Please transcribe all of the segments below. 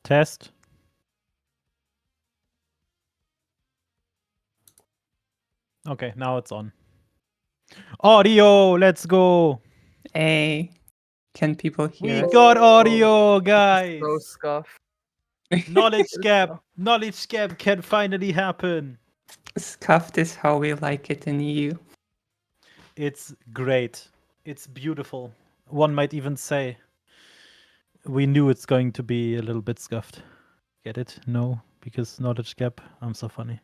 Test. Okay, now it's on. Audio, let's go. Hey, can people hear We us? got audio, guys. So scuff. Knowledge Let's gap. go. Knowledge gap can finally happen. Scuffed is how we like it in EU. It's great. It's beautiful. One might even say we knew it's going to be a little bit scuffed. Get it? No, because knowledge gap. I'm so funny.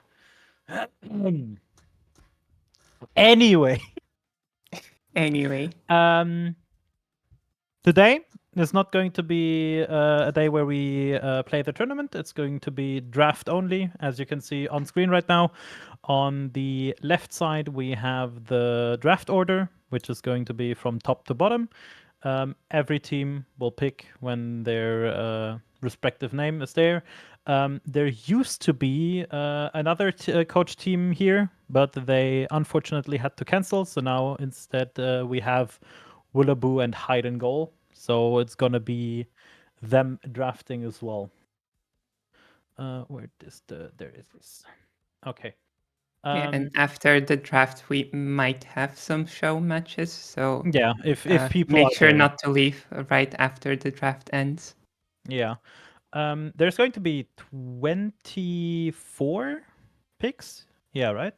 Anyway, Anyway, today is not going to be a day where we play the tournament. It's going to be draft only, as you can see on screen right now. On the left side, we have the draft order, which is going to be from top to bottom. Every team will pick when their respective name is there. There used to be another coach team here, but they unfortunately had to cancel. So now instead we have Willaboo and Hide and Goal. So it's gonna be them drafting as well. Where is there is this? Okay. yeah, and after the draft, we might have some show matches. So Yeah, if people make are sure there. not to leave right after the draft ends. Yeah. There's going to be 24 picks. Yeah, right?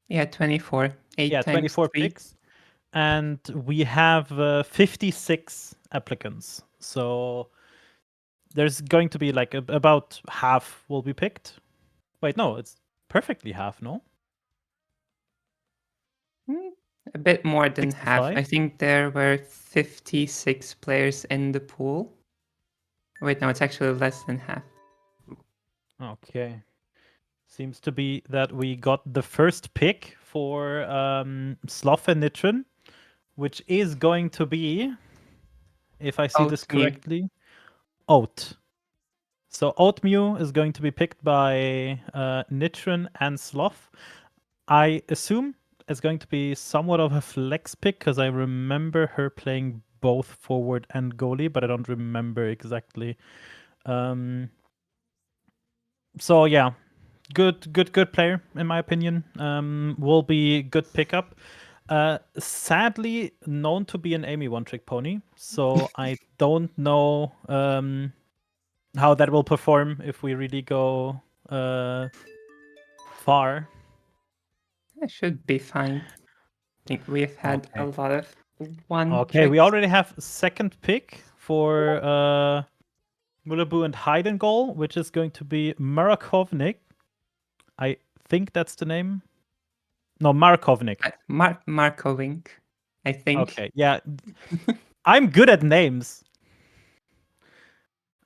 Yeah, 24. 8 Yeah, times 24 3. picks. And we have 56 applicants. So there's going to be like about half will be picked. Wait, no, it's perfectly half, no? A bit more than half. 65? I think there were 56 players in the pool. Wait, no, it's actually less than half. Okay. Seems to be that we got the first pick for Sloth and Nitrin, which is going to be, if I see this Oatmew. correctly, Oat. So Oatmew is going to be picked by Nitrin and Sloth. I assume it's going to be somewhat of a flex pick because I remember her playing both forward and goalie, but I don't remember exactly. So yeah, good player in my opinion. Will be good pickup. Sadly known to be an Amy one-trick pony, so I don't know how that will perform if we really go far. That should be fine. I think we've had a Okay. lot of one Okay, we tricks. already have second pick for Mullaboo and Hide and Goal, which is going to be Marakovnik. I think that's the name. No, Markovnik. Markovink, I think. Okay, yeah. I'm good at names.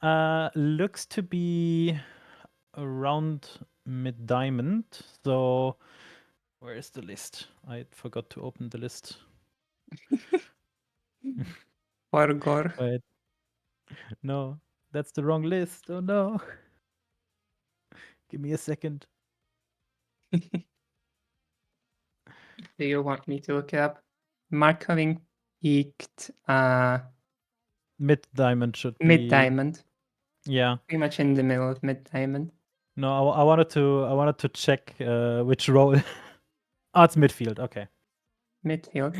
Looks to be around mid diamond. So where is the list? I forgot to open the list. Borgor. Wait. No, that's the wrong list. Oh no. Give me a second. Do you want me to look it up? Markovink peaked Mid diamond should be mid diamond. Yeah. Pretty much in the middle of mid diamond. No, I wanted to check which role. Oh, it's midfield. Okay. Midfield.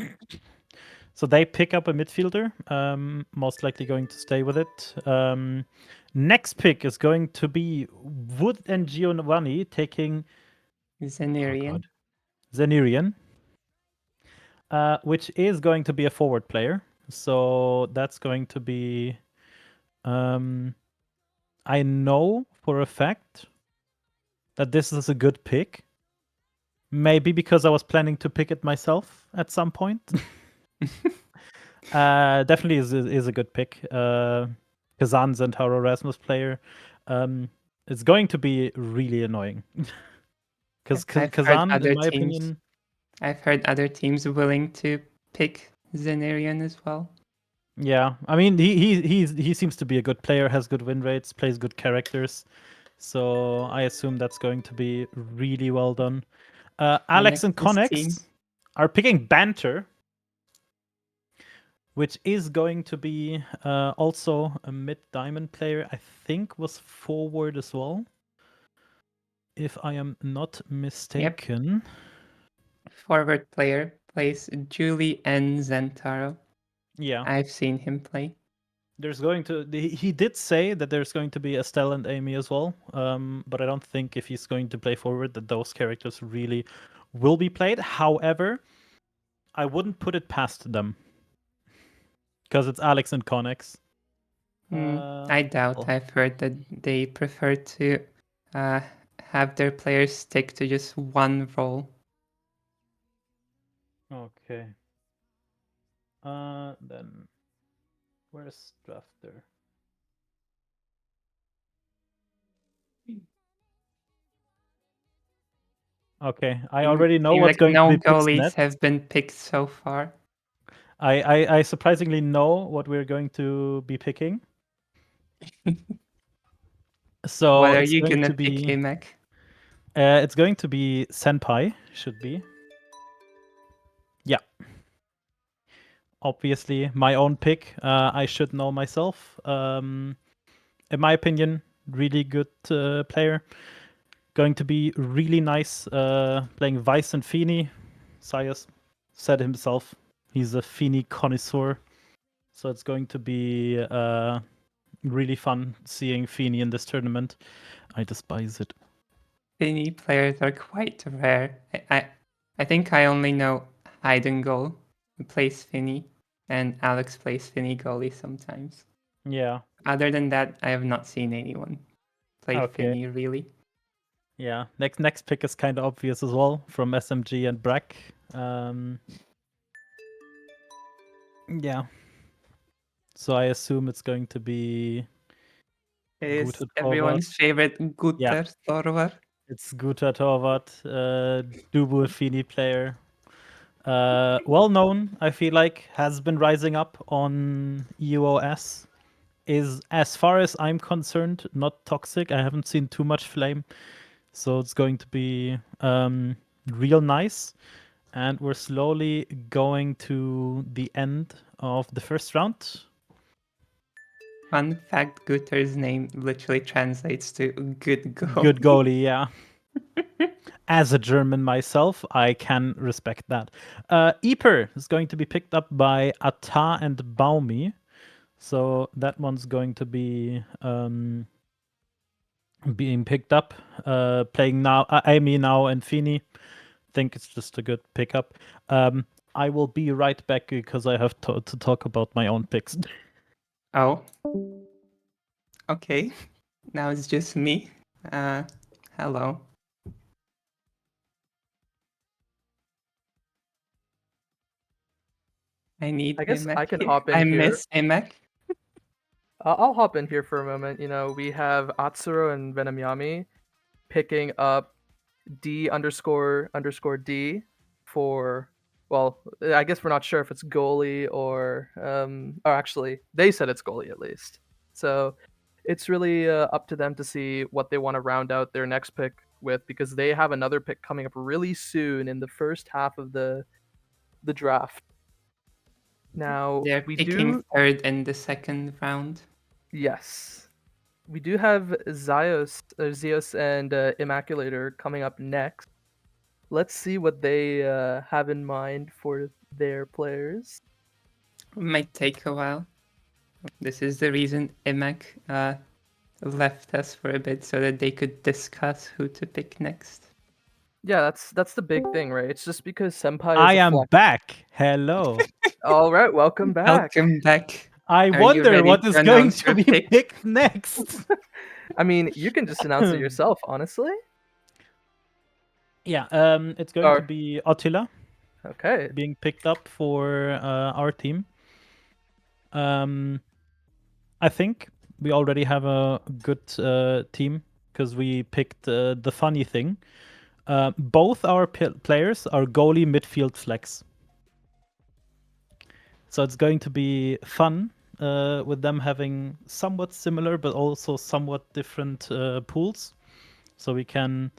So they pick up a midfielder. Most likely going to stay with it. Next pick is going to be Wood and Giovanni taking Zenirian. Zenirian, which is going to be a forward player. So that's going to be. I know for a fact that this is a good pick. Maybe because I was planning to pick it myself at some point. Definitely is a good pick. Kazan Zentaro Rasmus player. It's going to be really annoying. Because Kazan, in my opinion. I've heard other teams willing to pick Zenirian as well. Yeah, I mean he seems to be a good player, has good win rates, plays good characters. So I assume that's going to be really well done. Alex and Connex are picking Banter, which is going to be also a mid-diamond player. I think was forward as well, if I am not mistaken. Forward player plays Julie and Zentaro. Yeah. I've seen him play. There's going to he did say that there's going to be Estelle and Amy as well, but I don't think if he's going to play forward that those characters really will be played. However, I wouldn't put it past them because it's Alex and Connex. I doubt. I've heard that they prefer to uh, have their players stick to just one role. Okay. Then where's Drafter? Okay, I already know Seems what's like going to no be picked goalies next. have been picked so far. I surprisingly know what we're going to be picking. So What are it's you going gonna to pick, be Amek? it's going to be Senpai, should be. Yeah. Obviously, my own pick. I should know myself. In my opinion, really good player. Going to be really nice playing Vice and Fini. Sayas said himself he's a Fini connoisseur. So it's going to be really fun seeing Fini in this tournament. I despise it. Finny players are quite rare. I think I only know Heidengol, who plays Finny, and Alex plays Finny goalie sometimes. Yeah. Other than that, I have not seen anyone play Okay. Finny really. Yeah. Next pick is kind of obvious as well from SMG and Brack. Yeah. So I assume it's going to be It is Guter Torwart. everyone's favorite Guter Yeah. Torwart. It's Guter Torwart, Dubu Fini player. Well known, I feel like, has been rising up on EOS. Is, as far as I'm concerned, not toxic. I haven't seen too much flame. So it's going to be real nice. And we're slowly going to the end of the first round. Fun fact, Guter's name literally translates to good goal. Good goalie, yeah. As a German myself, I can respect that. Eper is going to be picked up by Ata and Baumi. So that one's going to be being picked up. Playing now, Amy now and Fini. Think it's just a good pickup. I will be right back because I have to talk about my own picks. Oh. Okay. Now it's just me. Hello. I need I guess Imek I can here. hop in I here. miss Imek. I'll hop in here for a moment. You know, we have Atsuro and Venomyami picking up D__D for, well, I guess we're not sure if it's goalie or actually they said it's goalie at least. So it's really up to them to see what they want to round out their next pick with, because they have another pick coming up really soon in the first half of the draft. Now They're we picking do, third in the second round. yes, we do have Zeus and Immaculator coming up next. Let's see what they have in mind for their players. Might take a while. This is the reason Imek left us for a bit, so that they could discuss who to pick next. Yeah, that's the big thing, right? It's just because Senpai is I a am flex. back. Hello. All right, welcome back. Welcome back. I Are you wonder ready what to is going announce to your be pick? picked next. I mean, you can just announce it yourself, honestly. Yeah, it's going to Or be Attila okay, being picked up for our team. I think we already have a good team because we picked the funny thing. Both our players are goalie, midfield, flex. So it's going to be fun with them having somewhat similar but also somewhat different pools. So we can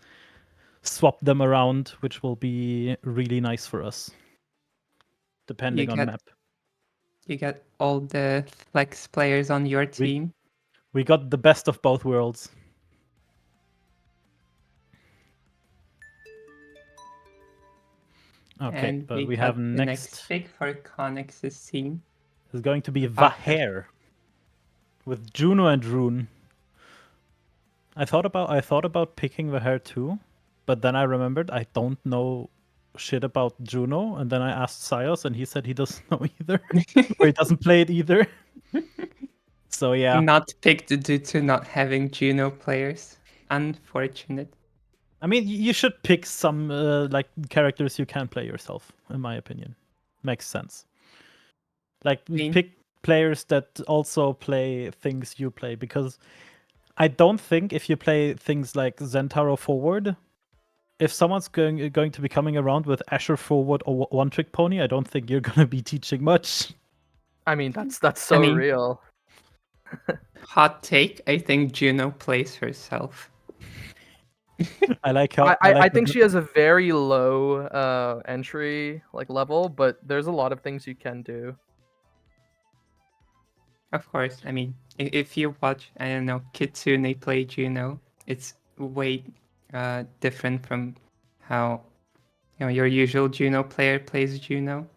swap them around, which will be really nice for us, depending on map. You got all the flex players on your team. We got the best of both worlds. Okay, And but we have got the next next pick for Connex's team. is going to be Vaher. Vaher with Juno and Rune. I thought about picking Vaher too, but then I remembered I don't know shit about Juno, and then I asked Sios, and he said he doesn't know either, or he doesn't play it either. So yeah, Not picked due to not having Juno players. Unfortunate. I mean, you should pick some like characters you can play yourself, in my opinion. Makes sense. Like mean- pick players that also play things you play, because I don't think if you play things like Zentaro forward, if someone's going to be coming around with Asher forward or One Trick Pony, I don't think you're gonna be teaching much. I mean, that's so mean- real. Hot take, I think Juno plays herself. I like how I think she has a very low entry like level, but there's a lot of things you can do. Of course, I mean, if you watch, I don't know, Kitsune play Juno, it's way different from how your usual Juno player plays Juno.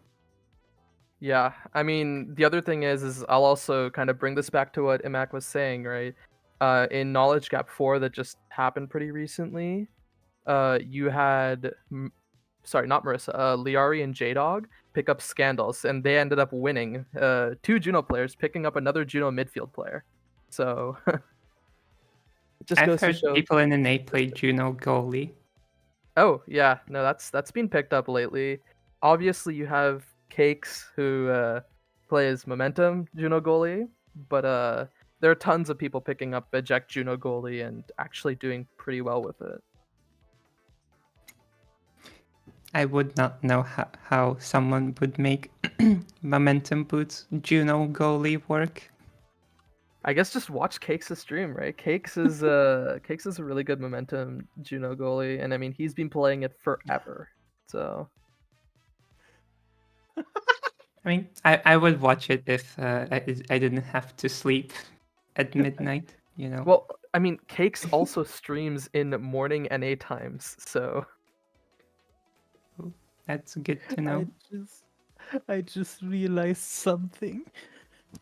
Yeah, I mean, the other thing is I'll also kind of bring this back to what Imak was saying, right? In Knowledge Gap 4 that just happened pretty recently, you had, sorry, not Marissa, Liari and J-Dog pick up Scandals, and they ended up winning. 2 Juno players picking up another Juno midfield player. So, it just I've goes to heard show. people in NA play Juno goalie. Oh yeah, no, that's been picked up lately. Obviously, you have Cakes who plays Momentum Juno goalie, but there are tons of people picking up Eject Juno goalie and actually doing pretty well with it. I would not know how someone would make Momentum Boots Juno goalie work. I guess just watch Cakes' stream, right? Cakes is Cakes is a really good Momentum Juno goalie, and I mean he's been playing it forever. So I mean, I would watch it if I didn't have to sleep at midnight, you know. well, I mean Cakes also streams in morning NA times, so That's good to know. I just realized something.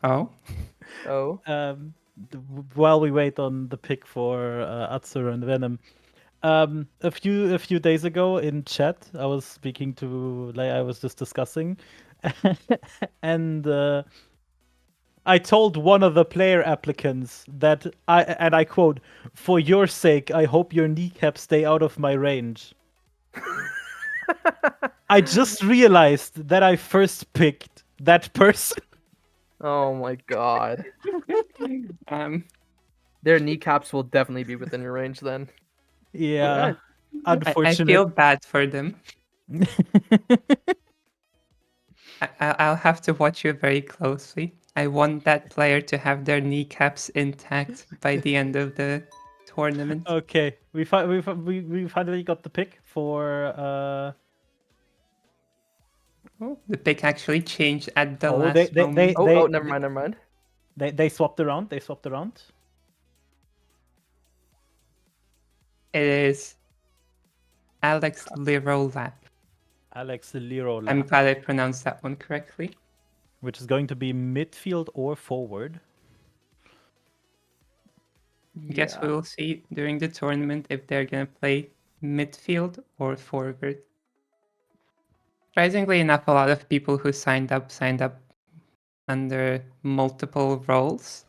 Oh, oh. While we wait on the pick for Atsura and Venom, a few days ago in chat, I was speaking to, like, I was just discussing, and I told one of the player applicants that I quote, "For your sake, I hope your kneecaps stay out of my range." I just realized that I first picked that person. Oh my god. um, Their kneecaps will definitely be within your range then. Yeah, I unfortunate. feel bad for them. I'll have to watch you very closely. I want that player to have their kneecaps intact by the end of the tournament. Okay, we finally got the pick for Oh, the pick actually changed at the Oh, last moment. Never mind. They swapped around. They swapped around. It is Alex Lirolap. Alex Liro, I'm glad I pronounced that one correctly. which is going to be midfield or forward. Guess we will see during the tournament if they're gonna play midfield or forward. Surprisingly enough, a lot of people who signed up under multiple roles.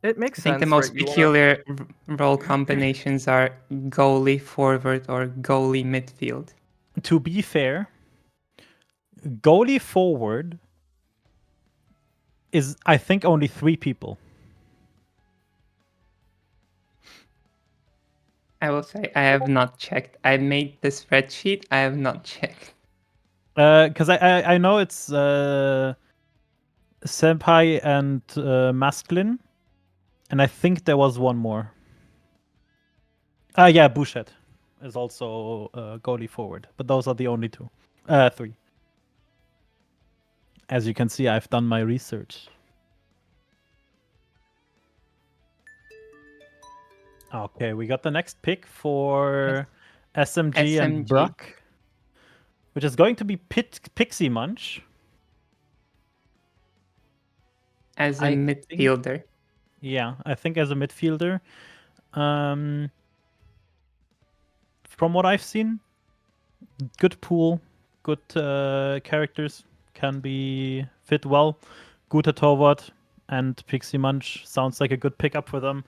It makes I sense. think the most right? You wanna- peculiar role combinations are goalie forward or goalie midfield. To be fair, goalie forward is, I think, only 3 people. I will say I have not checked. I made the spreadsheet. I have not checked. Because I know it's Senpai and Masklin, and I think there was one more. Yeah, Bouchet is also goalie forward, but those are the only 2. 3. As you can see, I've done my research. Okay, we got the next pick for SMG and SMG. Bruck, which is going to be Pixie Munch. As a I midfielder. Yeah, I think as a midfielder. From what I've seen, good pool, good characters, can be fit well. Guter Torwart and Pixie Munch sounds like a good pickup for them.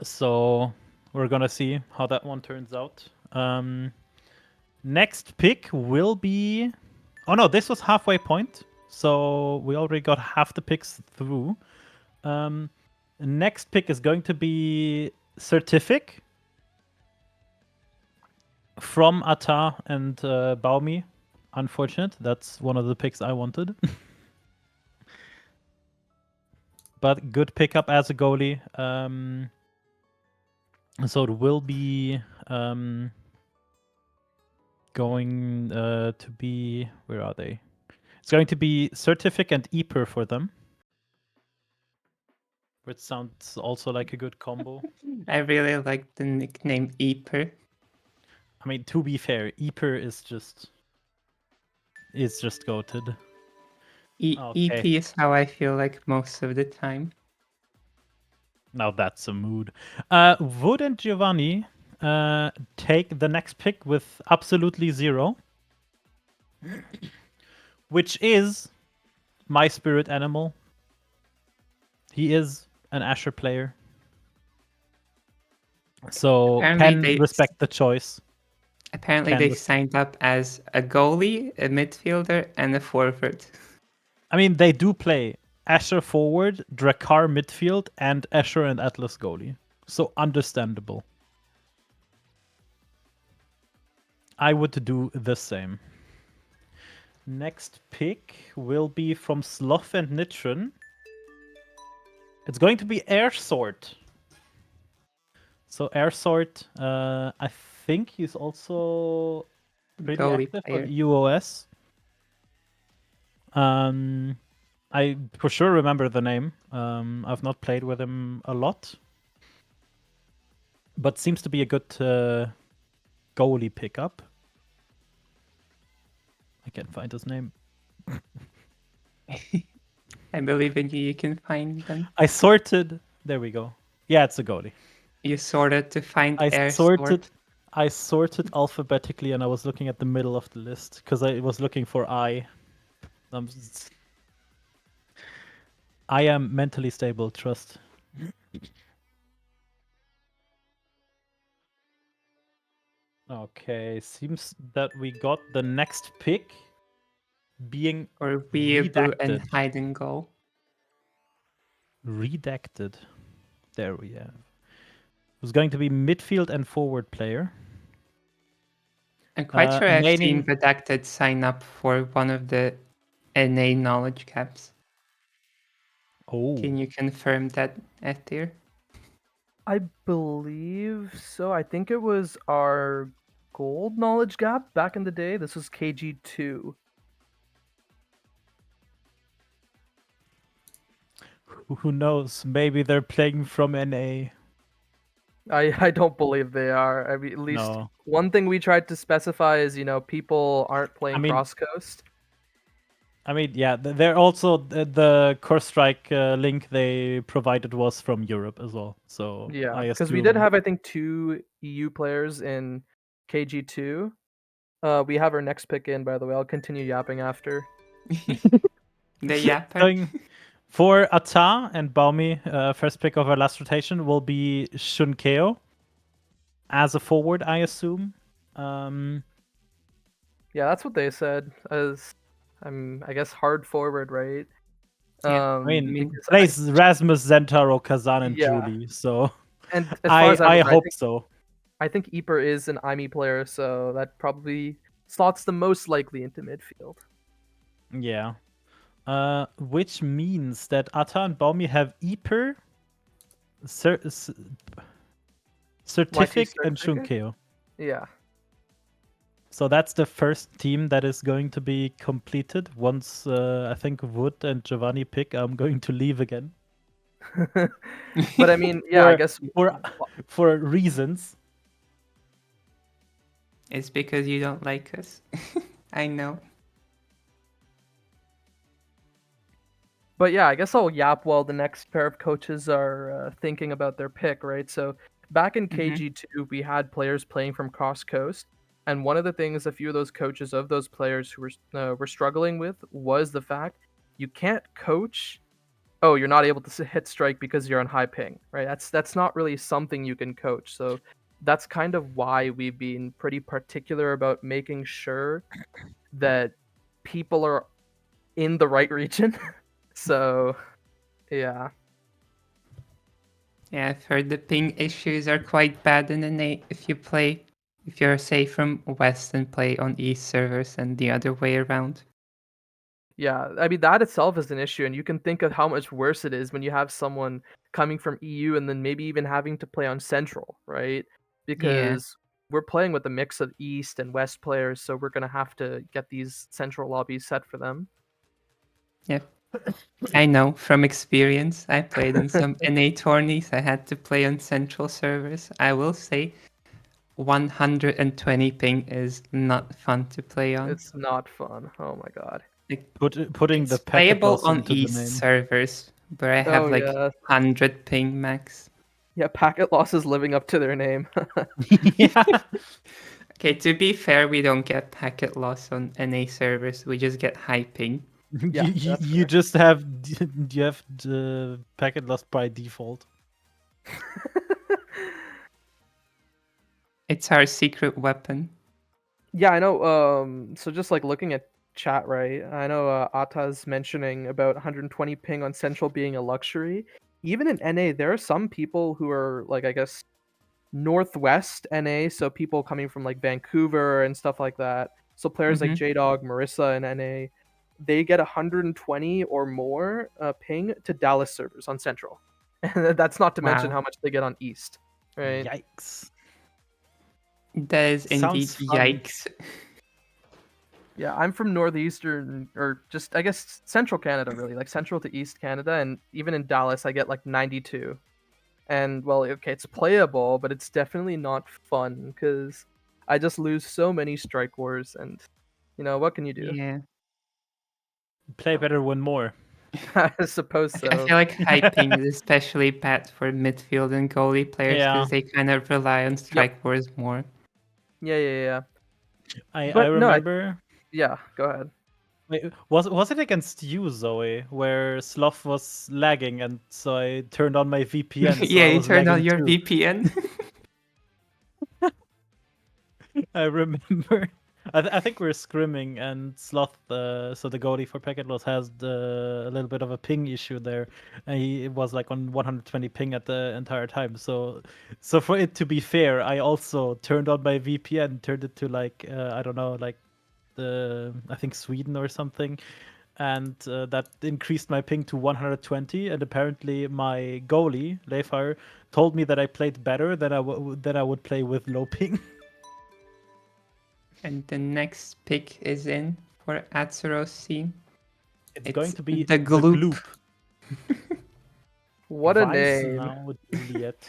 So we're gonna see how that one turns out. Next pick will be... Oh no, this was halfway point. So we already got half the picks through. Next pick is going to be Certific from Ata and Baumi. Unfortunate. That's one of the picks I wanted. But good pickup as a goalie. So it will be going to be... Where are they? It's going to be Certific and Eper for them. Which sounds also like a good combo. I really like the nickname Eper. I mean, to be fair, Eper is just goated. EP is how I feel like most of the time. Now that's a mood. Wood and Giovanni take the next pick with absolutely 0. Which is my spirit animal. He is an Asher player. So Apparently respect the choice. Apparently they signed up as a goalie, a midfielder, and a forward. I mean, they do play Asher forward, Drakkar midfield, and Asher and Atlas goalie. So understandable. I would do the same. Next pick will be from Sloth and Nitron. It's going to be Air Sword. So Air Sword, I think he's also pretty Goalie active player. on UOS. I for sure remember the name. I've not played with him a lot, but seems to be a good goalie pickup. I can't find his name. I believe in you. You can find them. I sorted. There we go. Yeah, it's a goalie. You sorted to find Air sorted. Sword. I sorted alphabetically, and I was looking at the middle of the list because I was looking for I. I am mentally stable. Trust. Okay, seems that we got the next pick being Or Weeaboo and redacted. Hide and Go. Redacted. There we have. Who's going to be midfield and forward player. I'm quite sure I've naming- seen Redacted sign up for one of the NA knowledge caps. Oh. Can you confirm that, Ethir? I believe so. I think it was our gold knowledge gap back in the day. This was KG2. Who knows? Maybe they're playing from NA. I don't believe they are. I mean, at least No. one thing we tried to specify is, people aren't playing cross coast. I mean, yeah, they're also the Course Strike link they provided was from Europe as well. So Yeah, because we did have, I think, 2 EU players in KG2. We have our next pick in, by the way. I'll continue yapping after. The yapper. For Ata and Baumi, first pick of our last rotation will be Shunkeo as a forward, I assume. Yeah, that's what they said. I guess hard forward, right? Yeah, I mean, plays Rasmus, Zentaro, Kazan, and Julie. So and as far as I hope so. I think Eper is an IME player, so that probably slots the most likely into midfield. Yeah. Which means that Ata and Baumi have Eper, Certific, and Shunkeo. Yeah. So that's the first team that is going to be completed. Once I think Wood and Giovanni pick, I'm going to leave again. But I mean, yeah, I guess for reasons. It's because you don't like us. I know. But yeah, I guess I'll yap while the next pair of coaches are thinking about their pick, right? So back in KG2, we had players playing from cross coast, and one of the things a few of those coaches of those players who were struggling with was the fact you can't coach. Oh, you're not able to hit strike because you're on high ping, right? That's not really something you can coach. So that's kind of why we've been pretty particular about making sure that people are in the right region. So yeah. Yeah, I've heard the ping issues are quite bad in NA if you're say from West and play on East servers and the other way around. Yeah, I mean that itself is an issue, and you can think of how much worse it is when you have someone coming from EU and then maybe even having to play on Central, right? Because we're playing with a mix of East and West players, so we're gonna have to get these Central lobbies set for them. Yeah. I know from experience. I played in some NA tourneys. I had to play on Central servers. I will say 120 ping is not fun to play on. It's not fun. Oh my god. Like, Putting the it's packet playable loss on into the East name. servers, where I have Oh like yeah. 100 ping max. Yeah, packet loss is living up to their name. Yeah. Okay, to be fair, we don't get packet loss on NA servers. We just get high ping. Yeah, that's you fair. just have you have the packet loss by default. It's our secret weapon. Yeah, I know. So just like looking at chat, right? I know Ata's mentioning about 120 ping on Central being a luxury. Even in NA, there are some people who are like, I guess, Northwest NA, so people coming from like Vancouver and stuff like that. So players like JDog, Marissa in NA, they get 120 or more ping to Dallas servers on Central, and that's not to mention Wow. how much they get on East, right? Yikes. That is indeed Sounds fun. yikes. Yeah, I'm from northeastern or just I guess central Canada really, like central to east Canada, and even in Dallas I get like 92. And well, okay, it's playable, but it's definitely not fun because I just lose so many strike wars, and what can you do? Yeah. Play better, win more. I suppose I so. feel like high ping is especially bad for midfield and goalie players Yeah. because they kind of rely on strike wars more. Yeah. I But no, remember. yeah, go ahead. Wait, was it against you, Zoe, where Sloth was lagging, and so I turned on my VPN, so Yeah, I you was turned on lagging your too. VPN. I remember. I think we're scrimming, and Sloth, so the goalie for Packet Loss, has a little bit of a ping issue there, and he was like on 120 ping at the entire time. So for it to be fair, I also turned on my VPN, turned it to like I don't know, like I think Sweden or something, and that increased my ping to 120. And apparently, my goalie Leifar told me that I played better than I would play with low ping. And the next pick is in for Atzero's scene. It's going to be the Gloop. What a Vice name! now, Juliet.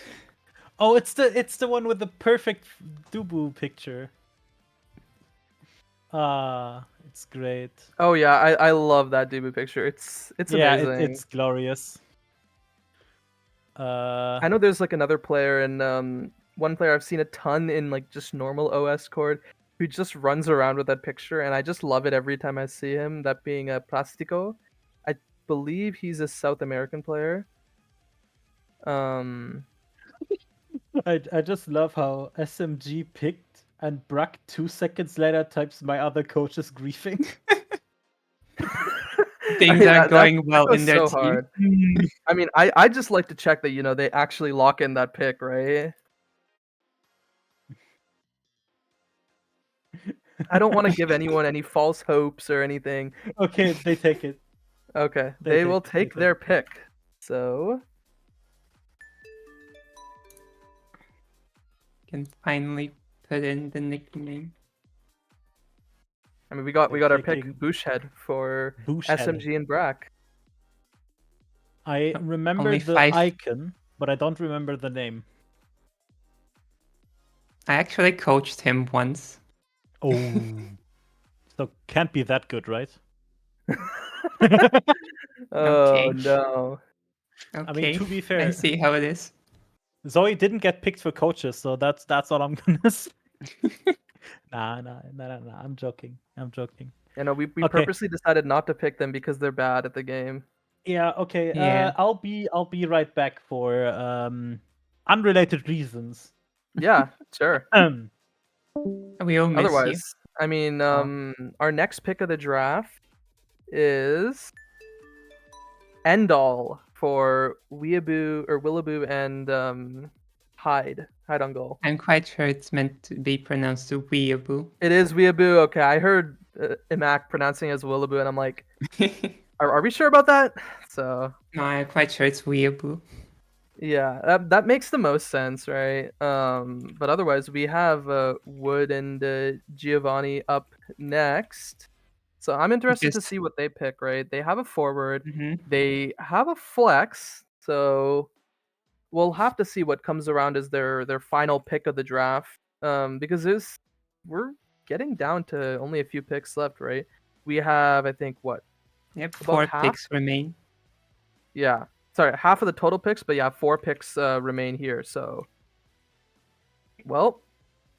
Oh, it's the one with the perfect Dubu picture. It's great. Oh yeah, I love that Dubu picture. It's Yeah, amazing. it's glorious. I know there's like another player and one player I've seen a ton in like just normal OS cord who just runs around with that picture, and I just love it every time I see him. That being a Plastico, I believe he's a South American player. I just love how SMG picked and Brack 2 seconds later types my other coach is griefing. Things are going well in their so team. hard. I mean, I just like to check that they actually lock in that pick, right? I don't want to give anyone any false hopes or anything. Okay, they take it. Okay, they will take their pick. So can finally put in the nickname. I mean, we got our pick, Clicking Bushhead for Bushhead. SMG and Brack. I remember Only the 5. icon, but I don't remember the name. I actually coached him once. Oh, so can't be that good, right? Oh Okay. no. I mean, Okay. to be I fair, see how it is. Zoe didn't get picked for coaches, so that's all I'm gonna say. Nah. I'm joking. You know, we Okay. purposely decided not to pick them because they're bad at the game. Yeah. Okay. Yeah. I'll be right back for unrelated reasons. Yeah, sure. We'll miss you. Otherwise, I mean, our next pick of the draft is Endall for Weeaboo or Willaboo and Hyde on goal. I'm quite sure it's meant to be pronounced weeaboo. It is Weeaboo. Okay, I heard Imac pronouncing it as Willaboo, and I'm like, are we sure about that? So No, I'm quite sure it's weeaboo. yeah, that makes the most sense, right? But otherwise, we have Wood and Giovanni up next. So I'm interested to Because see what they pick, right? They have a forward, Mhm. they have a flex, so we'll have to see what comes around as their final pick of the draft. Because we're getting down to only a few picks left, right? We have, I think, what, Yep, about 4 half? picks remain. Yeah, sorry, half of the total picks, but yeah, 4 picks remain here. So, well,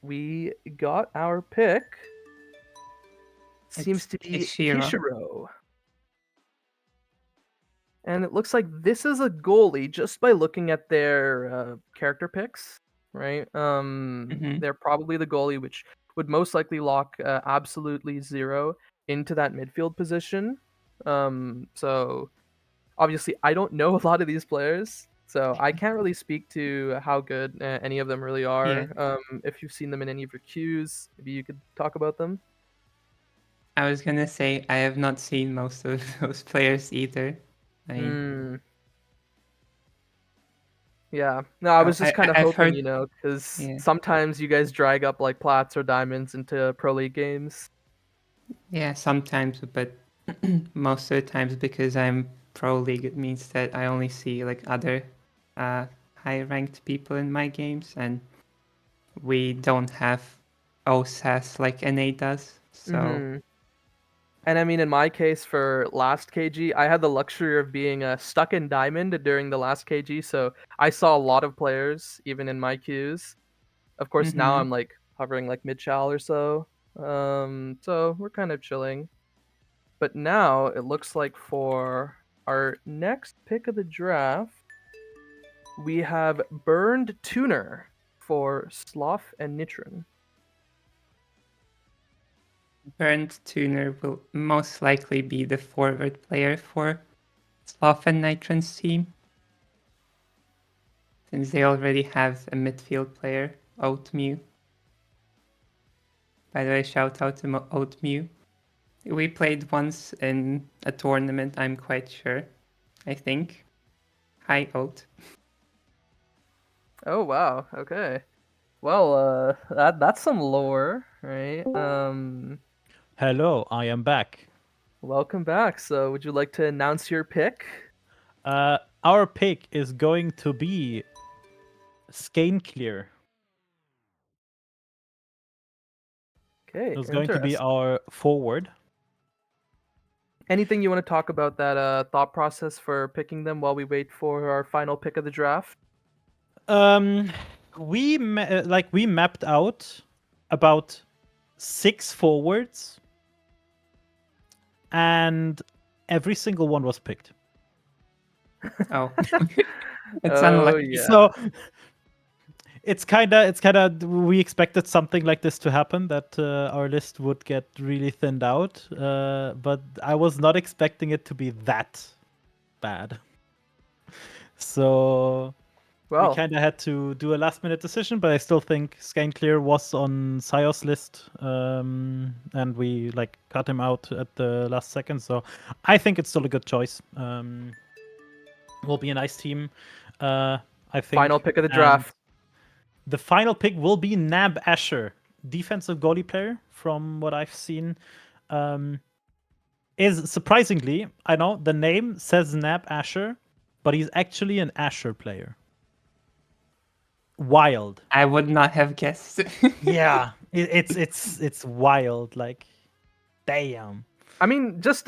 we got our pick. Seems It's to be Kishiro. Kishiro. And it looks like this is a goalie just by looking at their character picks, right? Mhm. They're probably the goalie, which would most likely lock absolutely zero into that midfield position. So obviously, I don't know a lot of these players, so I can't really speak to how good any of them really are. If you've seen them in any of your queues, maybe you could talk about them. I was gonna say I have not seen most of those players either. I mean, Mm. Yeah. No, I was just kind of I've hoping, heard. because Yeah, sometimes you guys drag up like plats or diamonds into pro league games. yeah, sometimes, but most of the times because I'm pro league, it means that I only see like other high ranked people in my games, and we don't have OSAS like NA does. So Hmm. And I mean, in my case, for last KG, I had the luxury of being stuck in diamond during the last KG, so I saw a lot of players even in my queues. Of course, now I'm like hovering like mid chal or so. So we're kind of chilling. But now it looks like for our next pick of the draft, we have Burned Tuner for Sloth and Nitron. Bernd Tuner will most likely be the forward player for Sloth and Nitron's team, since they already have a midfield player, Oatmew. By the way, shout out to Oatmew. We played once in a tournament, I'm quite sure. I think. Hi, Oat. Oh wow, okay. Well, that's some lore, right? Hello, I am back. Welcome back. So, would you like to announce your pick? Our pick is going to be Skein Clear. Okay, It's going to be interesting. our forward. Anything you want to talk about that thought process for picking them while we wait for our final pick of the draft? We mapped out about 6 forwards, and every single one was picked. Oh. It's Oh unlucky. yeah. So it's kind of we expected something like this to happen, that our list would get really thinned out, but I was not expecting it to be that bad. So we Well, kind of had to do a last minute decision, but I still think Skein Clear was on Sios list, and we like cut him out at the last second. So I think it's still a good choice. Will be a nice team, I think. final pick of the And draft. the final pick will be Nab Asher, defensive goalie player, from what I've seen. is surprisingly, I know the name says Nab Asher, but he's actually an Asher player. Wild. I would not have guessed. Yeah, it's wild. Like, damn. I mean, just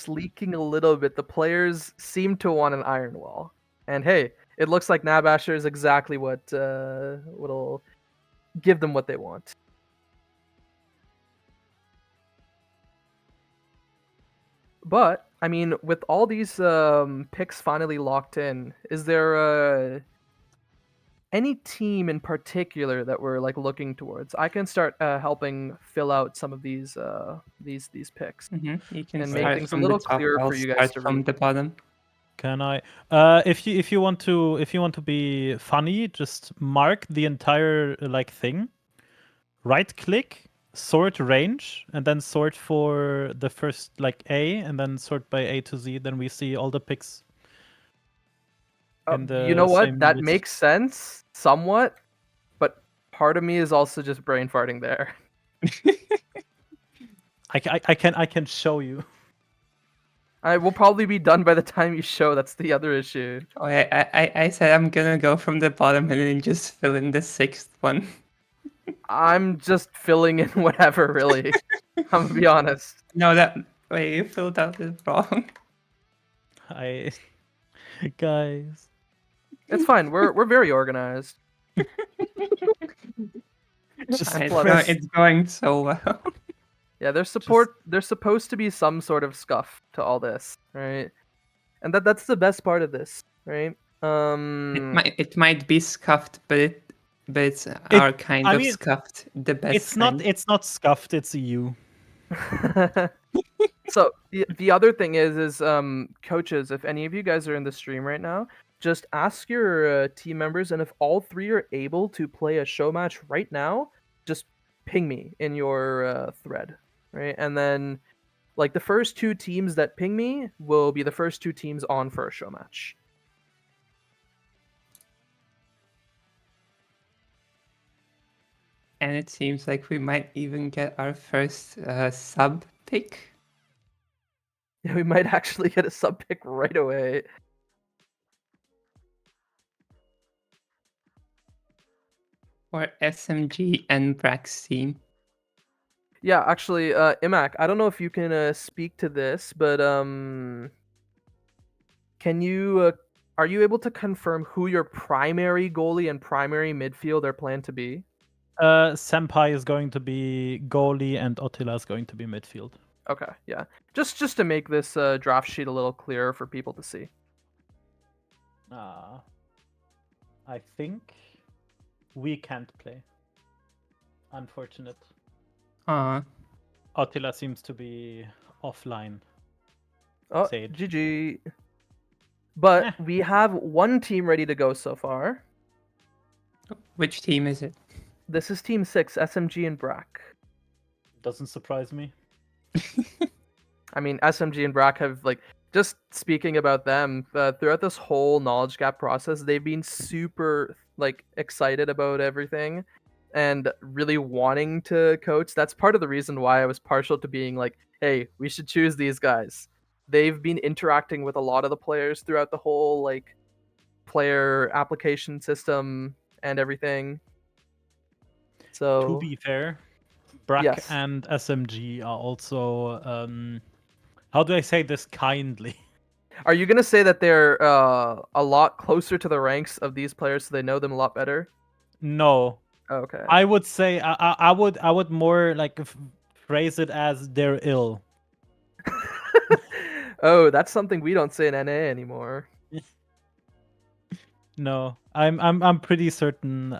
leaking a little bit. The players seem to want an Iron Wall, and hey, it looks like Nabasher is exactly what'll give them what they want. But I mean, with all these picks finally locked in, is there any team in particular that we're like looking towards? I can start helping fill out some of these picks You can and make start things a from the little top. clearer I'll for you guys start to from read. the bottom. Can I? If you want to be funny, just mark the entire like thing. Right click, sort range, and then sort for the first like A, and then sort by A to Z. Then we see all the picks. In You the know what? same That list. makes sense somewhat, but part of me is also just brain farting there. I can show you. I will probably be done by the time you show. That's the other issue. Oh, I said I'm gonna go from the bottom and then just fill in the sixth one. I'm just filling in whatever, really. I'm gonna be honest. No, wait, you filled out it wrong. Guys. It's fine. We're very organized. Just It's going so well. Yeah, there's supposed to be some sort of scuff to all this, right? And that's the best part of this, right? It might be scuffed, but it's our kind of scuffed. The best kind. It's not scuffed, it's you. So the other thing is coaches, if any of you guys are in the stream right now, just ask your team members, and if all three are able to play a show match right now, just ping me in your thread, right? And then like the first two teams that ping me will be the first two teams on for a show match. And it seems like we might even get our first sub pick. Yeah, we might actually get a sub pick right away. Or SMG and Brax team. Yeah, actually, Imac, I don't know if you can speak to this, but can you are you able to confirm who your primary goalie and primary midfield are planned to be? Senpai is going to be goalie and Ottila is going to be midfield. Okay, yeah. Just to make this draft sheet a little clearer for people to see. I think we can't play. Unfortunate. Ottila seems to be offline. Oh, Sage. GG. But we have one team ready to go so far. Which team is it? This is Team 6, SMG and Brack. Doesn't surprise me. I mean, SMG and Brack have, like, just speaking about them, throughout this whole knowledge gap process, they've been super, like, excited about everything and really wanting to coach. That's part of the reason why I was partial to being like, hey, we should choose these guys. They've been interacting with a lot of the players throughout the whole, like, player application system and everything. So to be fair, Brack yes. and SMG are also how do I say this kindly? Are you gonna say that they're a lot closer to the ranks of these players, so they know them a lot better? No. Okay. I would say I would more like phrase it as they're ill. Oh, that's something we don't say in NA anymore. No, I'm pretty certain.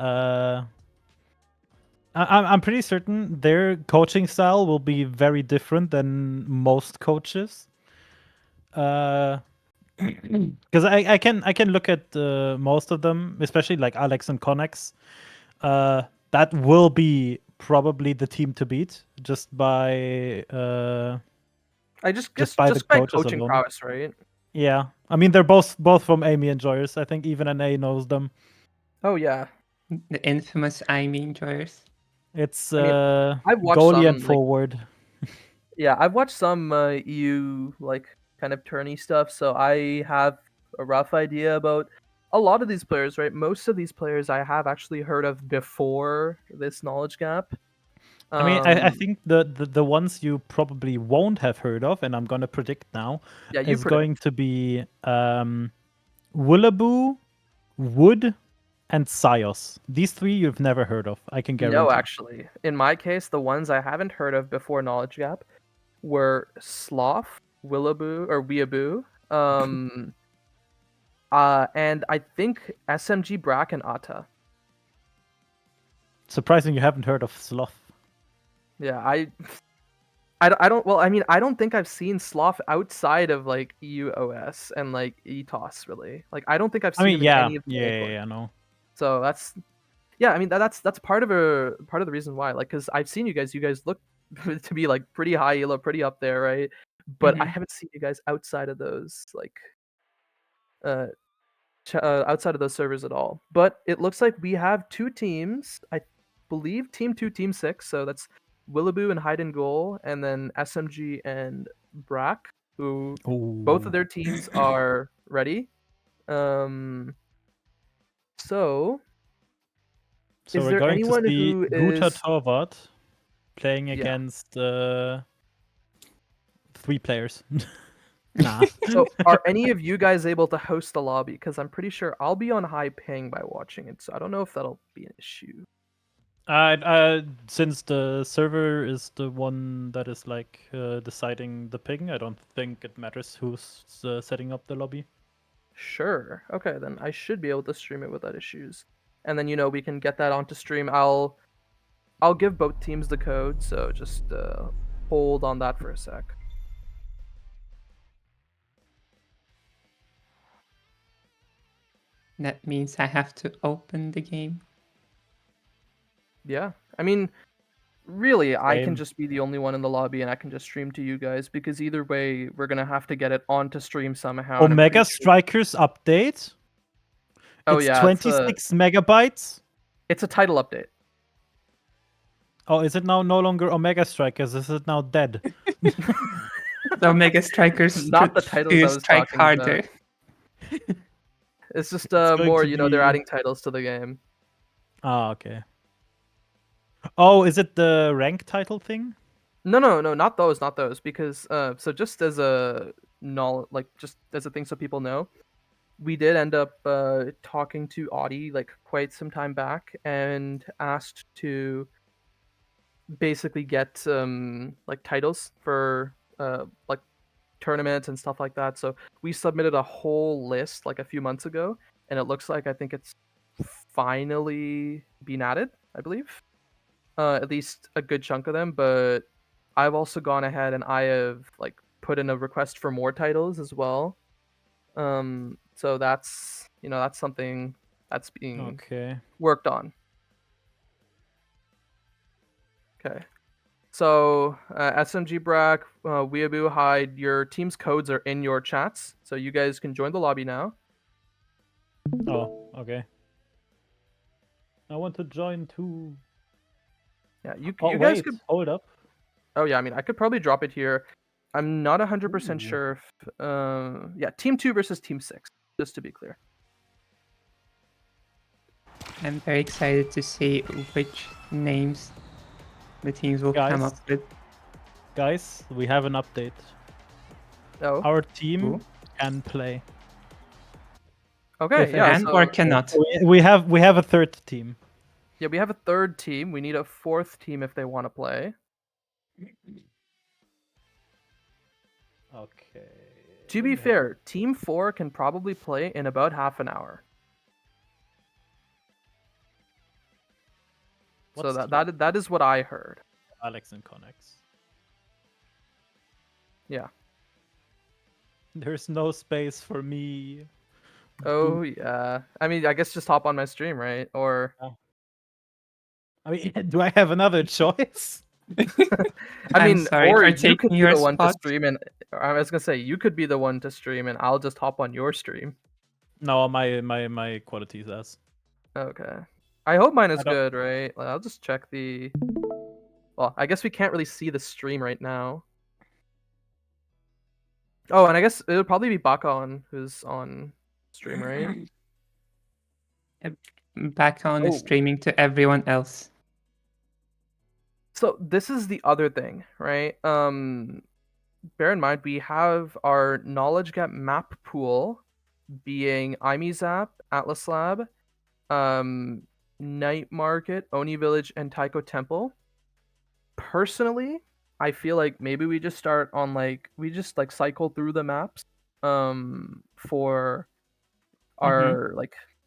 I'm pretty certain their coaching style will be very different than most coaches. Because I can look at most of them, especially like Alex and Connex. That will be probably the team to beat just by Just by the by coaches coaching alone. prowess, right? Yeah, I mean they're both from Amy and Joyous. I think even NA knows them. Oh yeah, The infamous I mean Joyers. It's I've watched goalie some, and like, forward. Yeah, I've watched some EU like kind of tourney stuff, so I have a rough idea about a lot of these players, right? Most of these players I have actually heard of before this knowledge gap. I mean, I Um, think the ones you probably won't have heard of, and I'm gonna predict now, yeah, you is predict. going to be Willaboo, Wood, and Sios. These three you've never heard of. I can No, guarantee. actually, in my case, the ones I haven't heard of before knowledge gap were Sloth, Willaboo or Weeaboo, and I think SMG Brack and Atta. Surprising you haven't heard of Sloth. Yeah, I don't. Well, I mean, I don't think I've seen Sloth outside of like EUOS and like ETOS really. Like, I don't think I've I seen mean, him in yeah, any of the yeah, main yeah, tournaments. I know. So that's yeah. I mean, that's part of the reason why. Like, because I've seen you guys. You guys look to be like pretty high elo, pretty up there, right? But I Mhm. haven't seen you guys outside of those like uh outside of those servers at all. But it looks like we have two teams. I believe Team 2, Team 6. So that's Willaboo and Hide and Goal, and then SMG and Brack, who both of Ooh. their teams are ready. Um, so So is we're there going to anyone see who Guta is Torvald playing yeah? against 3 players. Nah. So are any of you guys able to host a lobby? Because I'm pretty sure I'll be on high ping by watching it. So I don't know if that'll be an issue. Since the server is the one that is like deciding the ping, I don't think it matters who's setting up the lobby. Sure. Okay, then I should be able to stream it without issues. And then we can get that onto stream. I'll give both teams the code, so just hold on that for a sec. That means I have to open the game. Yeah. I mean, really, I can Same. just be the only one in the lobby and I can just stream to you guys because either way, we're going to have to get it onto stream somehow, and I'm pretty Omega sure. Strikers update. Oh It's yeah, 26 megabytes. it's a title update. Oh, is it now no longer Omega Strikers? Is it now dead? The Omega Strikers Not the titles to I was strike talking about. harder. It's just It's going more, to they're be. adding titles to the game. Ah, okay. Oh, is it the rank title thing? No, not those, not those. Because so just as a knowledge, like just as a thing, so people know, we did end up talking to Audie like quite some time back and asked to basically get like titles for like tournaments and stuff like that. So we submitted a whole list like a few months ago, and it looks like I think it's finally been added, I believe. At least a good chunk of them, but I've also gone ahead and I have like put in a request for more titles as well. So that's something that's being Okay. worked on. Okay. So SMG Brack, Weeaboo Hide, your team's codes are in your chats, so you guys can join the lobby now. Oh, okay. I want to join too. Yeah, you Oh, you guys wait. could. Hold up. Oh yeah, I mean I could probably drop it here. I'm not 100% Ooh. sure if yeah, Team 2 versus Team 6, just to be clear. I'm very excited to see which names the teams will come Guys. up with. Guys, we have an update. Oh. Our team Ooh. can play. Okay, If yeah. Can So or cannot. We have a third team. yeah, we have a third team. We need a fourth team if they want to play. Okay. To be fair, Team 4 can probably play in about half an hour. So that is what I heard. Alex and Connex. Yeah. There's no space for me. Oh yeah. I mean, I guess just hop on my stream, right? Or I mean, do I have another choice? I I'm mean, sorry or for you could taking be your the one to spot. stream, and I was gonna say you could be the one to stream, and I'll just hop on your stream. No, my quality is ass. Okay. I hope mine is I don't- good, right? I'll just check the. Well, I guess we can't really see the stream right now. Oh, and I guess it would probably be Bakon who's on stream, right? Back on is Oh. streaming to everyone else. So this is the other thing, right? Bear in mind we have our knowledge gap map pool being Imezap, Atlas Lab, Night Market, Oni Village, and Taiko Temple. Personally, I feel like maybe we just start on we just cycle through the maps for our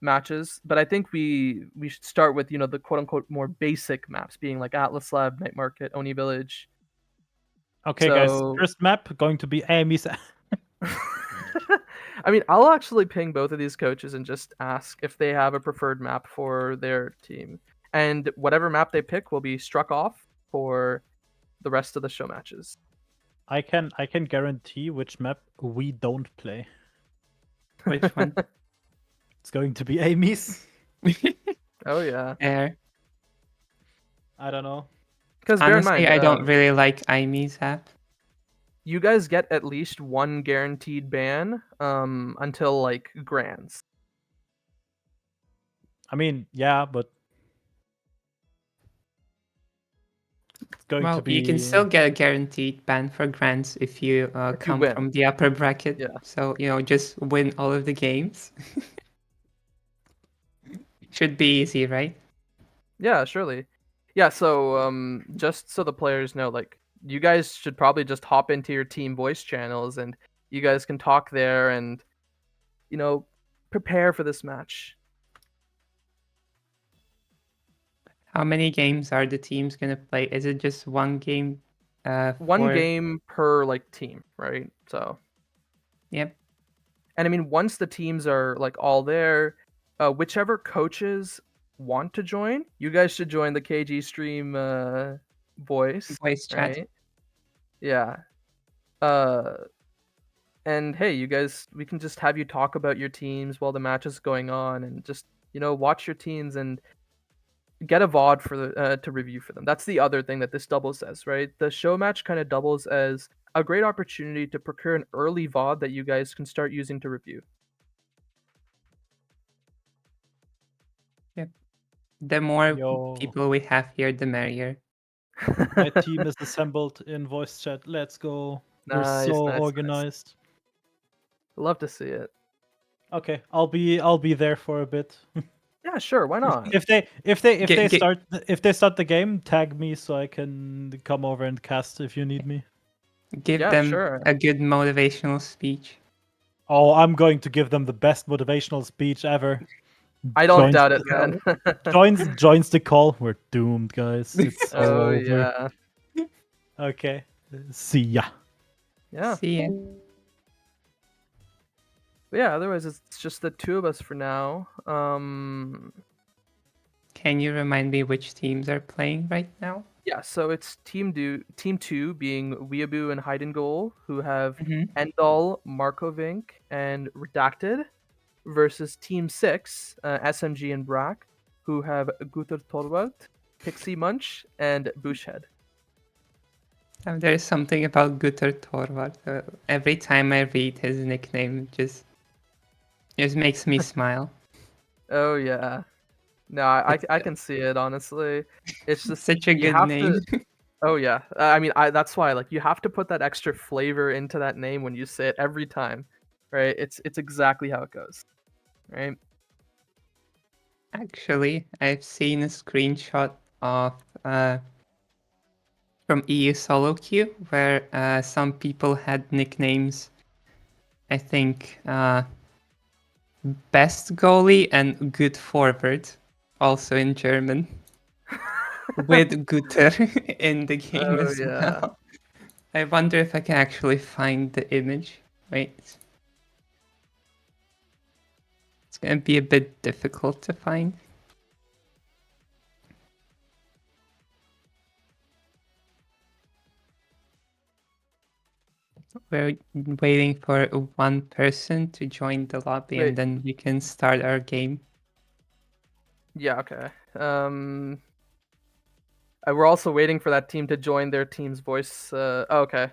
matches, but I think we should start with the quote unquote more basic maps being like Atlas Lab, Night Market, Oni Village. Okay, guys. So First map going to be Amy's. I mean, I'll actually ping both of these coaches and just ask if they have a preferred map for their team. And whatever map they pick will be struck off for the rest of the show matches. I can guarantee which map we don't play. Which one? It's going to be Amy's. Oh yeah. Air. I don't know. Because bear in Honestly, mind, I don't really like Imezap. you guys get at least one guaranteed ban until grands. I mean, yeah, but it's going to be. You can still get a guaranteed ban for grants if you If you come win. from the upper bracket. Yeah. So, just win all of the games. Should be easy, right? Yeah, surely. Yeah, so just so the players know, you guys should probably just hop into your team voice channels and you guys can talk there and prepare for this match. How many games are the teams gonna play? Is it just one game? One game per team, right? So. Yep. And I mean, once the teams are all there, whichever coaches want to join, you guys should join the KG stream voice chat. right? Yeah. And hey, you guys, we can just have you talk about your teams while the match is going on, and just watch your teams and get a VOD for to review for them. That's the other thing that this doubles as, right? The show match kind of doubles as a great opportunity to procure an early VOD that you guys can start using to review. Yep. The more Yo. people we have here, the merrier. My team is assembled in voice chat. Let's go. We're Nice, so nice. organized. Love to see it. Okay, I'll be there for a bit. Yeah, sure. Why not? If they start the game, tag me so I can come over and cast if you need me. Give Yeah, them sure. a good motivational speech. Oh, I'm going to give them the best motivational speech ever. I don't doubt it, man. joins the call. We're doomed, guys. It's Oh over. yeah. Okay. See ya. Yeah. See ya. But yeah, otherwise it's just the two of us for now. Can you remind me which teams are playing right now? Yeah, so it's team 2 being Weeaboo and Hide and Goal, who have Mm-hmm. Endal, Markovink, and Redacted, versus team 6, SMG and Brack, who have Guter Torvald, Pixie Munch, and Bushhead. There's something about Guter Torvald. Every time I read his nickname, just makes me smile. Oh yeah. No, I can see it, honestly. It's just such a you good have name. Oh yeah. I mean, that's why you have to put that extra flavor into that name when you say it every time, right? It's exactly how it goes, right? Actually, I've seen a screenshot of from EU solo queue where some people had nicknames. I think best goalie and good forward, also in German, with Guter in the game Oh as yeah. well. I wonder if I can actually find the image. Wait. It's gonna be a bit difficult to find. We're waiting for one person to join the lobby Wait. and then we can start our game. Yeah, okay. We're also waiting for that team to join their team's voice. Okay.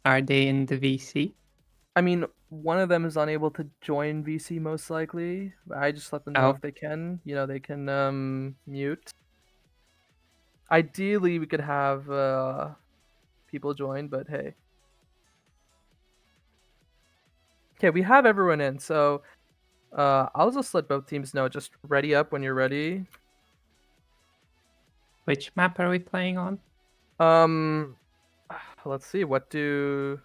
Are they in the VC? I mean, one of them is unable to join VC most likely. I just let them know Oh. if they can. They can mute. Ideally, we could have people join, but hey. Okay, we have everyone in, so I'll just let both teams know. Just ready up when you're ready. Which map are we playing on? Let's see. Okay,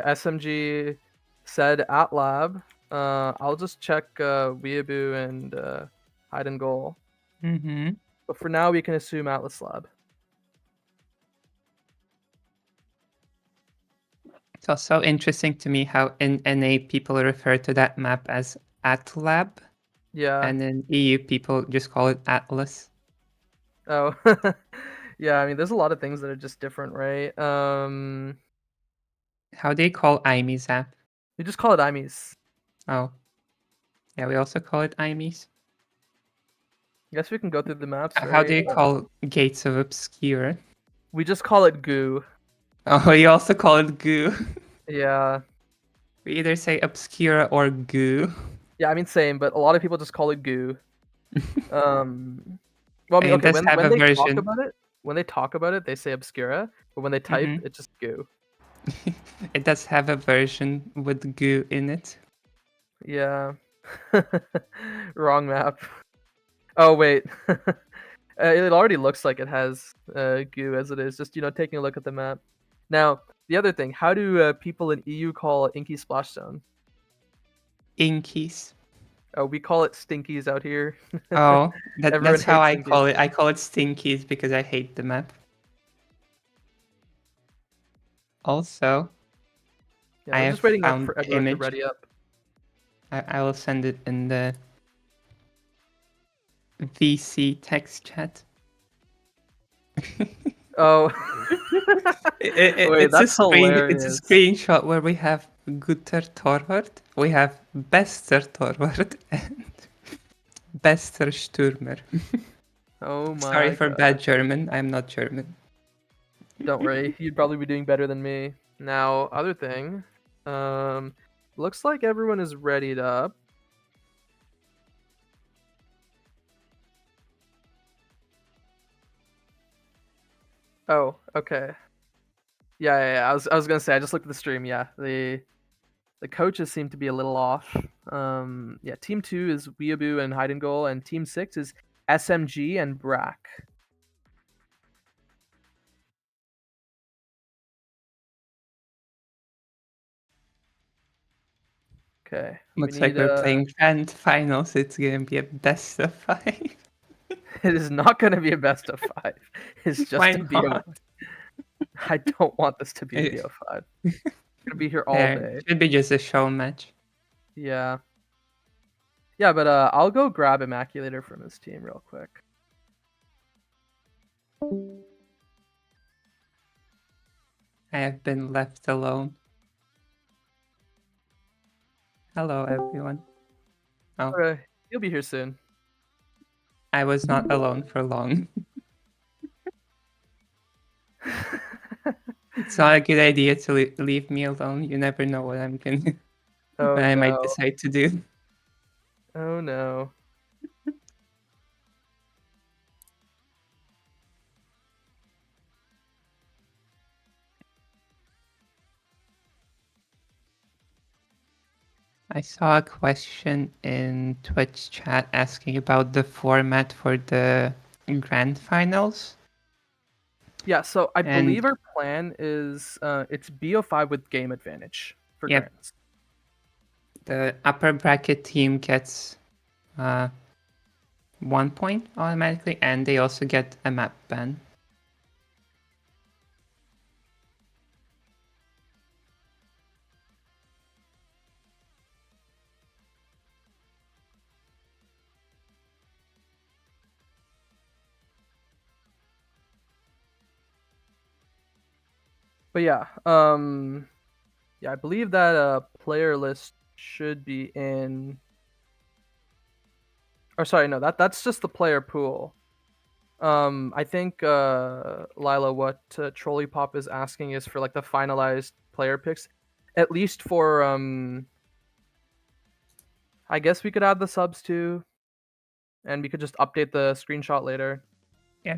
SMG said at lab. I'll just check Weeaboo and Hide and Goal. Mm-hmm. But for now, we can assume Atlas Lab. It's also interesting to me how in NA people refer to that map as Atlab, Yeah. and in EU people just call it Atlas. Oh. Yeah, I mean, there's a lot of things that are just different, right? How do you call IME's app? We just call it IMES. Oh. Yeah, we also call it IMEs. I guess we can go through the maps, How do right? you call Gates of Obscure? We just call it goo. Oh, you also call it goo. Yeah. We either say obscura or goo. Yeah, I mean, same, but a lot of people just call it goo. Um, well, I mean, And it okay, does have when a they talk version. about it, they say obscura, but when they type, Mhm. it's just goo. It does have a version with goo in it. Yeah. Wrong map. Oh, wait. It already looks like it has goo as it is, just, taking a look at the map. Now, the other thing, how do people in EU call Inky Splash Zone? Inkies. Oh, we call it Stinkies out here. Oh, Everyone that's how hates I call Stinkies. it. I call it stinkies because I hate the map. Also, Yeah, I we're have just waiting up found for the everyone to image. ready up. I will send it in the VC text chat. Oh. Wait, It's a that's screen. It's a hilarious. screenshot where we have Guter Torwart, we have Bester Torwart, and Bester Stürmer. Oh Sorry my for god. bad German. I'm not German. Don't worry, you'd probably be doing better than me. Now, other thing. Looks like everyone is readied up. Oh, okay. Yeah. I was gonna say I just looked at the stream. Yeah, the coaches seem to be a little off. Yeah, team 2 is Weeaboo and Hide and Goal, and team 6 is SMG and Brack. Okay. Looks like we're playing grand finals. It's gonna be a best of 5. It is not going to be a best of 5. It's just Why a BO. not? I don't want this to be a It- BO5. I'm gonna be here all There day. should be just a show match. Yeah. Yeah, but I'll go grab Immaculator from his team real quick. I have been left alone. Hello, everyone. Oh, Okay, he'll be here soon. I was not alone for long. It's not a good idea to leave me alone. You never know what I'm gonna, Oh what I might no. decide to do. Oh no. I saw a question in Twitch chat asking about the format for the grand finals. Yeah, so I And believe our plan is it's BO5 with game advantage for Yep. grands. The upper bracket team gets 1 point automatically, and they also get a map ban. But yeah, I believe that player list should be in. Or sorry, no, that's just the player pool. I think Lila, what Trolley Pop is asking is for like the finalized player picks, at least for I guess we could add the subs too, and we could just update the screenshot later. Yeah.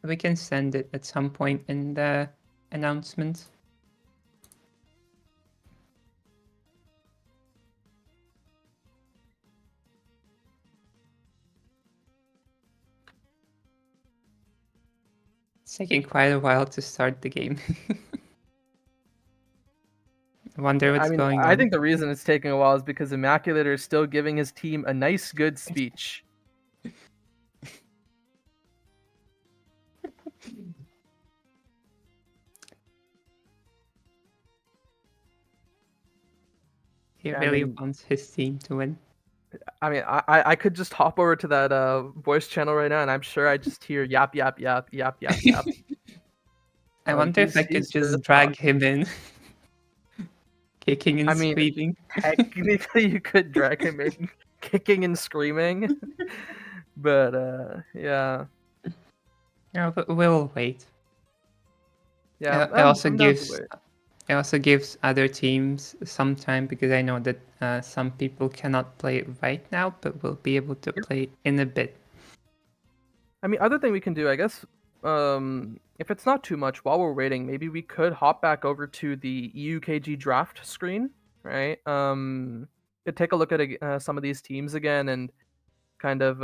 We can send it at some point in the announcement. It's taking quite a while to start the game. I wonder what's going on. I think the reason it's taking a while is because Immaculator is still giving his team a nice, good speech. He really wants his team to win. I mean, I could just hop over to that voice channel right now, and I'm sure I just hear yap yap yap yap yap yap. I wonder if I could just drag him in, kicking and screaming. Technically, you could drag him in, kicking and screaming, but yeah. Yeah, but we'll wait. Yeah, it also gives other teams some time, because I know that some people cannot play it right now, but will be able to play it in a bit. I mean, other thing we can do, I guess, if it's not too much, while we're waiting, maybe we could hop back over to the EUKG draft screen, right? Could take a look at some of these teams again and kind of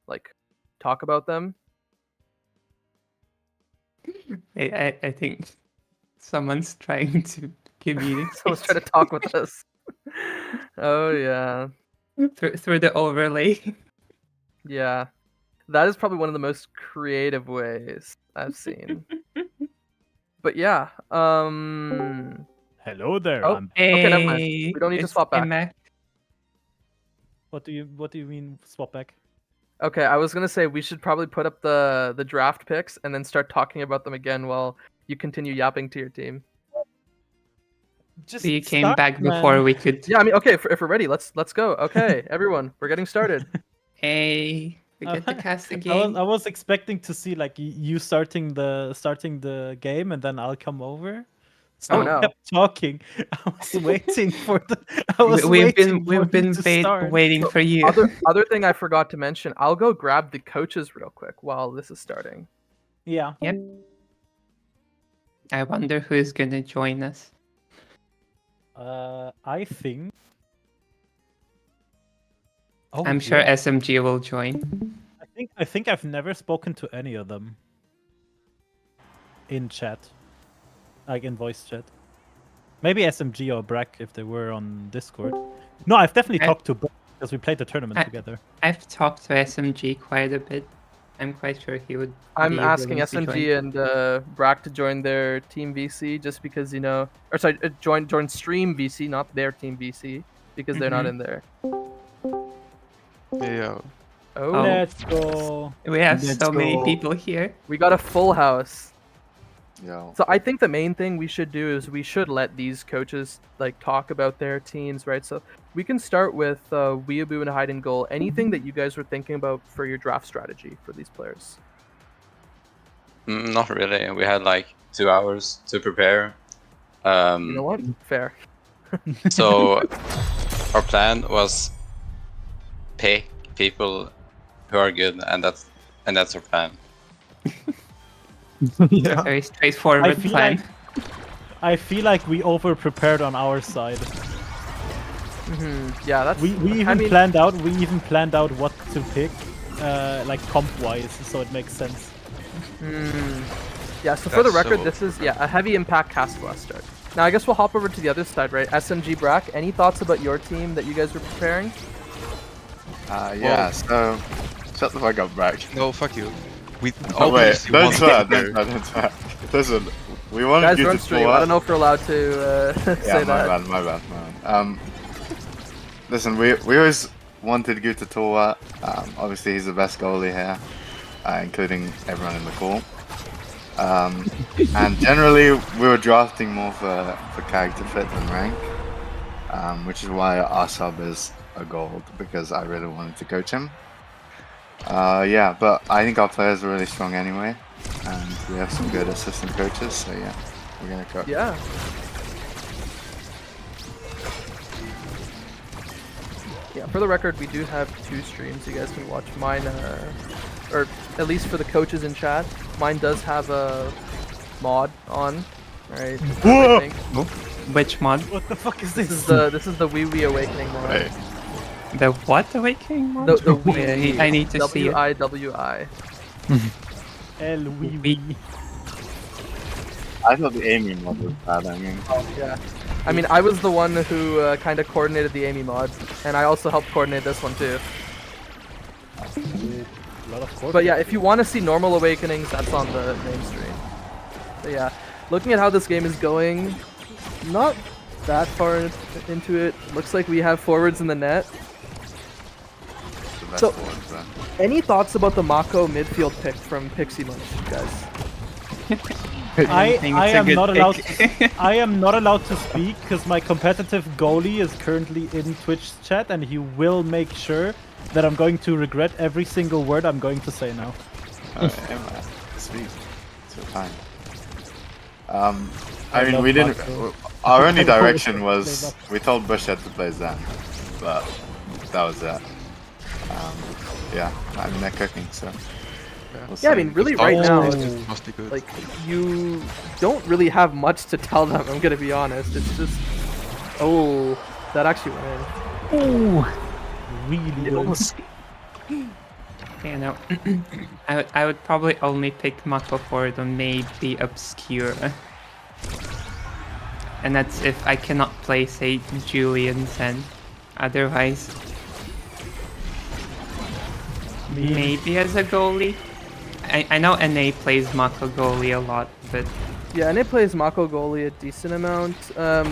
like talk about them. I think someone's trying to communicate. Someone's trying to talk with us. Oh yeah. Through the overlay. Yeah. That is probably one of the most creative ways I've seen. But yeah. Hello there. Oh, okay, never mind. We don't need to swap back. What do you mean swap back? Okay, I was gonna say we should probably put up the draft picks and then start talking about them again while you continue yapping to your team. Just you came back before we could. Yeah, I mean, okay, if we're ready, let's go. Okay, everyone, we're getting started. Hey, we get to cast the game. I was expecting to see like you starting the game and then I'll come over. So I kept talking. I was waiting for the. We've been waiting for you. Other thing I forgot to mention. I'll go grab the coaches real quick while this is starting. Yeah. Yep. I wonder who's gonna join us. I think. Oh, I'm sure SMG will join. I think I've never spoken to any of them. In chat. Like in voice chat. Maybe SMG or Brack if they were on Discord. No, I've definitely talked to Brack because we played the tournament together. I've talked to SMG quite a bit. I'm quite sure he would. I'm asking SMG and Brack to join their team VC just because join stream VC, not their team VC, because they're not in there. Yeah. Oh, let's go. We have so many people here. We got a full house. Yeah. So I think the main thing we should do is we should let these coaches like talk about their teams, right? So we can start with Weeaboo and Hide and Goal. Anything that you guys were thinking about for your draft strategy for these players? Not really. We had like 2 hours to prepare. You know what? Fair. So our plan was pick people who are good, and that's our plan. Yeah. Very straightforward plan. I feel like we over prepared on our side. Yeah, that's. We even planned out what to pick, like comp wise, so it makes sense. Yeah. So for the record, this is a heavy impact cast blast start. Now I guess we'll hop over to the other side, right? SMG Brack, any thoughts about your team that you guys were preparing? Yeah. So shut the fuck up, Brack. No, fuck you. Wait, don't swear. Listen, we wanted you to stream. I don't know if we're allowed to say that. My bad. Listen, we always wanted you to Torwa. Obviously, he's the best goalie here, including everyone in the call. And generally, we were drafting more for character fit than rank, which is why our sub is a gold, because I really wanted to coach him. Yeah, but I think our players are really strong anyway, and we have some good assistant coaches, so yeah, we're gonna cook. Yeah. Yeah, for the record, we do have 2 streams you guys can watch. Mine, or at least for the coaches in chat, mine does have a mod on, right? Whoa! I think. Which mod? What the fuck is this? This is the Wee Wee Awakening mod. Right. The what awakening mod? The Wait, I need to see it. WIWI. El wee wee. I thought the Amy mod was bad, I mean. Oh, yeah. I mean, I was the one who kind of coordinated the Amy mod, and I also helped coordinate this one too. A lot of But yeah, if you want to see normal awakenings, that's on the main stream. But yeah, looking at how this game is going, not that far into it. Looks like we have forwards in the net. The best So- forwards, then. Any thoughts about the Mako midfield pick from Pixie Munch, guys? I think it's a am good not allowed. pick. I am not allowed to speak because my competitive goalie is currently in Twitch chat, and he will make sure that I'm going to regret every single word I'm going to say now. Okay, man. Sweet. So fine. I mean, love we didn't. Marco. Our only I always direction play was that. we told Bushhead to play Zen, but that was it. Yeah, I mean they're cooking, so. We'll Yeah, I see. mean, really, Just right now, Mostly good. like, you don't really have much to tell them, I'm gonna be honest. It's just... Oh, that actually went in. Ooh, really good. Yeah, no. I would probably only pick Mako forward on maybe Obscure. And that's if I cannot play, say, Julian Zen. Otherwise, maybe as a goalie. I know NA plays Mako goalie a lot, but Yeah, and it plays Mako goalie a decent amount.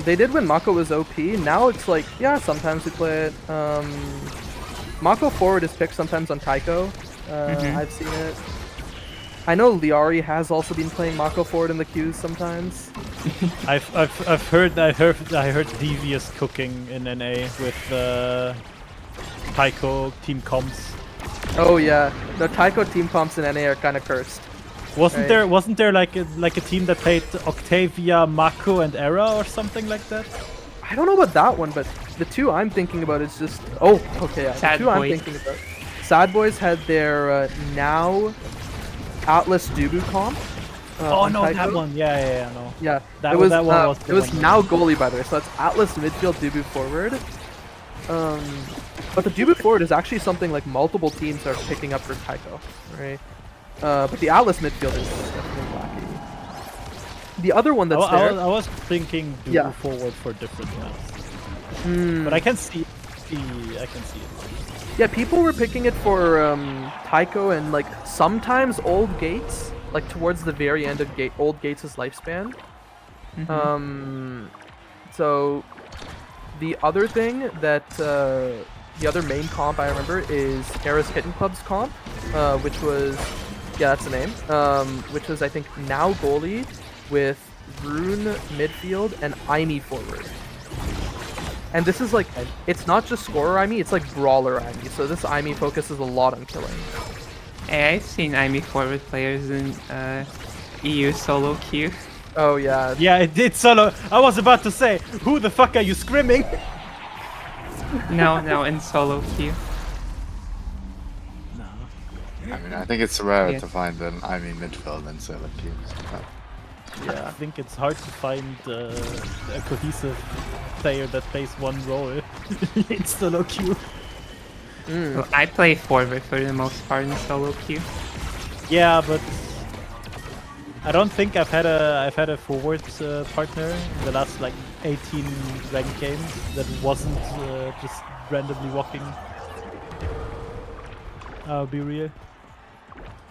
They did when Mako was OP. Now it's like, yeah, sometimes we play it. Mako forward is picked sometimes on Taiko. I've seen it. I know Liari has also been playing Mako forward in the queues sometimes. I've heard Devious cooking in NA with Taiko team comps. Oh yeah, the Taiko team comps in NA are kind of cursed. Wasn't Right. there like a team that played Octavia, Mako, and Era or something like that? I don't know about that one, but the 2 I'm thinking about is just... Oh, okay, yeah. Sad The 2 I'm Boys. thinking about. Sad Boys had their now Atlas Dubu comp. Oh on no, that Taiko. one. Yeah, no. Yeah, That it was- was, that one was the it was one. now goalie, by the way. So that's Atlas midfield, Dubu forward. But the Dubu forward is actually something like multiple teams are picking up for Taiko, right? But the Atlas midfield is definitely lacking. The other one that's there... I was thinking do Yeah. forward for different maps, Hmm. but I can see it. Yeah, people were picking it for Taiko and like sometimes Old Gates, like towards the very end of Old Gates' lifespan. So the other thing that the other main comp I remember is Era's Kitten Club's comp, which was that's the name, which was I think now goalie with Rune midfield and Aimi forward. And this is like, it's not just scorer Aimi, it's like brawler Aimi. So this Aimi focuses a lot on killing. hey, I've seen IME forward players in EU solo queue. Oh yeah. Yeah, it did solo. I was about to say, who the fuck are you scrimming? No, in solo queue. I mean, I think it's rare Yeah. to find an midfield in solo queues. But I think it's hard to find a cohesive player that plays one role in solo queue. Well, I play forward for the most part in solo queue. Yeah, but I don't think I've had a forward partner in the last like 18 ranked games that wasn't just randomly walking. I'll be real.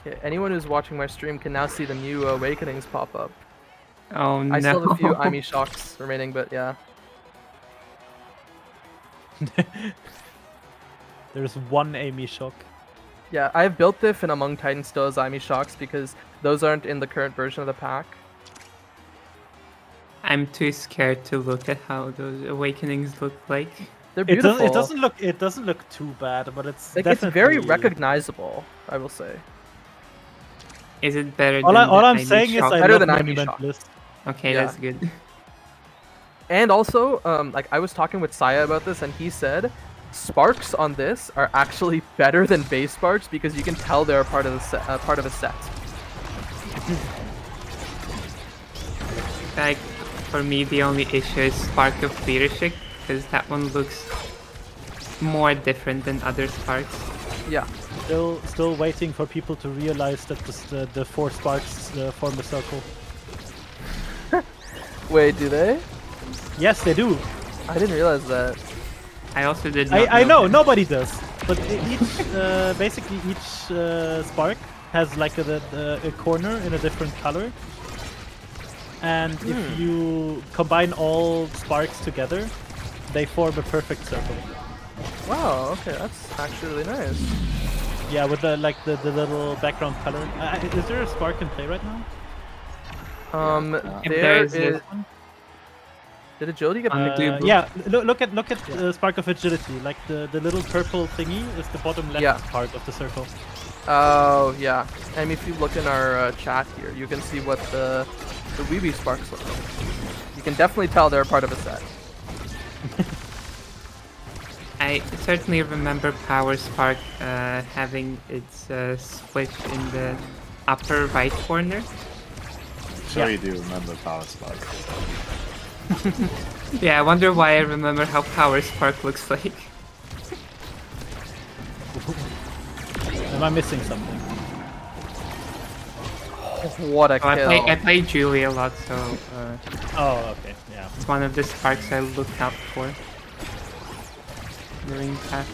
Yeah, anyone who's watching my stream can now see the new Awakenings pop up. Oh no. I still have a few Aimi shocks remaining, but yeah. There's one Amy shock. Yeah, I've built Diff and Among Titans still has Aimi shocks because those aren't in the current version of the pack. I'm too scared to look at how those awakenings look like. They're It beautiful. doesn't look too bad, but it's Like, it's very definitely- recognizable, I will say. Is it better All, than all the I'm Ivy saying is Shock? I Better love than Ivy Monumentalist. Okay, Yeah. that's good. And also, like I was talking with Saya about this, and he said sparks on this are actually better than base sparks because you can tell they're part of the set, part of a set. Like, for me, the only issue is Spark of Leadership, because that one looks more different than other sparks. Yeah. Still waiting for people to realize that the 4 sparks form a circle. Wait, do they? Yes, they do. I didn't realize that. I also did not I know that. nobody does, but basically each spark has like a corner in a different color, and if you combine all sparks together, they form a perfect circle. Wow. Okay, that's actually really nice. Yeah, with the little background color. Is there a spark in play right now? If There there's is. this one. Did agility get On the picked? Dubu. Yeah, look at spark of agility. Like the little purple thingy is the bottom left Yeah. part of the circle. Oh yeah. And if you look in our chat here, you can see what the Weeby sparks look like. You can definitely tell they're part of a set. I certainly remember Power Spark having its switch in the upper right corner. Sure, Yeah. you do remember Power Spark. Yeah, I wonder why I remember how Power Spark looks like. Am I missing something? What a Oh, kill! I play Julie a lot, so Oh, okay, yeah. it's one of the sparks I look out for. During path.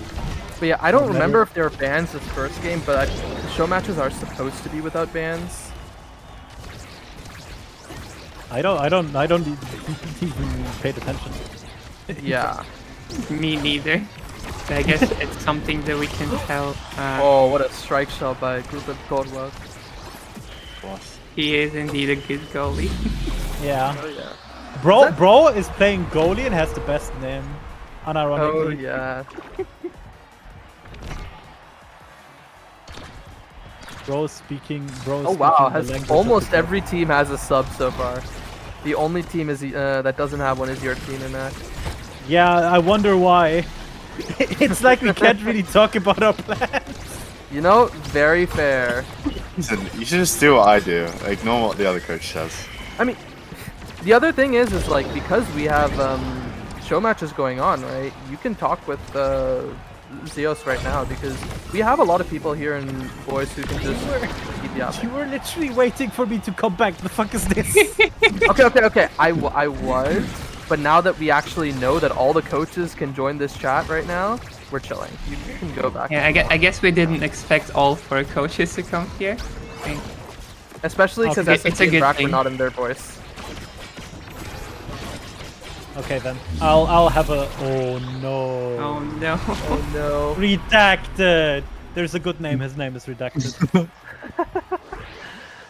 But yeah, I don't Never- remember if there were bans this first game, but the show matches are supposed to be without bans. I don't even paid attention. Yeah. Me neither. I guess it's something that we can tell. Oh, what a strike shot by Group Goldwell. Boss. He is indeed a good goalie. Yeah. Oh yeah. Bro is playing goalie and has the best name. Oh Unironically. yeah. Bro speaking Oh wow, has almost every team has a sub so far. The only team is that doesn't have one is your team in that. Yeah, I wonder why. It's like we can't really talk about our plans. You know, very fair. Listen, you should just do what I do. Ignore what the other coach says. I mean, the other thing is like because we have show matches going on, right? You can talk with Zeos right now because we have a lot of people here in Voice who can just keep you up. You were literally waiting for me to come back. The fuck is this? Okay. I was, but now that we actually know that all the coaches can join this chat right now, we're chilling. You can go back. Yeah, I guess we didn't expect all 4 coaches to come here. I mean, Especially because Okay, it's a SMT and good Brack were thing. not in their voice. Okay then. I'll have a. Oh no. oh no. Oh no. Redacted. There's a good name. His name is Redacted.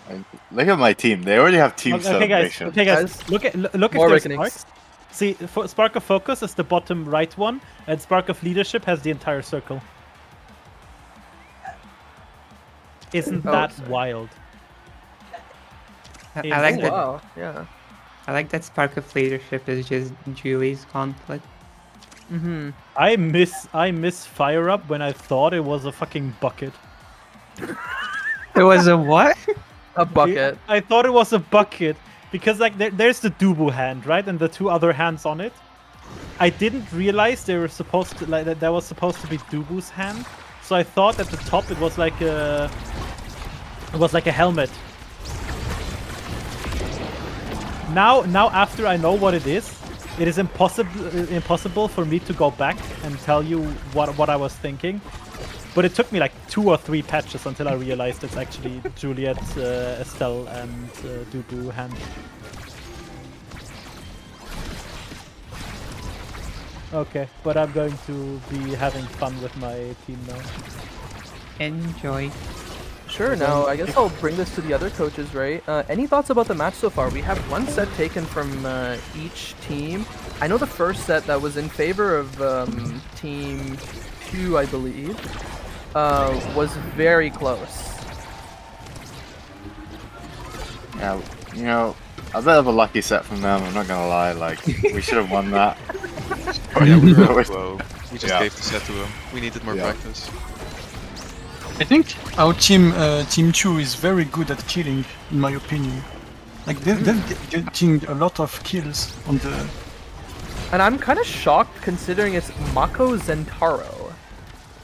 And look at my team. They already have team Okay, guys. celebration. Okay, guys. Guys, Look at more their reckonings. sparks. See, Spark of Focus is the bottom right one, and Spark of Leadership has the entire circle. Isn't Oh, that sorry. wild? I Oh, like Oh, that. wow. Yeah. I like that Spark of Leadership is just Julie's gauntlet. Mm-hmm. I miss Fire Up when I thought it was a fucking bucket. It was a what? A bucket. I thought it was a bucket because like there's the Dubu hand, right, and the 2 other hands on it. I didn't realize they were supposed to like that was supposed to be Dubu's hand, so I thought at the top it was like a helmet. Now after I know what it is impossible for me to go back and tell you what I was thinking. But it took me like 2 or 3 patches until I realized it's actually Juliet, Estelle, and Dubu hand. Okay, but I'm going to be having fun with my team now. Enjoy. Sure, now I guess I'll bring this to the other coaches, right? Any thoughts about the match so far? We have one set taken from each team. I know the first set that was in favor of Team 2, I believe, was very close. Yeah, you know, a bit of a lucky set from them, I'm not gonna lie, like, we should have won that. Yeah, we were low. We just Yeah. gave the set to them. We needed more Yeah. practice. I think our team 2 is very good at killing, in my opinion. Like they're getting a lot of kills on the. And I'm kind of shocked considering it's Mako Zentaro.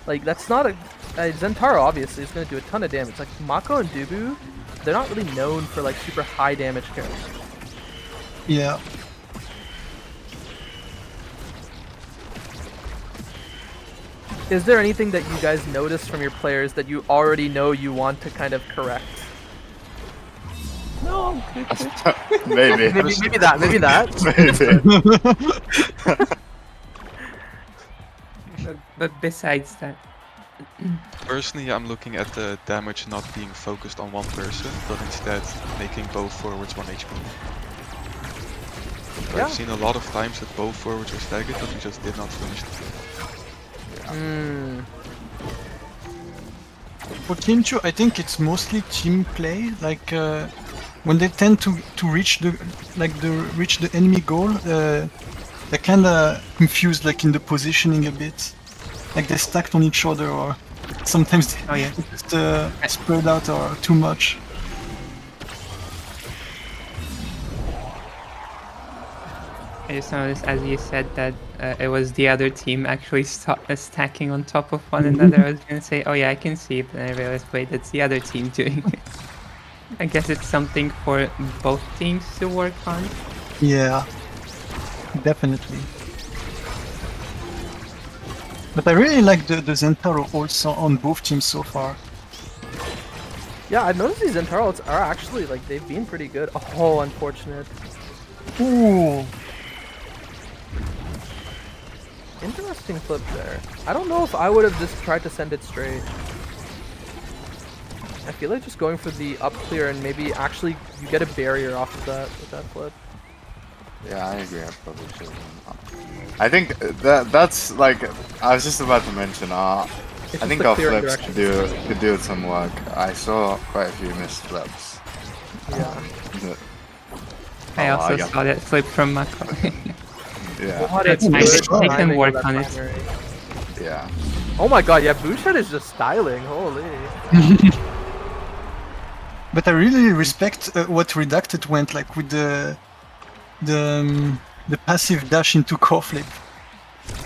Like, that's not a... Zentaro, obviously, is going to do a ton of damage. Like, Mako and Dubu, they're not really known for, like, super high damage characters. Yeah. Is there anything that you guys notice from your players that you already know you want to kind of correct? No, Maybe. Maybe that, maybe that. Maybe. But besides that, Personally, I'm looking at the damage not being focused on one person, but instead making both forwards 1 HP. Yeah. I've seen a lot of times that both forwards were staggered, but we just did not finish them. For team 2, I think it's mostly team play. Like when they tend to reach the enemy goal, they're kind of confused, like in the positioning a bit. Like they're stacked on each other, or sometimes they oh yeah, just spread out or too much. I just noticed as you said that it was the other team actually stacking on top of one another. I was gonna say, oh yeah, I can see, but then I realized, wait, that's the other team doing it. I guess it's something for both teams to work on. Yeah, definitely. But I really like the Zentaro also on both teams so far. Yeah, I've noticed these Zentaros are actually, like, they've been pretty good. Oh, unfortunate. Ooh. Interesting flip there. I don't know if I would have just tried to send it straight. I feel like just going for the up clear and maybe actually you get a barrier off of that with that flip. Yeah, I agree. I probably should have. I think that's like I was just about to mention. I It's think just the our clearing flips direction. could do some work. I saw quite a few missed flips. Yeah. I Oh, also I got- saw that flip from Mako. Yeah, What That's a fine, good they can timing work of on that it. primary. yeah. Oh my god, yeah, Bouchard is just styling, holy. But I really respect what Redacted went like with the passive dash into core flip.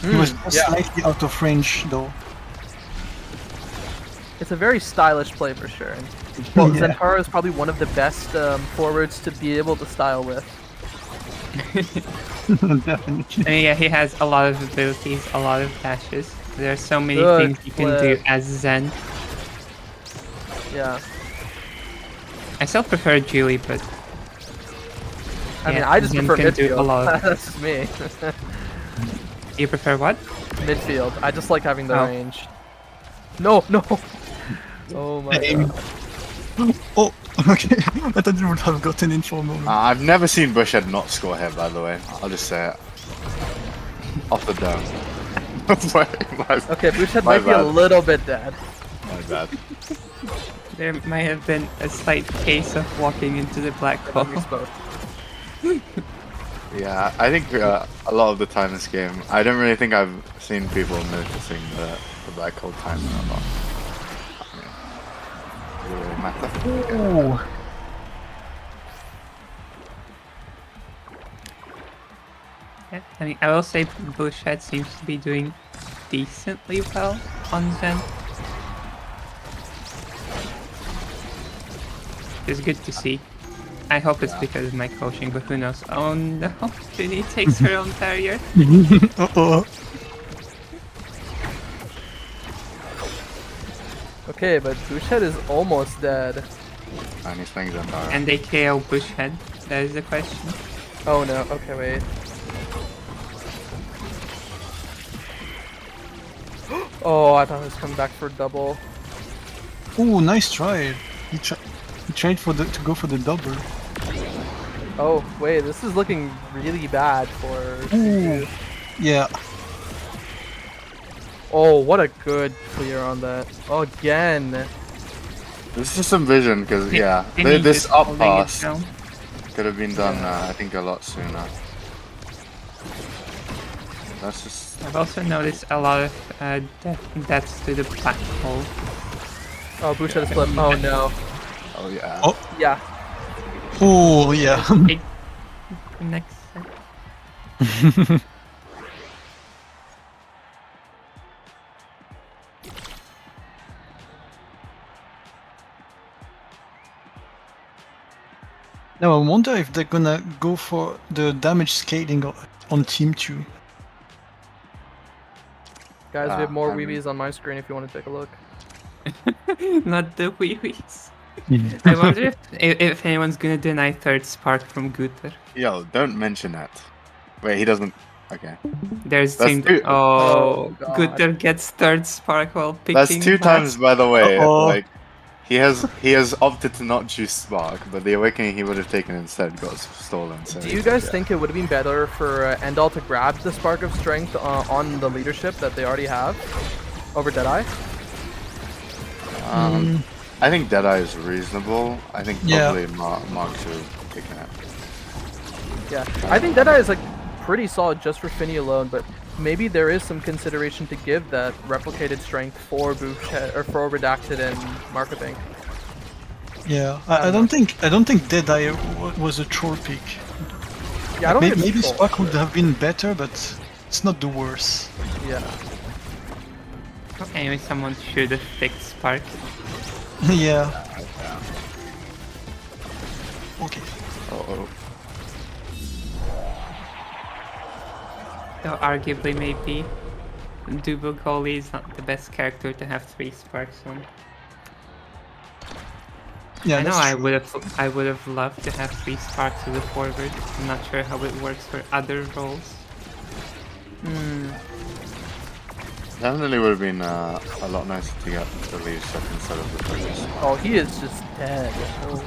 He was just yeah. slightly out of range though. It's a very stylish play for sure. And, well, Yeah. Zentaro is probably one of the best forwards to be able to style with. Definitely. And yeah, he has a lot of abilities, a lot of dashes. There are so many Good things you can do flip. as Zen. Yeah. I still prefer Julie, but I mean, yeah, I just Zen prefer can do a midfield. lot. That's just me. You prefer what? Midfield. I just like having the Oh. range. No, no. Oh my Aim. god. Oh, okay. I thought you would have gotten in for a moment. I've never seen Bushhead not score here, by the way. I'll just say it. Off the dome. Okay, Bouchard My might be a bad. little bit dead. My bad. There might have been a slight case of walking into the black hole. He's both. Yeah, I think a lot of the time in this game, I don't really think I've seen people noticing the black hole timer a lot. I mean, does it really matter? Ooh. Yeah, I mean, I will say Bushhead seems to be doing decently well on Zen. It's good to see. I hope it's because of my coaching, but who knows? Oh no, Ginny takes her own barrier. Uh-oh. Okay, but Bouchard is almost dead. And he's playing Zendara. And they KO Bushhead. That is the question. Oh no, okay, wait. Oh, I thought it was coming back for double. Oh, nice try. He tried to go for the double. Oh, wait, this is looking really bad for Ooh. Suju. Yeah. Oh, what a good clear on that. Oh, again. This is just some vision, because, yeah, Finny this just up holding it pass down. could have been done, Yeah. I think, a lot sooner. That's just... I've also noticed a lot of deaths to the black hole. Oh, Bush had a flip. Oh, no. Oh, yeah. Oh. Yeah. Oh, yeah. Big next set. Now I wonder if they're gonna go for the damage scaling on Team 2. Guys, we have more I mean- weebies on my screen if you want to take a look. Not the wee-wees. I wonder if anyone's gonna deny third spark from Guter. Yo, don't mention that. Wait, he doesn't... Okay. There's That's team. two- Oh, God. Guter gets third spark while picking. That's 2 times, last. by the way. Uh-oh. Like, he has opted to not choose Spark, but the Awakening he would have taken instead got stolen. So Do you guys think it would have been better for Endal to grab the Spark of Strength on the leadership that they already have over Deadeye? I think Deadeye is reasonable. I think Yeah. probably Mark should have taken it. Yeah, I think Deadeye is like pretty solid just for Finny alone, but maybe there is some consideration to give that replicated strength for Bouchet or for Redacted and Marketbank. Yeah, I don't think Deadeye was a troll pick. Yeah, I don't think it's maybe troll, Spark would but- have been better, but it's not the worst. Yeah. Anyway, someone should have picked spark. Yeah. Okay. Oh, Though arguably maybe Dubo goalie is not the best character to have 3 sparks on. Yeah, I know that's I true. would have loved to have 3 sparks as a forward. I'm not sure how it works for other roles. definitely would have been a lot nicer to get the leadership instead of the focus. Oh, he is just dead. Oh.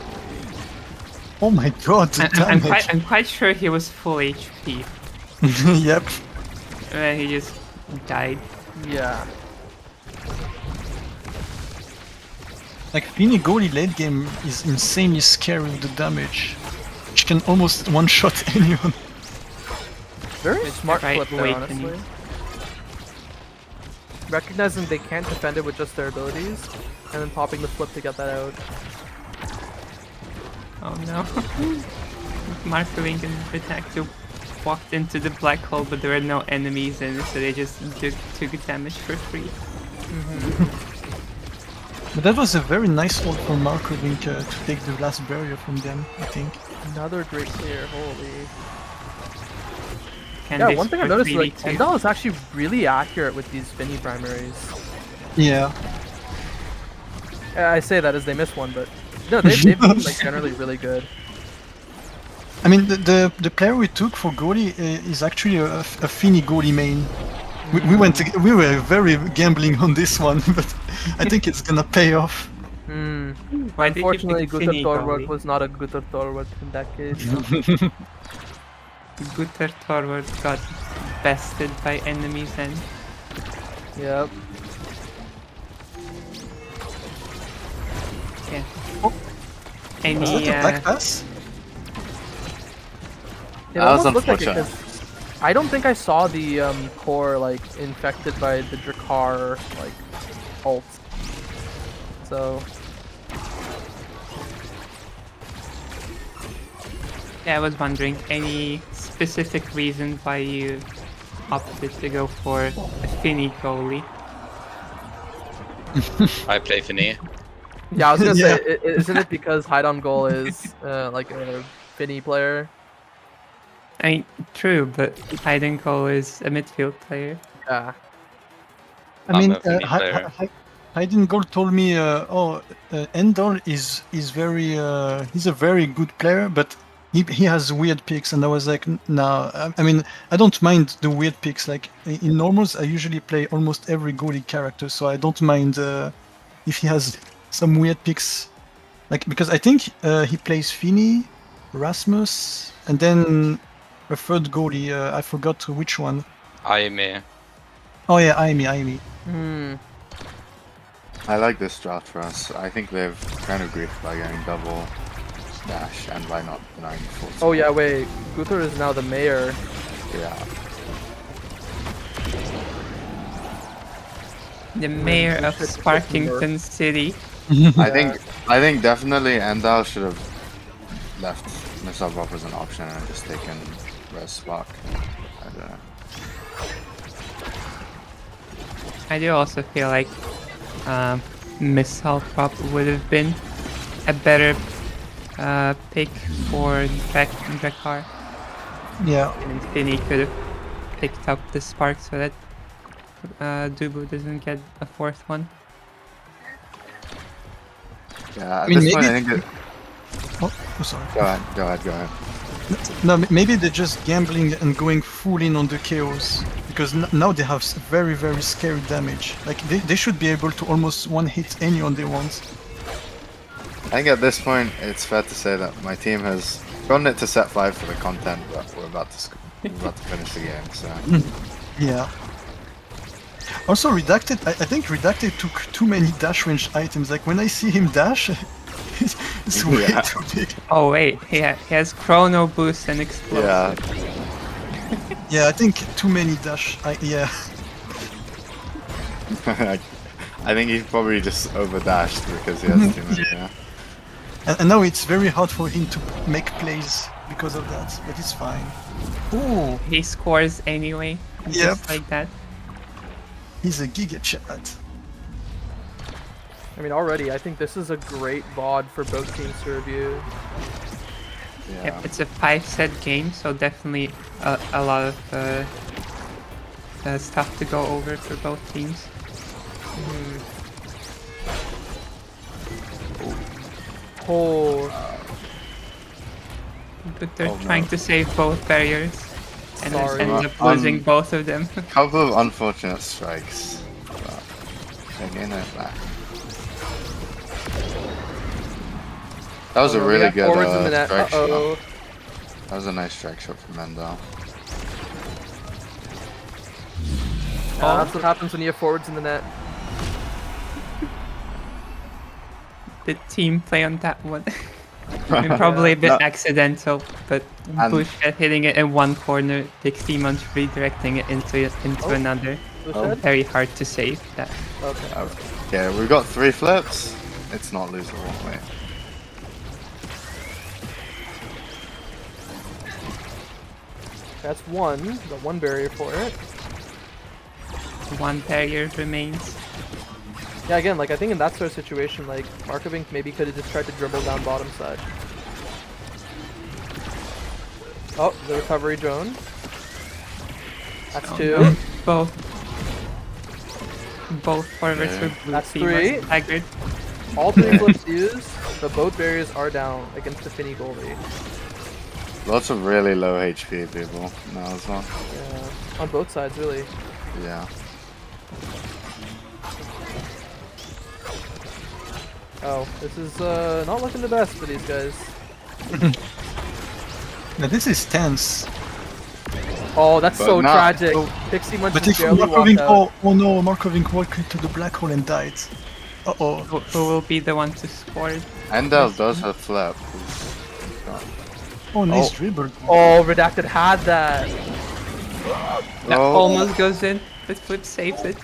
Oh my god, the damage. I'm quite sure he was full HP. Yep. And he just died. Yeah. Like Finny goalie late game is insanely scary with the damage. She can almost one-shot anyone. Very It's smart right flip there, awakening. honestly. Recognizing they can't defend it with just their abilities, and then popping the flip to get that out. Oh no. Markering and Redacted walked into the black hole, but there were no enemies in it, so they just took damage for free. But that was a very nice ult from Marco Link to take the last barrier from them, I think. Another great clear, holy. Can Yeah, this one thing I for noticed is 3v2? like Endal is actually really accurate with these Finny primaries. Yeah. I say that as they miss one, but no, they've been like generally really good. I mean, the player we took for goalie is actually a Finny goalie main. We were very gambling on this one, but I think it's gonna pay off. Why did you Unfortunately, pick Guter Finny Torwart goalie? was not a Guter Torwart in that case. Guter Torwart got bested by enemies and Yep. yeah. Was Any that a black pass? It That was almost looked like it unfortunate. 'cause I don't think I saw the core like infected by the Drakkar like ult. So yeah, I was wondering any specific reason why you opted to go for a Finny goalie? I play Finny. yeah, I was gonna Yeah. say, isn't it because Hide on Goal is like a Finny player? I mean, true, but Hayden Cole is a midfield player. Yeah. I mean, a Finny player. Hayden Gold told me, Endor is very, he's a very good player, but he has weird picks, and I was like, nah. I mean, I don't mind the weird picks. Like in normals, I usually play almost every goalie character, so I don't mind if he has some weird picks, like because I think he plays Fini, Rasmus, and then a third goalie. I forgot which one. Aimee. Oh yeah, Aimee. Hmm. I like this draft for us. I think they've kind of griefed by going double dash and by not denying full Oh yeah, score. wait. Gunther is now the mayor. Yeah. The mayor of should- Sparkington City. I think definitely Endal should have left Missile Bop as an option and just taken Res Spark. I don't know. I do also feel like Missile Prop would have been a better pick for Drakkar. Yeah. And Finny could have picked up the spark so that Dubu doesn't get a fourth one. Yeah, at mean, this point I maybe- think that... Oh, sorry. Go ahead. No, maybe they're just gambling and going full in on the chaos because now they have very, very scary damage. Like they should be able to almost one hit anyone they want. I think at this point it's fair to say that my team has gotten it to set 5 for the content, but we're about to finish the game. So Yeah. Also, Redacted, I think Redacted took too many dash range items. Like when I see him dash, it's way Yeah. too big. Oh wait, he has Chrono Boost and Explosive. Yeah, I think too many dash. Yeah. I think he probably just overdashed because he has too many. Yeah. And now it's very hard for him to make plays because of that, but it's fine. Oh, He scores anyway, Yep. just like that. he's a giga chat. I mean, already, I think this is a great VOD for both teams to review. Yeah. Yep, it's a 5-set game, so definitely a lot of stuff to go over for both teams. Oh, But they're Oh, no. trying to save both barriers, and then Sorry. ends up losing both of them. Couple of unfortunate strikes, but they're getting it back. That was a we really have good forwards in the net. strike Uh-oh. shot. That was a nice strike shot from Mendel. That's what happens when you have forwards in the net. The team play on that one. I mean, probably a bit No. accidental, but And- Bushhead hitting it in one corner, Dixie Munch redirecting it into another. Bushhead? Very hard to save that. Okay. Okay, we've got 3 flips. It's not losable. Wait. That's one. Got one barrier for it. One barrier remains. Yeah, again, like I think in that sort of situation, like Markovink maybe could have just tried to dribble down bottom side. Oh, the recovery drone. That's Oh, two. no. Both forwards Okay. for blue That's team three. are staggered. All 3 flips used, but both barriers are down against the Finny goalie. Lots of really low HP people now as well. Yeah, on both sides, really. Yeah. Oh, this is not looking the best for these guys. Now this is tense. Oh, that's But so now- tragic. Pixie Munch But just if barely walked Markovink, out. oh no, Markovink walked into the black hole and died. Uh-oh. Who will be the one to score? Endel does her flip. Oh, nice Oh. dribble. Oh, Redacted had that. That Oh. almost goes in, but Flip saves it.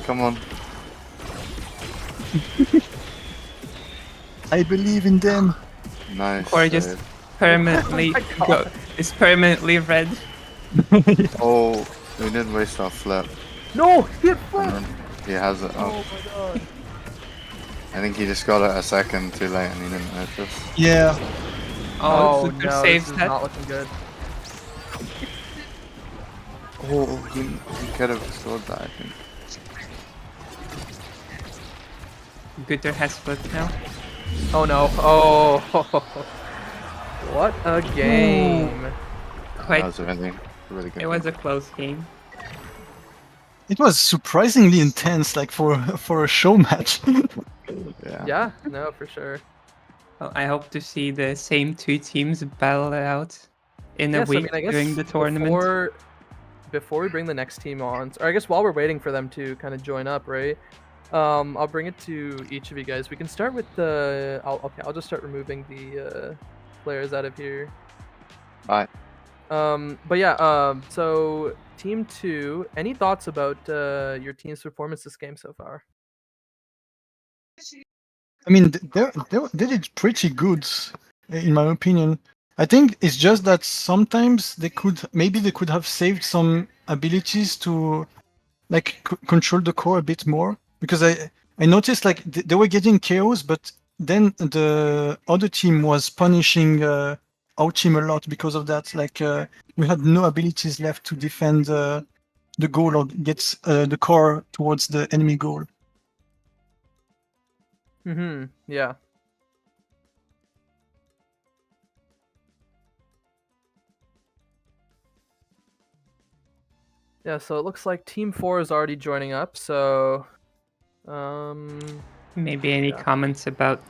Come on. I believe in them. Nice. Or just save. permanently is permanently red. Oh, we didn't waste our flip. No, he had And flip. then he has it. Oh Oh, my god. I think he just got it a second too late and he didn't notice. Yeah. Oh, Oh Zucker no, saves this is that. not looking good. Oh, he could have scored that, I think. Gutter has Flip now. Oh no. Oh. What a game. Quite. That was really good. It was a close game. It was surprisingly intense, like for a show match. Yeah. Yeah, no, for sure. Well, I hope to see the same two teams battle it out in a Yes, I week mean, I guess during the tournament. before we bring the next team on, or I guess while we're waiting for them to kind of join up, right? I'll bring it to each of you guys. We can start with the. I'll just start removing the players out of here. Alright. But yeah. So team 2. Any thoughts about your team's performance this game so far? I mean, they did pretty good, in my opinion. I think it's just that sometimes they could have saved some abilities to like control the core a bit more, because I noticed like they were getting chaos, but then the other team was punishing our team a lot because of that. Like we had no abilities left to defend the goal or get the core towards the enemy goal. Yeah. Yeah, so it looks like Team 4 is already joining up, so Maybe any Yeah. comments about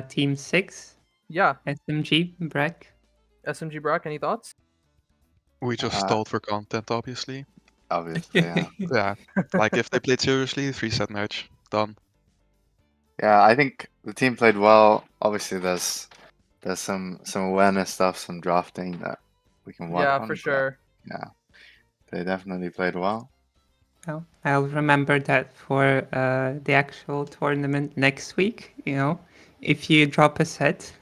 Team 6, yeah, SMG, Breck? SMG Brock, any thoughts? We just stalled for content, obviously. Obviously, yeah. Yeah, like if they played seriously, 3-set match, done. Yeah, I think the team played well. Obviously, there's some awareness stuff, some drafting that we can work Yeah, on. for but sure. Yeah, they definitely played well. Well, I'll remember that for the actual tournament next week. You know, if you drop a set,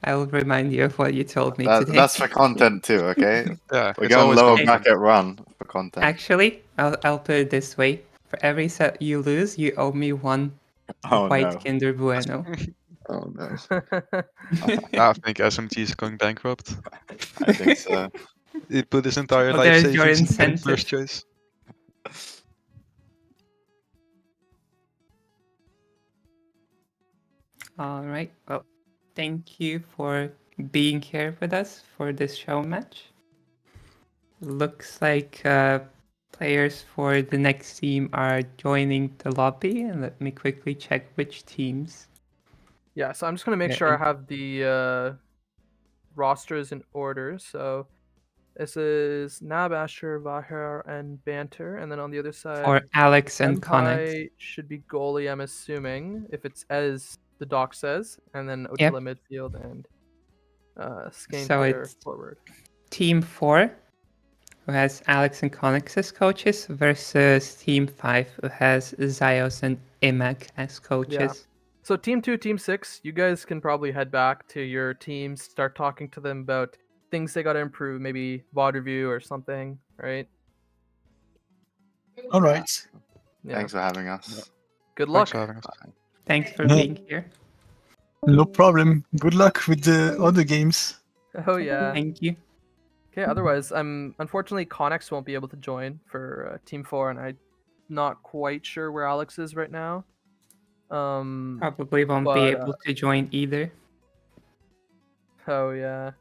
I'll remind you of what you told me today. That's for content too, okay? Yeah, We're it's going always lower content. bracket run for content. Actually, I'll put it this way: for every set you lose, you owe me one Oh white no! Kinder Bueno. Oh no! I think SMG is going bankrupt. I think so. He put his entire Well, life there's your savings in incentive. first choice. All right. Well, thank you for being here with us for this show match. Looks like players for the next team are joining the lobby, and let me quickly check which teams. Yeah, so I'm just gonna make Yeah, sure I and- have the rosters in order. So this is Nab, Asher, Vahir, and Banter, and then on the other side, For Alex and Connex. Senpai should be goalie, I'm assuming, if it's as the doc says, and then Yep. Otila midfield and Skane So player it's forward. Team 4, who has Alex and Connex as coaches, versus Team 5, who has Zios and Imag as coaches. So Team 2, Team 6, you guys can probably head back to your teams, start talking to them about things they gotta improve, maybe VOD review or something, right? All right. Yeah. Thanks for having us. Good Thanks luck. for having us. Thanks for Yeah. being here. No problem. Good luck with the other games. Oh yeah. Thank you. Okay, otherwise, unfortunately Connex won't be able to join for Team 4, and I'm not quite sure where Alex is right now. Probably won't be but, able to join either. Oh yeah.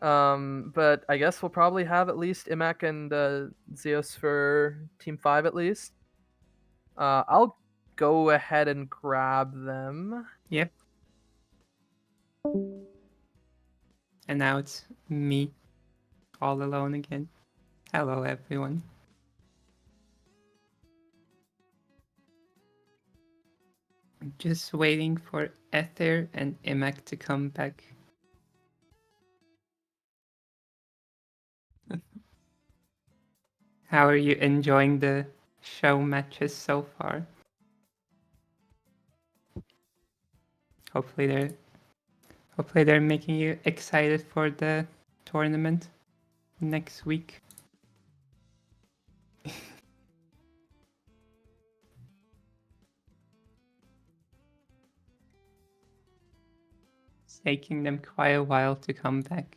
But I guess we'll probably have at least Imak and Zeus for Team 5 at least. I'll go ahead and grab them. Yep. And now it's me, all alone again. Hello, everyone. I'm just waiting for Ether and Imak to come back. How are you enjoying the show matches so far? Hopefully they're making you excited for the tournament next week. It's taking them quite a while to come back.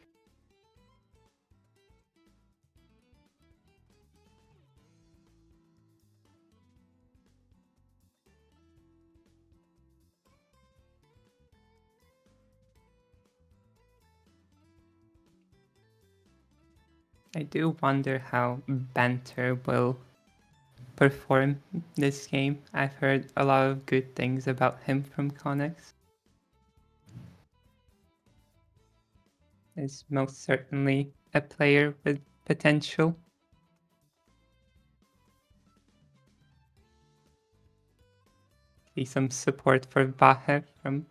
I do wonder how Banter will perform this game. I've heard a lot of good things about him from Connex. Is most certainly a player with potential. See some support for Baher from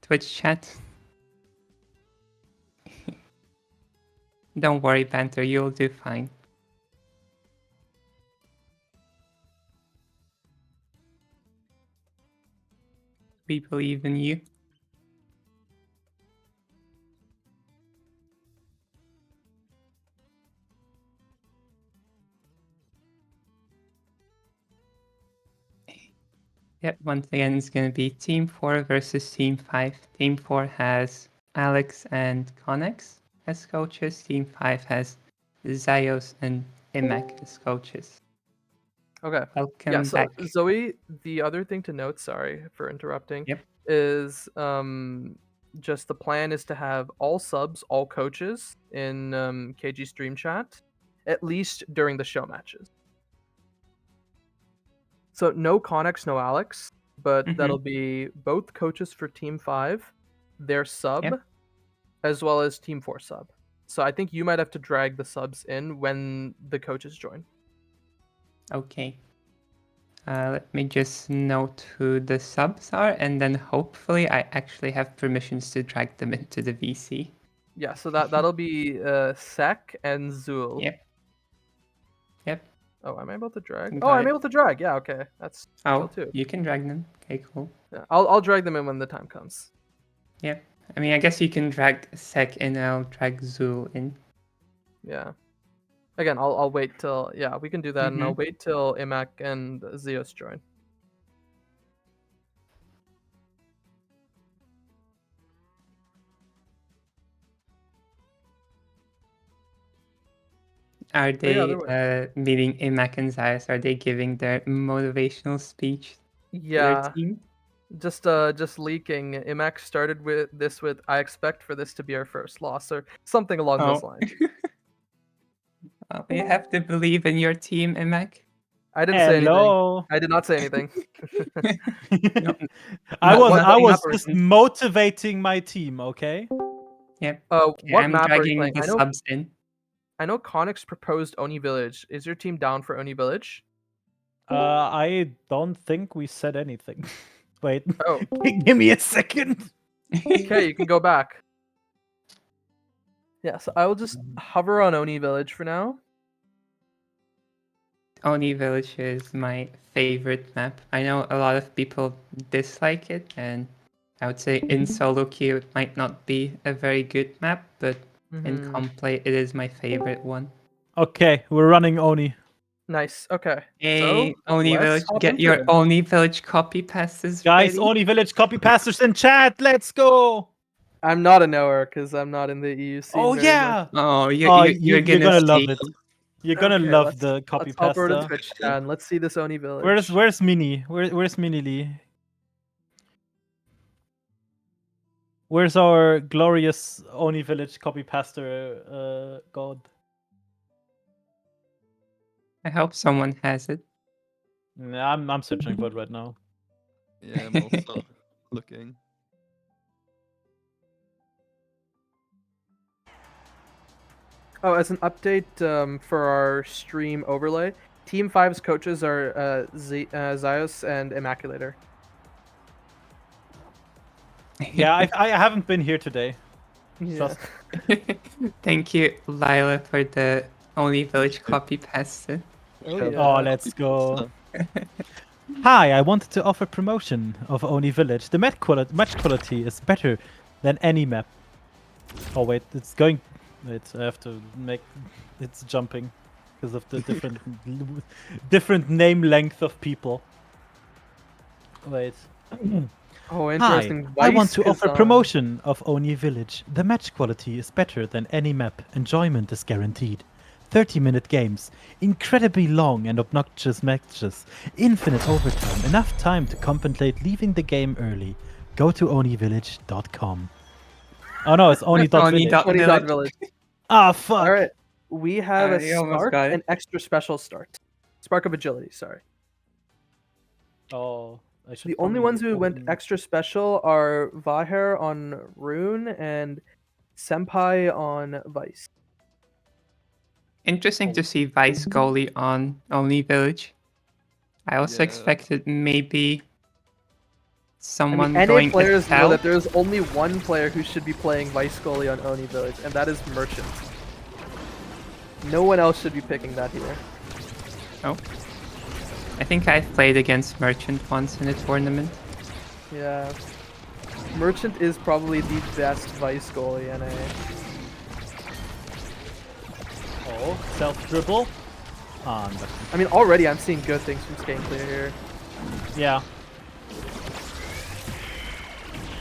Twitch chat. Don't worry, Banter, you'll do fine. We believe in you. Yep, once again, it's going to be Team 4 versus Team 5. Team 4 has Alex and Connex as coaches. Team 5 has Zios and Imek as coaches. Okay. Welcome Yeah, so back. Zoe, the other thing to note, sorry for interrupting, Yep. is just the plan is to have all subs, all coaches in KG stream chat, at least during the show matches. So no Connex, no Alex, but that'll be both coaches for Team 5, their sub, Yep. as well as Team 4 sub. So I think you might have to drag the subs in when the coaches join. Okay. Let me just note who the subs are, and then hopefully I actually have permissions to drag them into the VC. Yeah, so that'll be Sek and Zul. Yep. Yep. Oh, am I able to drag? Got Oh, I'm it. able to drag. Yeah, okay, that's chill Oh, too. you can drag them. Okay, cool. Yeah, I'll drag them in when the time comes. Yep. I mean, I guess you can drag Sek in, and I'll drag Zul in. Yeah. Again, I'll wait till we can do that, and I'll wait till Imak and Zeus join. Are they other meeting Imak and Zayas? Are they giving their motivational speech to their Yeah, team? just leaking. Imak started with I expect for this to be our first loss, or something along those lines. Well, you have to believe in your team, Imak. I didn't say anything. Hello. I did not say anything. I What was map are we just playing? motivating my team, okay? Yep. What I'm map are we dragging playing? the subs in. I know Connex proposed Oni Village. Is your team down for Oni Village? I don't think we said anything. Wait. Oh. Give me a second. Okay, you can go back. Yeah, so I will just hover on Oni Village for now. Oni Village is my favorite map. I know a lot of people dislike it, and I would say in solo queue it might not be a very good map, but in comp play it is my favorite one. Okay, we're running Oni. Nice. Okay. Hey, so Oni let's Village, hop get into your it. Oni Village copy passes Guys, ready. Oni Village copy pastors in chat. Let's go. I'm not a knower because I'm not in the EU scene. Oh very yeah. much. Oh, You're you're gonna love see. it. You're gonna Okay, love let's- the copy Let's hop over to pasta. Twitch chat and let's see this Oni Village. Where's Mini? Where's Mini Lee? Where's our glorious Oni Village copy pasta god? I hope someone has it. Nah, I'm searching for it right now. Yeah, I'm also looking. Oh, as an update for our stream overlay, Team 5's coaches are Zios and Immaculator. Yeah, I haven't been here today. Yeah. Thank you, Lila, for the Oni Village copy pasta. Oh, let's go. Hi, I wanted to offer promotion of Oni Village. The match quality is better than any map. Oh wait, it's going. Wait, I have to make. It's jumping because of the different name length of people. Wait. Oh, Hi, interesting. I want Weiss to is offer on. promotion of Oni Village. The match quality is better than any map. Enjoyment is guaranteed. 30-minute games, incredibly long and obnoxious matches, infinite overtime, enough time to contemplate leaving the game early. Go to onivillage.com. Oh no, it's oni.village. Oni.village. Ah, fuck. All right, we have a You almost start, got it. an extra special start. Spark of Agility, sorry. Oh, I should The only probably ones who went open- extra special are Vaher on Rune and Senpai on Vice. Interesting to see Vice goalie on only Village. I also Yeah. expected maybe I someone mean, NA going players know Estelle. that there's only one player who should be playing Vice Goalie on Oni Village, and that is Merchant. No one else should be picking that here. Oh. I think I've played against Merchant once in a tournament. Yeah. Merchant is probably the best Vice Goalie NA. Oh, self-dribble. I mean, already I'm seeing good things from Skane Clear here. Yeah.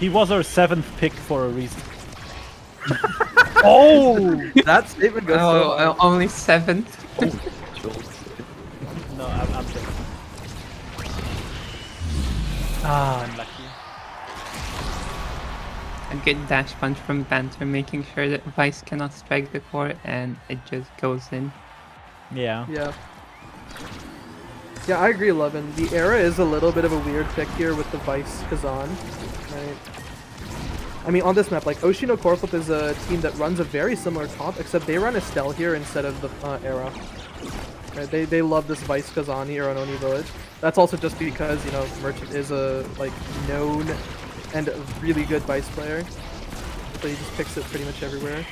He was our 7th pick for a reason. Oh! That statement goes so hard. Oh, only 7th. No, I'm joking. Ah, unlucky. A good dash punch from Banter, making sure that Vice cannot strike the core and it just goes in. Yeah. Yeah. Yeah, I agree, Levin. The Era is a little bit of a weird pick here with the Vice Kazan, right? I mean, on this map, like, Oshino Corflip is a team that runs a very similar comp, except they run Estelle here instead of the Era. Right? They love this Vice Kazan here on Oni Village. That's also just because, you know, Merchant is a, like, known and a really good Vice player. So he just picks it pretty much everywhere.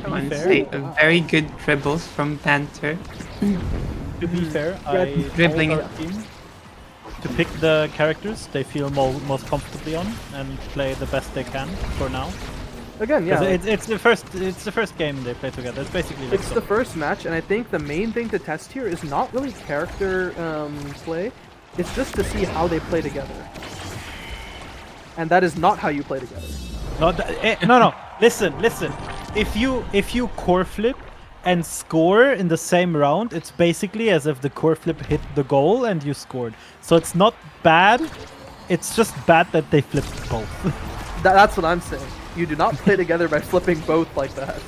One say very good dribbles from Banter. To be fair, I Dribbling told our team to pick the characters they feel most comfortably on and play the best they can for now. Again, yeah. It's the first game they play together. It's basically like It's the first match, and I think the main thing to test here is not really character play. It's just to see how they play together. And that is not how you play together. No. Listen. If you core flip and score in the same round, it's basically as if the core flip hit the goal and you scored. So it's not bad. It's just bad that they flipped both. That's what I'm saying. You do not play together by flipping both like that.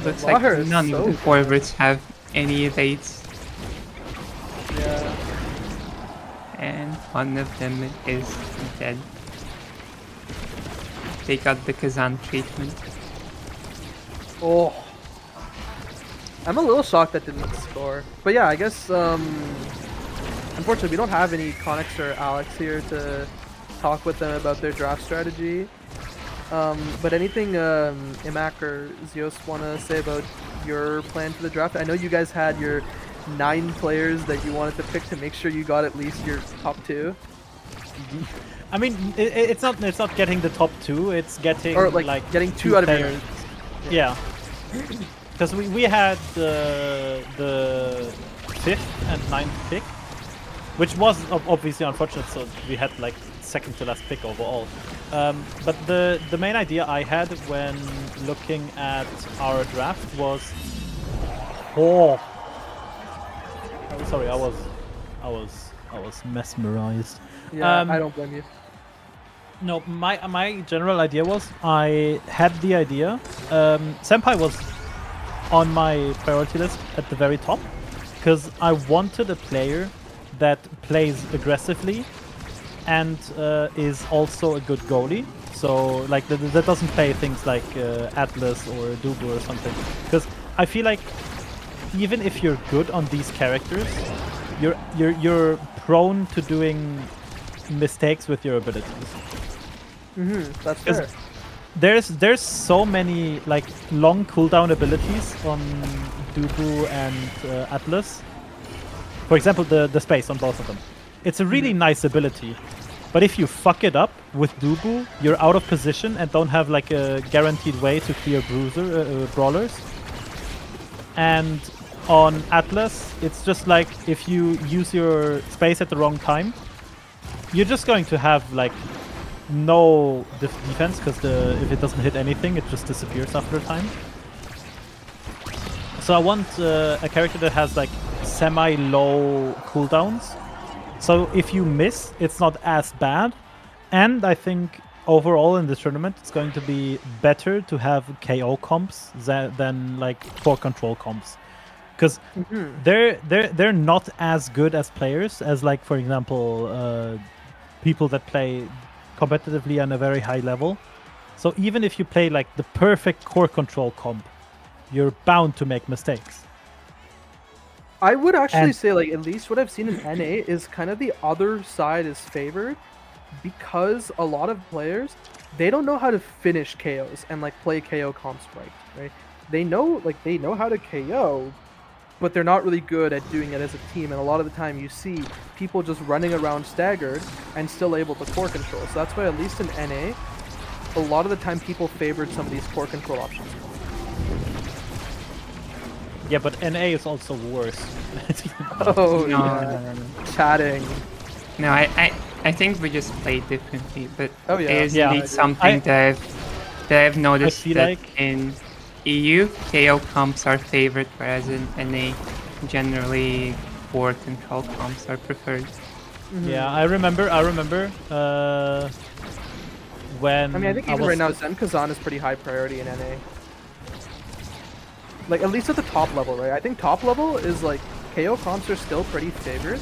Looks Vaher like is none of so the forwards have any evades. Yeah. And one of them is dead. They got the Kazan treatment. Oh. I'm a little shocked that didn't score. But yeah, I guess, unfortunately, we don't have any Connix or Alex here to talk with them about their draft strategy. But anything Imak or Zeus want to say about your plan for the draft? I know you guys had your 9 players that you wanted to pick to make sure you got at least your top 2. I mean, it's not getting the top 2. It's getting Or like getting 2 out of your players. Yeah. Because we had the 5th and 9th pick, which was obviously unfortunate. So we had like second to last pick overall. But the main idea I had when looking at our draft was, sorry, I was mesmerized. Yeah, I don't blame you. No, my general idea was I had the idea. Senpai was on my priority list at the very top because I wanted a player that plays aggressively and is also a good goalie. So like that doesn't play things like Atlas or Dubu or something. Because I feel like even if you're good on these characters, you're prone to doing mistakes with your abilities. That's fair. There's so many like long cooldown abilities on Dubu and Atlas. For example, the space on both of them. It's a really nice ability, but if you fuck it up with Dubu, you're out of position and don't have like a guaranteed way to clear brawlers. And on Atlas, it's just like if you use your space at the wrong time, you're just going to have like no defense because if it doesn't hit anything, it just disappears after a time. So I want a character that has like semi-low cooldowns. So if you miss, it's not as bad, And I think overall in this tournament, it's going to be better to have KO comps than like core control comps, because they're not as good as players as, like, for example, people that play competitively on a very high level. So even if you play like the perfect core control comp, you're bound to make mistakes. I would actually And- say, like, at least what I've seen in NA is kind of the other side is favored, because a lot of players, they don't know how to finish KOs and like play KO comps right? They know how to KO, but they're not really good at doing it as a team, and a lot of the time you see people just running around staggered and still able to core control. So that's why at least in NA, a lot of the time people favored some of these core control options. Yeah, but NA is also worse. Oh No, yeah, chatting. No, I think we just play differently, but Oh, yeah. it is Yeah. indeed something that I've noticed feel that like- in EU, KO comps are favored, whereas in NA, generally core control comps are preferred. Yeah, I remember. When I mean, I think even was right now Zen Kazan is pretty high priority in NA. Like, at least at the top level, right? I think top level is like KO comps are still pretty favored,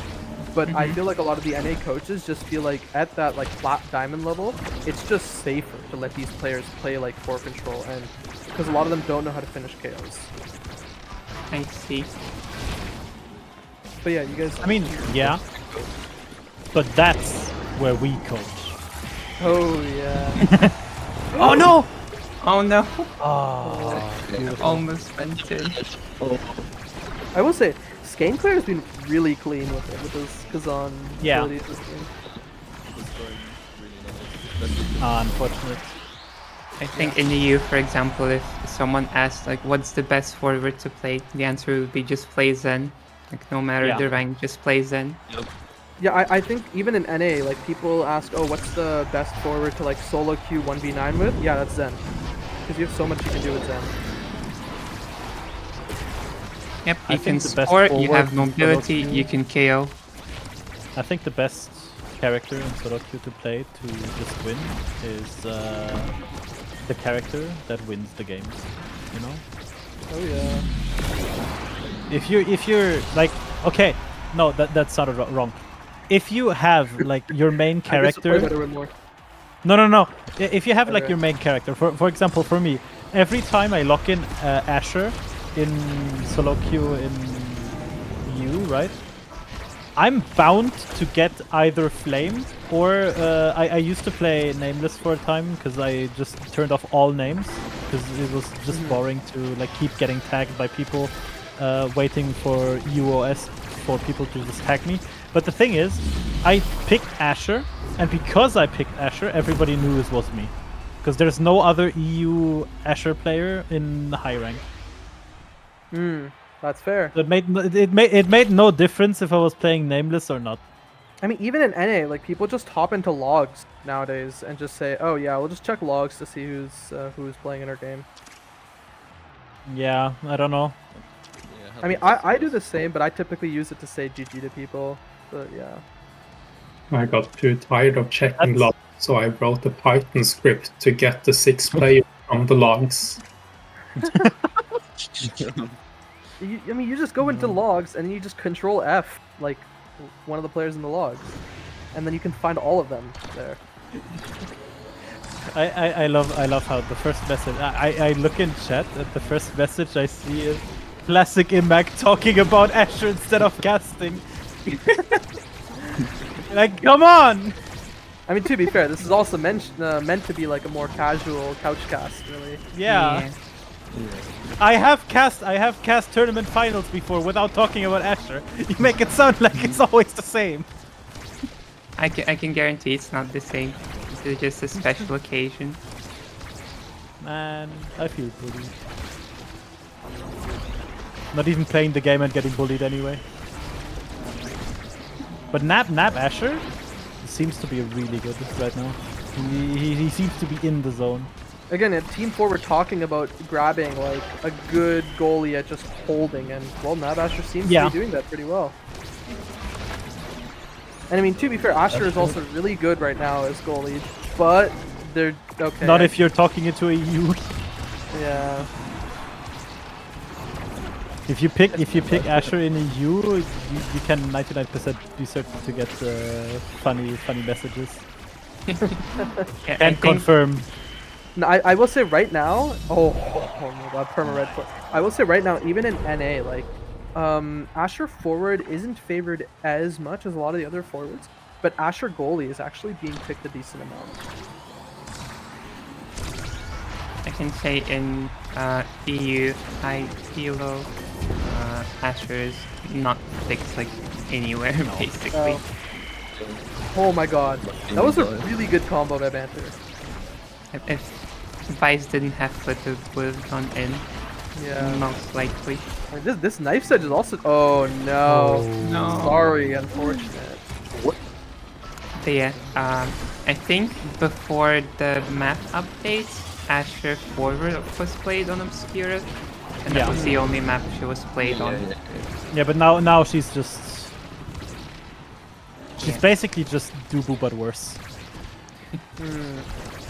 but I feel like a lot of the NA coaches just feel like at that like flat diamond level, it's just safer to let these players play like core control, and because a lot of them don't know how to finish KOs. I see. But yeah, you guys. I mean, yeah, but that's where we coach. Oh yeah. Oh no! Oh no! Oh, Almost went in. I will say, Skankler has been really clean with it, with his Kazan Yeah. abilities this game. It's going really nice. unfortunate. I think in the EU, for example, if someone asked like, "What's the best forward to play?" the answer would be just play Zen. Like no matter Yeah. the rank, just play Zen. Yeah, I think even in NA, like people ask, oh, what's the best forward to like solo queue 1v9 with? Yeah, that's Zen. Because you have so much you can do with Zen. Yep, I you can think the best support, you forward have for mobility, solo you can KO. I think the best character in solo queue to play to just win is the character that wins the games. You know, Oh yeah. if you're like, okay, no, that sounded wrong. If you have like your main I guess the play character, better with more. no. If you have like Okay. your main character, for example, for me, every time I lock in Asher in solo queue in EU, right? I'm bound to get either flamed or I used to play nameless for a time because I just turned off all names because it was just boring to like keep getting tagged by people waiting for UOS for people to just tag me. But the thing is, I picked Asher, and because I picked Asher, everybody knew it was me because there's no other EU Asher player in the high rank. That's fair. So it made no difference if I was playing nameless or not. I mean, even in NA, like people just hop into logs nowadays and just say, oh yeah, we'll just check logs to see who's playing in our game. Yeah, I don't know. Yeah, I mean, I do the same, but I typically use it to say GG to people. But yeah. I got too tired of checking That's- logs, so I wrote a Python script to get the 6 players from the logs. I mean, you just go into logs and you just control F, like one of the players in the logs, and then you can find all of them there. I love how the first message I look in chat and the first message I see is classic Imac talking about Asher instead of casting. Like, come on! I mean, to be fair, this is also meant to be like a more casual couch cast, really. Yeah. I have cast tournament finals before without talking about Asher. You make it sound like it's always the same. I can guarantee it's not the same. It's just a special occasion. Man, I feel bullied. Not even playing the game and getting bullied anyway. But Nab Asher seems to be really good right now. He seems to be in the zone. Again, at Team 4, we're talking about grabbing like a good goalie at just holding, and well, Nabasher seems to be doing that pretty well. And I mean, to be fair, Asher is also really good right now as goalie, but they're okay. Not if you're talking into a EU. Yeah. If you pick Asher in a EU, you can 99% be certain to get funny messages. Yeah, And confirm. No, I will say right now. Oh my god, perma red. I will say right now, even in NA, like, Asher forward isn't favored as much as a lot of the other forwards, but Asher goalie is actually being picked a decent amount. I can say in EU high elo, Asher is not picked like anywhere basically. Oh my god, that was a really good combo by Banter. If Vice didn't have foot, it would have gone in. Yeah. Most likely. This knife edge is also. Oh no. No. Sorry, unfortunate. But yeah, I think before the map updates, Asher forward was played on Obscura, and that was the only map she was played on. Yeah, but now she's basically just Dubu but worse.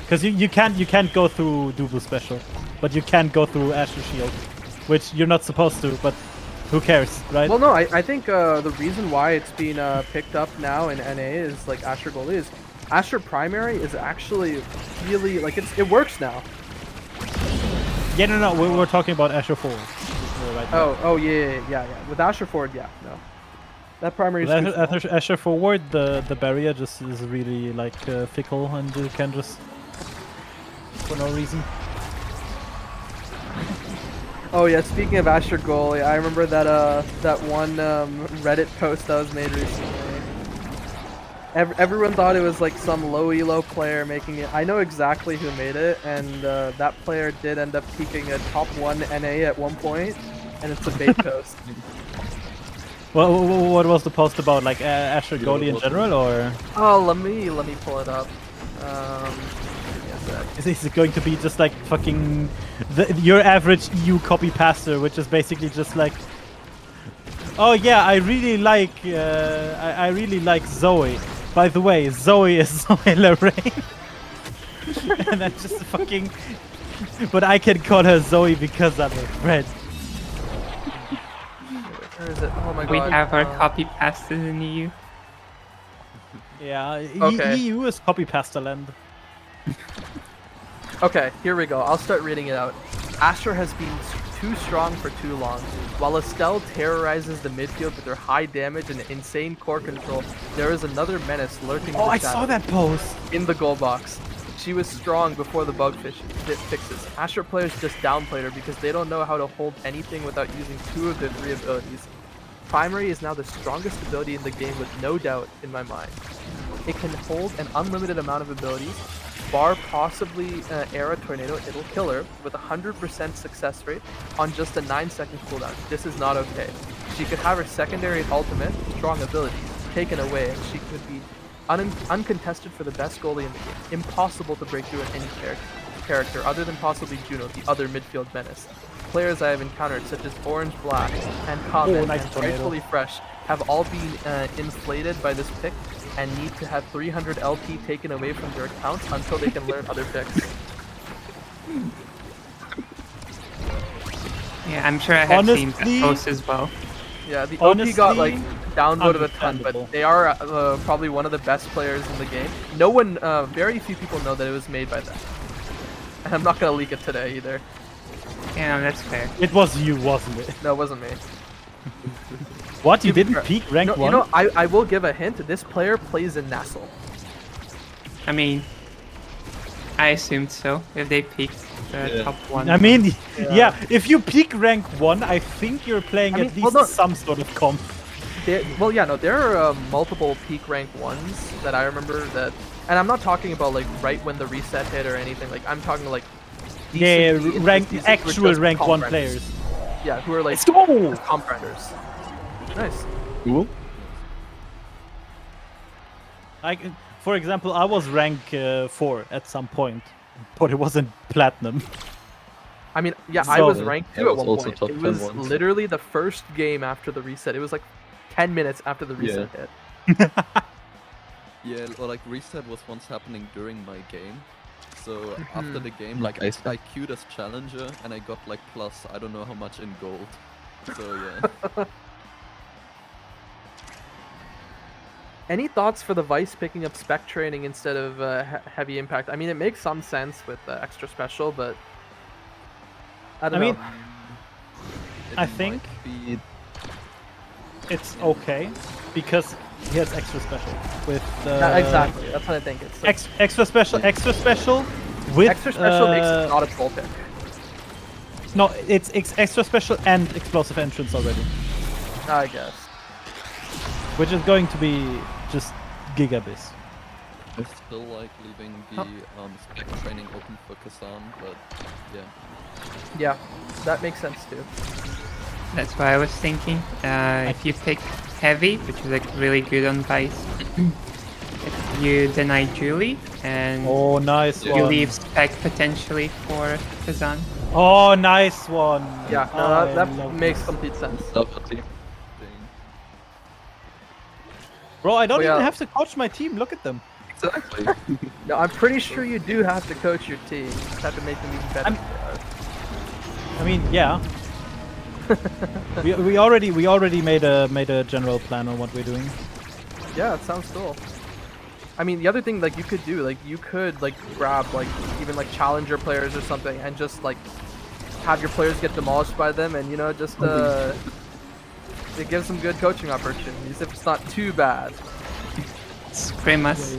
Because you can't go through Dubu special, but you can go through Asher shield, which you're not supposed to, but who cares, right? Well, no, I think the reason why it's being picked up now in NA is like Asher goalie is Asher primary is actually really like it works now. Yeah, no, we're talking about Asher forward. Right now. Oh yeah. With Asher forward, yeah, no. That primary is With Asher forward, the barrier just is really like fickle, and you can just for no reason. Oh yeah, speaking of Asher goalie, I remember that one Reddit post that was made recently. Everyone thought it was like some low elo player making it. I know exactly who made it, and that player did end up peaking a top 1 NA at one point, and it's a bait post. Well, what was the post about? Like Asher goalie in general, or? Oh, let me pull it up. Is it going to be just like fucking your average EU copy paster, which is basically just like, oh yeah, I really like Zoe. By the way, Zoe is Zoe Lorraine. And that's just fucking. But I can call her Zoe because I'm a friend. Where is it? Oh my god. We have our copy pastas in EU. Yeah, Okay. EU is copy pasta land. Okay, here we go. I'll start reading it out. Asher has been too strong for too long. While Estelle terrorizes the midfield with her high damage and insane core control, there is another menace lurking in the I shadows. saw that post! In the goal box. She was strong before the bug fixes. Asher players just downplayed her because they don't know how to hold anything without using 2 of their 3 abilities. Primary is now the strongest ability in the game with no doubt in my mind. It can hold an unlimited amount of abilities. Bar possibly Era Tornado, it'll kill her with a 100% success rate on just a 9-second cooldown. This is not okay. She could have her secondary ultimate, strong abilities, taken away, and she could be uncontested for the best goalie in the game. Impossible to break through in any character other than possibly Juno, the other midfield menace. Players I have encountered, such as Orange Black and Common and Rightfully Fresh, have all been inflated by this pick and need to have 300 LP taken away from their accounts until they can learn other picks. Yeah, I'm sure I have seen that post as well. Yeah, the OP got like downvoted a ton, but they are probably one of the best players in the game. No one, very few people know that it was made by them. And I'm not gonna leak it today either. Yeah, no, that's fair. It was you, wasn't it? No, it wasn't me. What? You didn't peak rank 1? You know, I will give a hint. This player plays in Nassau. I mean, I assumed so. If they peaked the top 1. I mean, yeah. If you peak rank 1, I think you're playing at least some sort of comp. Well, yeah, no, there are multiple peak rank 1s that I remember that, and I'm not talking about like right when the reset hit or anything. Like I'm talking like actual rank 1 players. Yeah, who are like comp renders. Nice. Cool. For example, I was rank 4 at some point, but it wasn't platinum. I mean, yeah, I was ranked 2 at one point. It was literally the first game after the reset. It was like 10 minutes after the reset hit. Yeah, or like reset was once happening during my game. So after the game, like I queued as challenger and I got like plus I don't know how much in gold. So yeah. Any thoughts for the Vice picking up spec training instead of heavy impact? I mean, it makes some sense with extra special, but I don't know. I think it's okay because he has extra special with exactly. That's what I think. It's like, extra special with extra special makes it not a troll pick. No, it's extra special and explosive entrance already, I guess. which is going to be just gigabytes. I still like leaving the spec training open for Kazan, but yeah. Yeah, that makes sense too. That's what I was thinking. If you pick heavy, which is like really good on Vice, if you deny Julie and Oh, nice you one. leave spec potentially for Kazan. Oh, nice one. Yeah, no, I that love makes this. complete sense. Definitely. Bro, I don't Well, even yeah. have to coach my team. Look at them. Exactly. No, I'm pretty sure you do have to coach your team. You just have to make them even better than they are. I mean, yeah. we already made a general plan on what we're doing. Yeah, it sounds cool. I mean, the other thing like you could do, like you could like grab like even like challenger players or something and just like have your players get demolished by them, and you know just it gives some good coaching opportunities if it's not too bad. Scream us.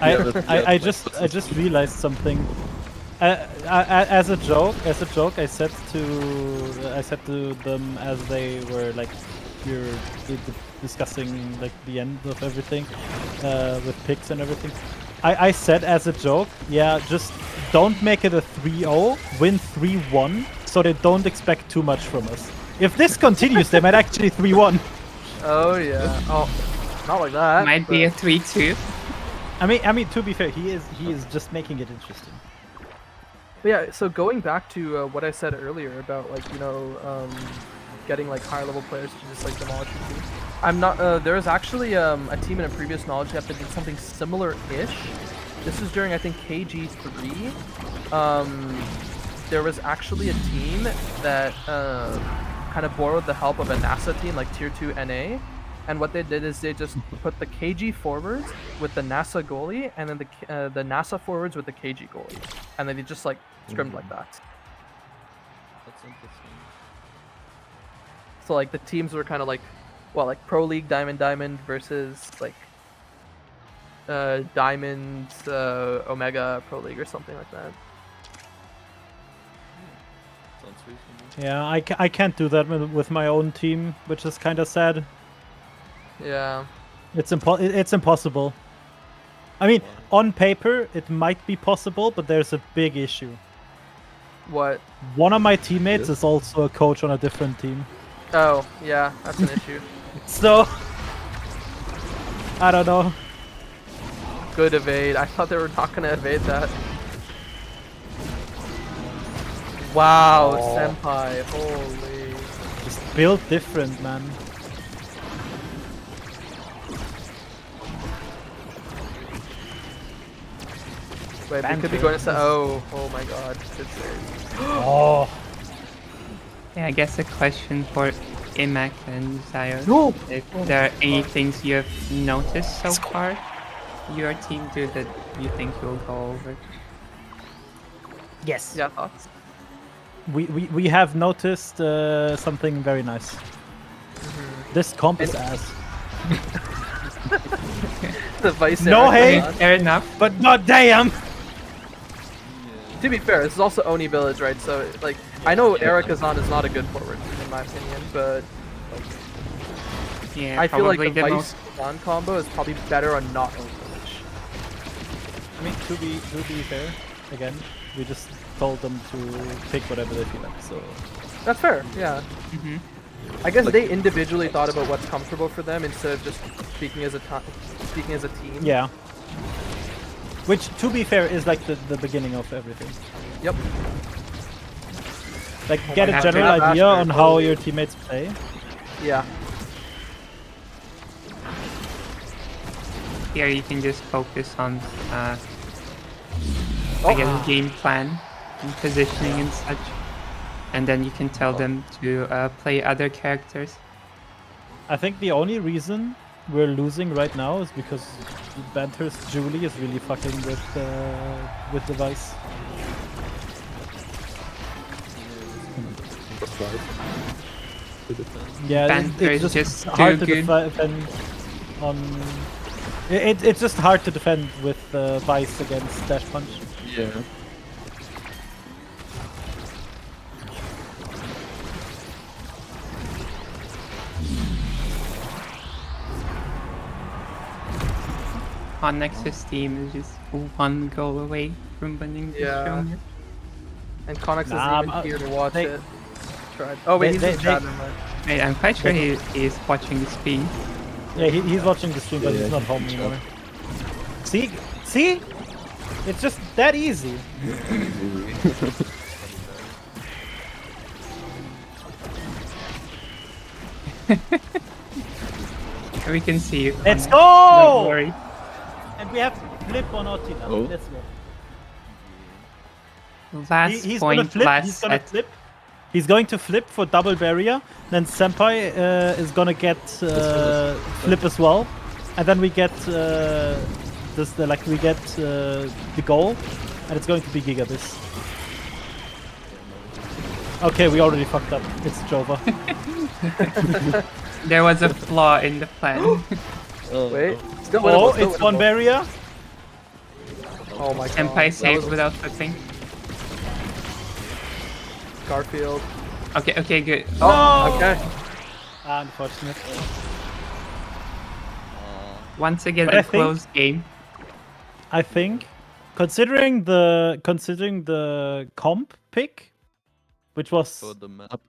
I just realized something. As a joke, I said to them as they were like discussing like the end of everything with picks and everything. I said as a joke, yeah, just don't make it a 3-0, win 3-1, so they don't expect too much from us. If this continues, they might actually 3-1. Oh yeah. Oh, not like that. Might be a 3-2. I mean, to be fair, he is just making it interesting. But yeah, so going back to what I said earlier about like getting like higher level players to just like demolish your team. I'm not. There was actually a team in a previous knowledge gap that did something similar-ish. This was during I think KG3. There was actually a team that kind of borrowed the help of a NASA team like Tier 2 NA. And what they did is they just put the KG forwards with the NASA goalie, and then the NASA forwards with the KG goalie, and then they just like scrimmed like that. That's interesting. So like the teams were kind of like, well, like Pro League Diamond versus like Diamond Omega Pro League or something like that. Sounds reasonable. Yeah, I can't do that with my own team, which is kind of sad. Yeah. It's impossible. I mean, on paper it might be possible, but there's a big issue. What? One of my teammates is also a coach on a different team. Oh, yeah, that's an issue. So I don't know. Good evade. I thought they were not gonna evade that. Wow, senpai, holy. Just build different, man. Wait, they could be going to oh my god. Good save. Oh. Yeah, I guess a question for Imac and Zion. No! If there are any things you have noticed so far your team do that you think you'll go over? Yes. Yeah, thoughts? We have noticed something very nice. This comp is ass. The Vice No hate, Fair enough. but goddamn. To be fair, this is also Oni Village, right? So, like, I know Eric Kazan is not a good forward, in my opinion, but Yeah, I feel like probably the the Vice Kazan combo is probably better on not Oni Village. I mean, to be fair, again, we just told them to pick whatever they feel like. So That's fair, yeah. Mhm. I guess they individually thought about what's comfortable for them instead of just speaking as a team. yeah. Which, to be fair, is like the beginning of everything. Yep. Like, Oh get my a God, general Asher, idea on how holy. your teammates play. Yeah. here you can just focus on, I guess, game plan and positioning and such. And then you can tell them to play other characters. I think the only reason we're losing right now is because Banter's Julie is really fucking with device. Yeah, Banter it's is just hard too to good. defend on. It's just hard to defend with Vice against Dash Punch. Yeah. On Nexus team is just one goal away from winning the Yeah. show match. And Connex Nah, isn't even here to watch they- it. Tried. Oh wait, they- he's they- in chat. never mind. Wait, I'm quite sure he's watching the stream. Yeah, he's watching the stream, but Yeah, he's not he's home in chat. anymore. See, it's just that easy. We can see you. Let's Connex. go! Don't worry. And we have flip on Oti now. Oh. Let's go. Last He's gonna point, flip. last He's gonna set. flip. He's going to flip for double barrier. Then Senpai is gonna get flip as well, and then we get the goal, and it's going to be Gigabis. Okay, we already fucked up. It's Jova. There was a flaw in the plan. Wait, still Oh, winnable, still it's one winnable. barrier. Oh my god. Senpai that saved was without flipping. Garfield. Okay, good. Oh, okay. Unfortunate. Once again, But I a think- close game. I think, considering the comp pick, which was For the map.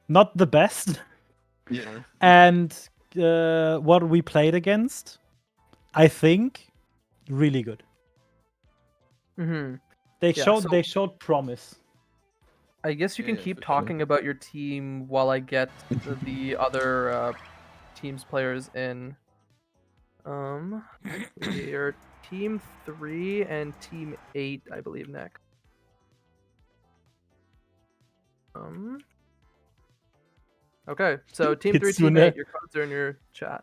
not the best, Yeah. and what we played against, I think really good. Mm-hmm. They Yeah, showed so- they showed promise. I guess you can Yeah, keep for sure. talking about your team while I get the other teams players in. We're team 3 and team 8, I believe, next. Okay, so team 3, team Kitsune. 8, your codes are in your chat.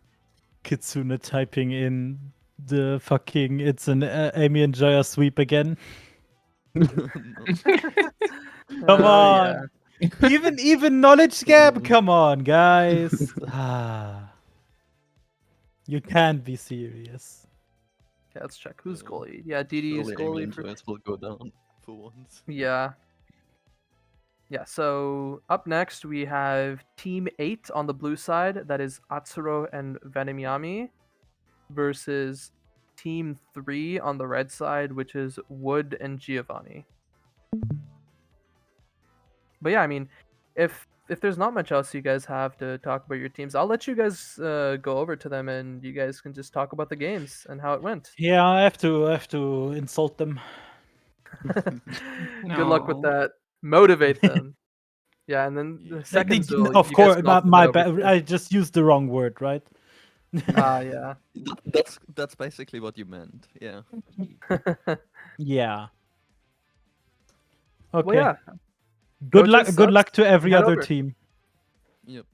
Kitsune typing in the fucking it's an Amy and Jaya sweep again. Come on. Even knowledge gap. Come on, guys. You can't be serious. Okay, let's check who's goalie. Yeah, DD is Surely Amy goalie and for. Joyce will go down for once. Yeah. Yeah, so up next we have Team 8 on the blue side, that is Atsuro and Venemiami, versus Team 3 on the red side, which is Wood and Giovanni. But yeah, I mean, if there's not much else you guys have to talk about your teams, I'll let you guys go over to them and you guys can just talk about the games and how it went. Yeah, I have to insult them. Good luck with No. that. Motivate them. Yeah, and then the second duel, Of you guys course, can also my go over bad. to. I just used the wrong word, right? Yeah. That's basically what you meant. Yeah. Yeah. Okay. Well, yeah. Good luck. Coaches, Good subs, luck to every head other over. team. Yep.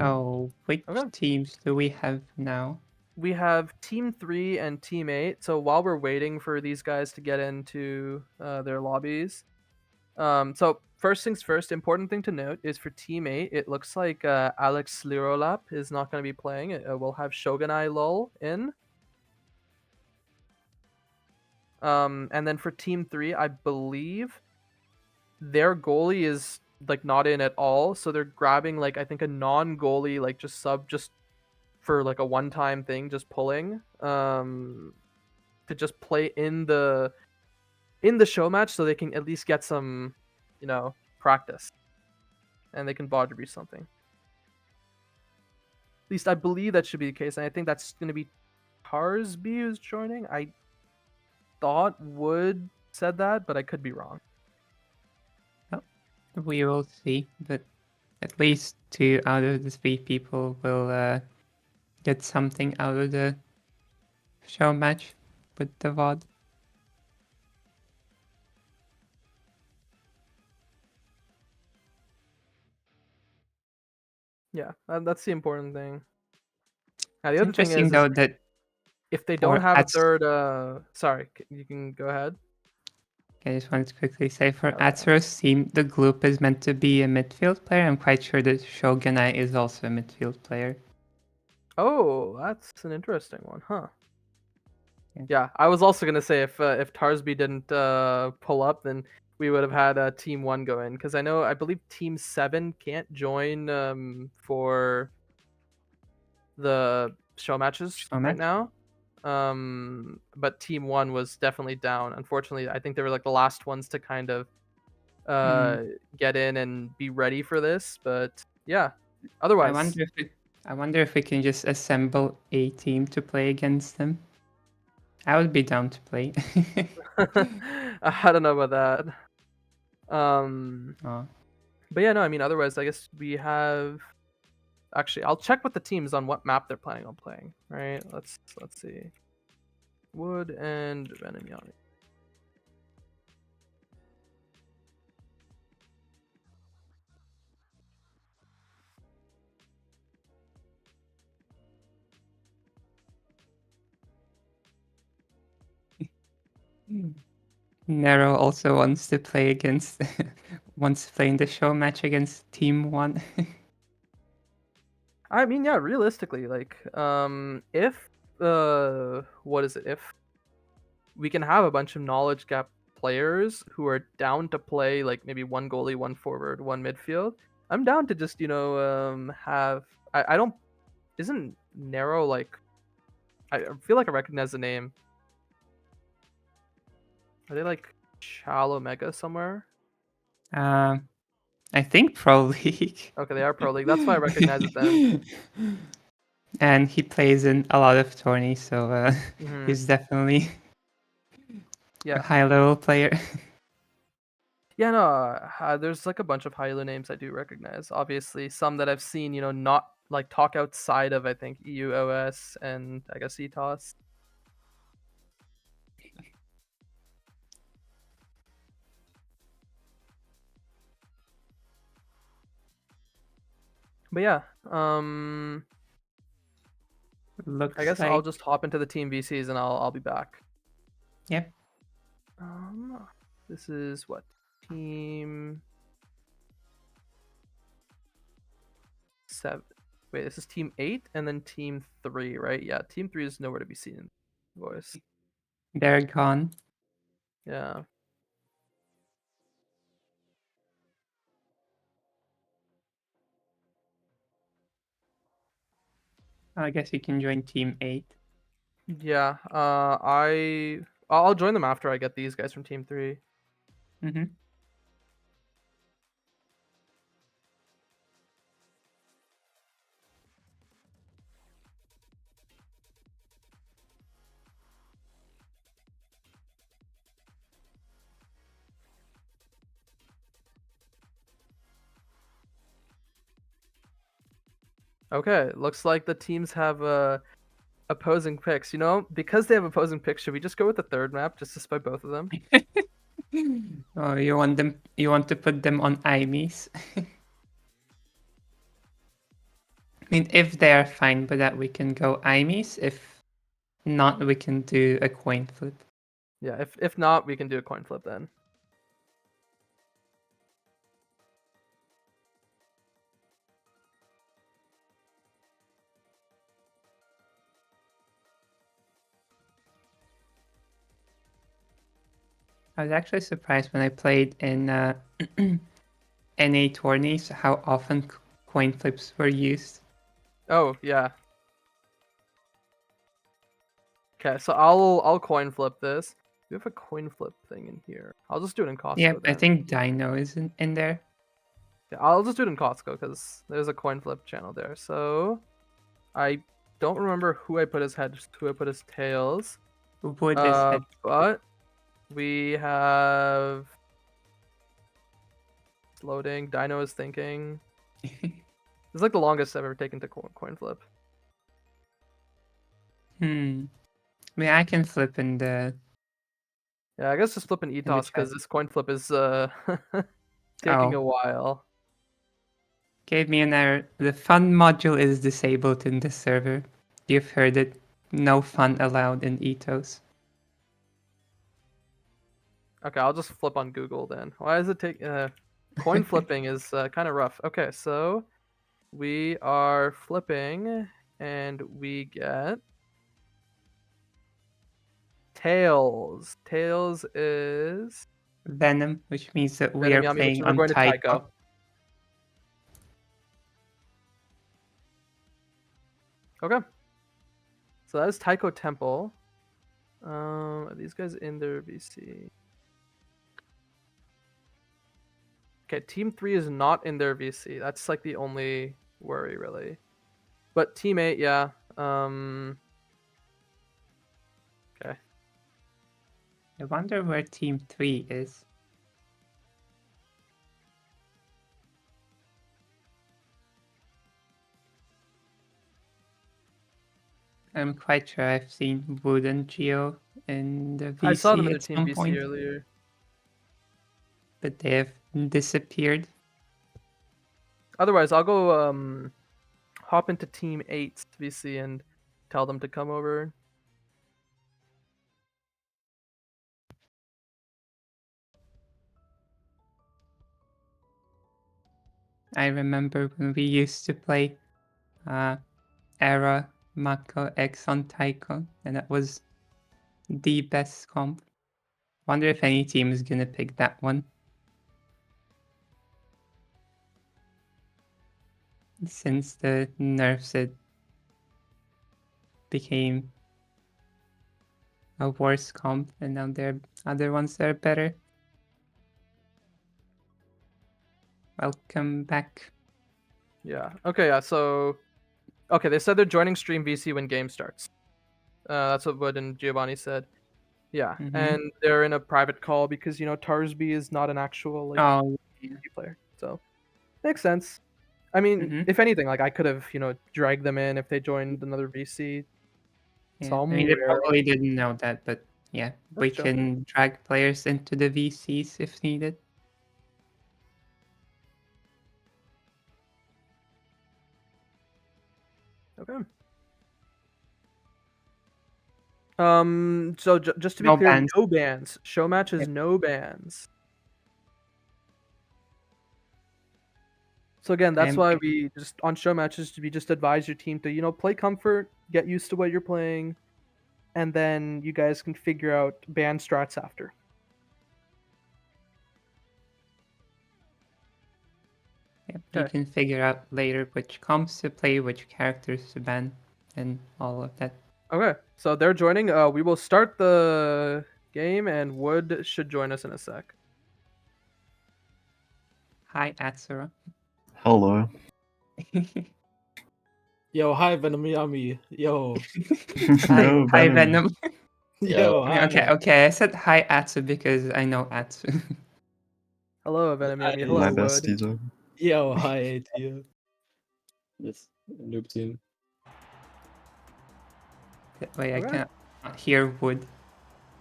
Oh, which Okay. teams do we have now? We have Team 3 and Team 8. So while we're waiting for these guys to get into their lobbies, so first things first, important thing to note is for Team 8, it looks like Alex Slirolap is not going to be playing. We'll have Shogunai Lul in. And then for Team 3, I believe their goalie is like not in at all. So they're grabbing like I think a non-goalie, like just sub just for like a one-time thing, just pulling to just play in the show match so they can at least get some, practice. And they can bod debris something. At least I believe that should be the case. And I think that's gonna be Tarsby who's joining. I thought Wood said that, but I could be wrong. We will see, but at least 2 out of the 3 people will get something out of the show match with the VOD. Yeah, that's the important thing. Now, the It's other thing interesting is though that if they for don't have a ads- third, sorry, you can go ahead. I just wanted to quickly say for Okay. Atsuro's team, the Gloop is meant to be a midfield player. I'm quite sure that Shogunai is also a midfield player. Oh, that's an interesting one, huh? Yeah. Yeah, I was also gonna say if Tarsby didn't pull up, then we would have had Team 1 go in, because I believe Team 7 can't join for the show matches Show right match? now. But Team 1 was definitely down. Unfortunately, I think they were like the last ones to kind of get in and be ready for this. But yeah, otherwise, I wonder if we can just assemble a team to play against them. I would be down to play. I don't know about that. Oh. But yeah, no, I mean, otherwise, I guess we have. Actually, I'll check with the teams on what map they're planning on playing. Right? Let's see. Wood and Benamiani. Nero also wants to play against wants to play in the show match against Team 1. I mean, yeah, realistically, like, if what is it? If we can have a bunch of knowledge gap players who are down to play, like maybe one goalie, one forward, one midfield, I'm down to just have. I don't. Isn't Nero like? I feel like I recognize the name. Are they like Chal Omega somewhere? I think Pro League. Okay, they are Pro League. That's why I recognize it then. And he plays in a lot of tourneys, so Mhm. he's definitely a Yeah. high level player. Yeah, no, there's like a bunch of high-elo names I do recognize. Obviously, some that I've seen, not like talk outside of, I think, EUOS and I guess ETOS. But yeah, Looks I guess like... I'll just hop into the team VCs and I'll be back. Yep. This is what? Team 7. Wait, this is team 8 and then team 3, right? Yeah, team 3 is nowhere to be seen. Voice. They're gone. Yeah. I guess you can join Team 8. Yeah, I'll join them after I get these guys from team 3. Mm-hmm. Okay, looks like the teams have opposing picks. Because they have opposing picks, should we just go with the third map just to spy both of them? Oh, you want to put them on IMEs? I mean, if they are fine with that, we can go IMEs. If not, we can do a coin flip. Yeah, if not, we can do a coin flip then. I was actually surprised when I played in NA tourneys how often coin flips were used. Oh yeah. Okay, so I'll coin flip this. We have a coin flip thing in here. I'll just do it in Costco. Yeah, I then. think Dino is in there. Yeah, I'll just do it in Costco because there's a coin flip channel there. So I don't remember who I put as heads, who I put as tails. Wood is head. But we have it's loading. Dino is thinking. It's like the longest I've ever taken to coin flip. I mean, I can flip in the. Yeah, I guess just flip an we ETOS because try. this coin flip is taking a while. Gave me an error. The fun module is disabled in this server. You've heard it. No fun allowed in ETOS. Okay, I'll just flip on Google then. Why does it take... coin flipping is kind of rough. Okay, so we are flipping and we get... Tails. Tails is... Venom, which means that we Venom are Yami, which playing we're on going to Taiko. Okay. So that is Taiko Temple. Are these guys in their VC? Okay, Team 3 is not in their VC. That's like the only worry, really. But Team 8, yeah. Okay. I wonder where Team 3 is. I'm quite sure I've seen Wood and Geo in the VC I saw them in the at Team some VC point, earlier. but they have disappeared. Otherwise, I'll go hop into Team 8's VC and tell them to come over. I remember when we used to play Era, Mako, X on Taiko, and that was the best comp. Wonder if any team is gonna pick that one. Since the nerfs, it became a worse comp, and now there are other ones that are better. Welcome back. Yeah. Okay, yeah, so... Okay, they said they're joining stream VC when game starts. That's what Wood and Giovanni said. Yeah, and they're in a private call because, you know, Tarsby is not an actual, like, player. So, makes sense. I mean, if anything, like, I could have, you know, dragged them in if they joined another VC I mean, they probably didn't know that, but yeah, we can drag players into the VCs if needed. Okay. So just to be No clear, bans. no bans. Show matches, no bans. So again, that's why we just on show matches we just advise your team to, you know, play comfort, get used to what you're playing, and then you guys can figure out ban strats after. Yep, you can figure out later which comps to play, which characters to ban, and all of that. Okay, so they're joining. We will start the game, and Wood should join us in a sec. Hi, Atsura. Hello. Yo, hi Venom Yami. Yo. Hi, Venom. Yo, hi. Okay. I said hi, Atsu, because I know Atsu. Hello, Venom Yami. Hello, My Wood. besties. Yo, hi, ATU. Yes, noob team. Wait, I can't hear Wood.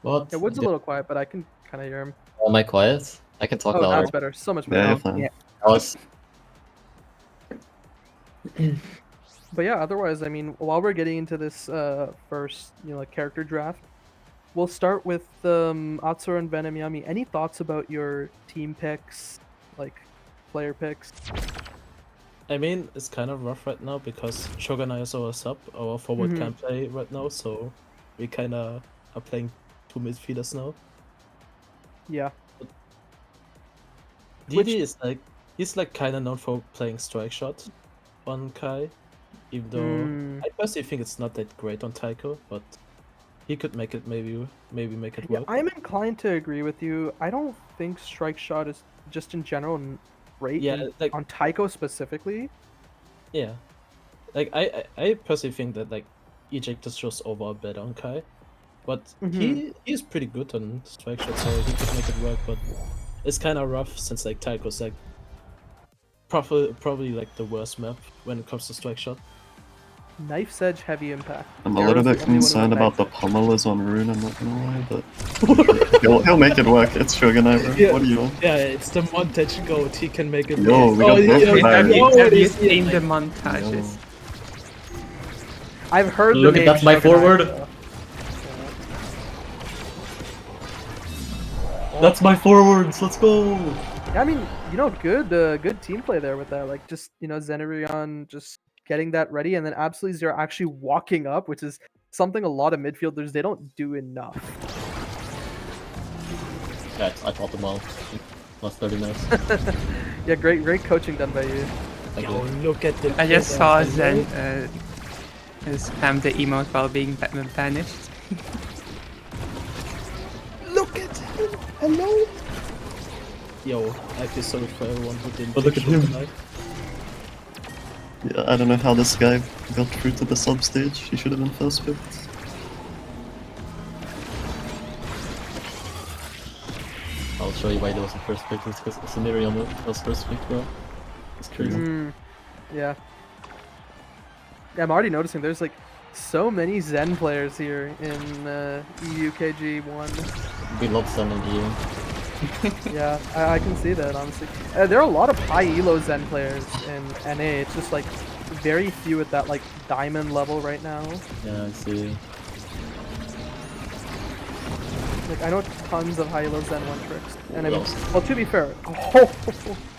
What? Yeah, Wood's a little quiet, but I can kind of hear him. Am I quiet? I can talk Oh, louder. that's better. So much better. Yeah, you're fine. Alex? But yeah, otherwise, I mean, while we're getting into this first, you know, like character draft, we'll start with Atsura and Venom Yami. Any thoughts about your team picks, like player picks? I mean, it's kind of rough right now because Shogunai is our sub. Our forward can't play right now, so we kind of are playing two midfielders now. Yeah. DD is like, he's like kind of known for playing strike shot on Kai, even though I personally think it's not that great on Taiko, but he could make it maybe make it work. I'm inclined to agree with you. I don't think strike shot is just in general great. Yeah, like on Taiko specifically. Yeah, like I personally think that like Eject is just overall better on Kai, but he's pretty good on strike shot, so he could make it work. But it's kind of rough since like Taiko's like probably like the worst map when it comes to strike shot. Knife's Edge heavy impact. I'm a little Arrow's the bit only one concerned with about the Knife's Edge. pummelers on Rune, I'm not gonna lie, but he'll make it work. It's Sugar Knight, bro. Yeah. What are you on? Yeah, it's the montage goat. He can make it. Yo, work. we got both yeah, players. Have you yeah, seen yeah. the montages? I've heard Look the at name that's my Shogun Knight, forward. though. That's my forwards. Let's go. Yeah, I mean, you know, good team play there with that. Like, just, you know, Zenarion just getting that ready, and then Absolute Zero actually walking up, which is something a lot of midfielders, they don't do enough. Yeah, I fought them all. Last 30 minutes. Yeah, great coaching done by you. Thank Yo, you. look at the. I just saw Zen Zen. spam the emote while being banished. Look at him. Hello. Yo, I feel sorry for everyone who didn't. Oh, look pick at him. Shogun Knight. Yeah, I don't know how this guy got through to the sub stage. He should have been first picked. I'll show you why there was a first pick. It's because Zenarion was first pick, bro. It's crazy. Yeah. Yeah, I'm already noticing there's like so many Zen players here in EUKG1. We love Zen in EU. Yeah, I can see that, honestly. There are a lot of high elo Zen players in NA. It's just like very few at that like diamond level right now. Yeah, I see. Like, I know tons of high elo Zen one tricks. And I mean, Yes. well, to be fair,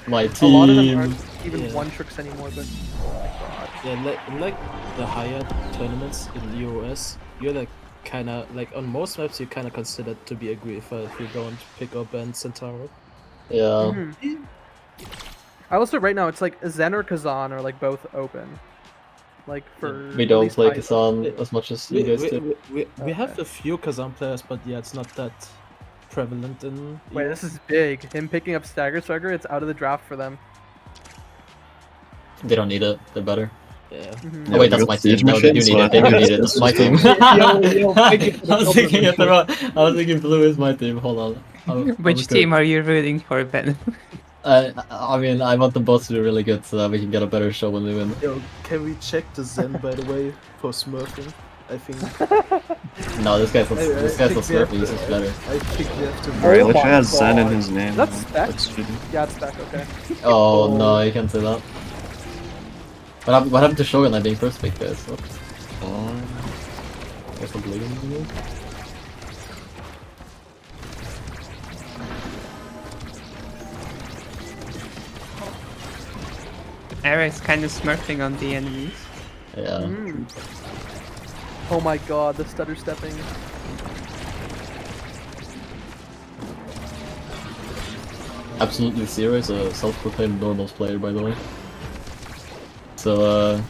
My a team. lot of them aren't even Yeah. one tricks anymore, but oh my god. Yeah, like the higher tournaments in EOS, you're like kinda like on most maps you're kinda considered to be a griefer if you don't pick up and Centauro. Yeah. I will say right now it's like Zen or Kazan are like both open. Like for We at don't least play high- Kazan as much as you guys do. We have a few Kazan players, but yeah, it's not that prevalent in. Wait, this is big. Him picking up Stagger Striker, it's out of the draft for them. They don't need it. They're better. Yeah. Oh wait, that's my team. No, they do need it. They do need it. That's my team. I was thinking at the wrong. I was thinking blue is my team. Hold on. Which team are you rooting for, Ben? I mean, I want the bots to do really good so that we can get a better show when we win. Yo, can we check the Zen by the way for smurfing? I think. No, this guy's not. This guy's not think we have smurfing. He's just better. I think we have to. Alright, literally has Zen in his name. That's spec. That's cheating. Yeah, it's back, okay. Oh no, you can't say that. What happened to Shogun not being first pick, guys? What? There's some bleeding in here. Eric's kind of smurfing on the enemies. Yeah. Oh my god, the stutter stepping. Absolutely Zero is a self-proclaimed normals player, by the way. So,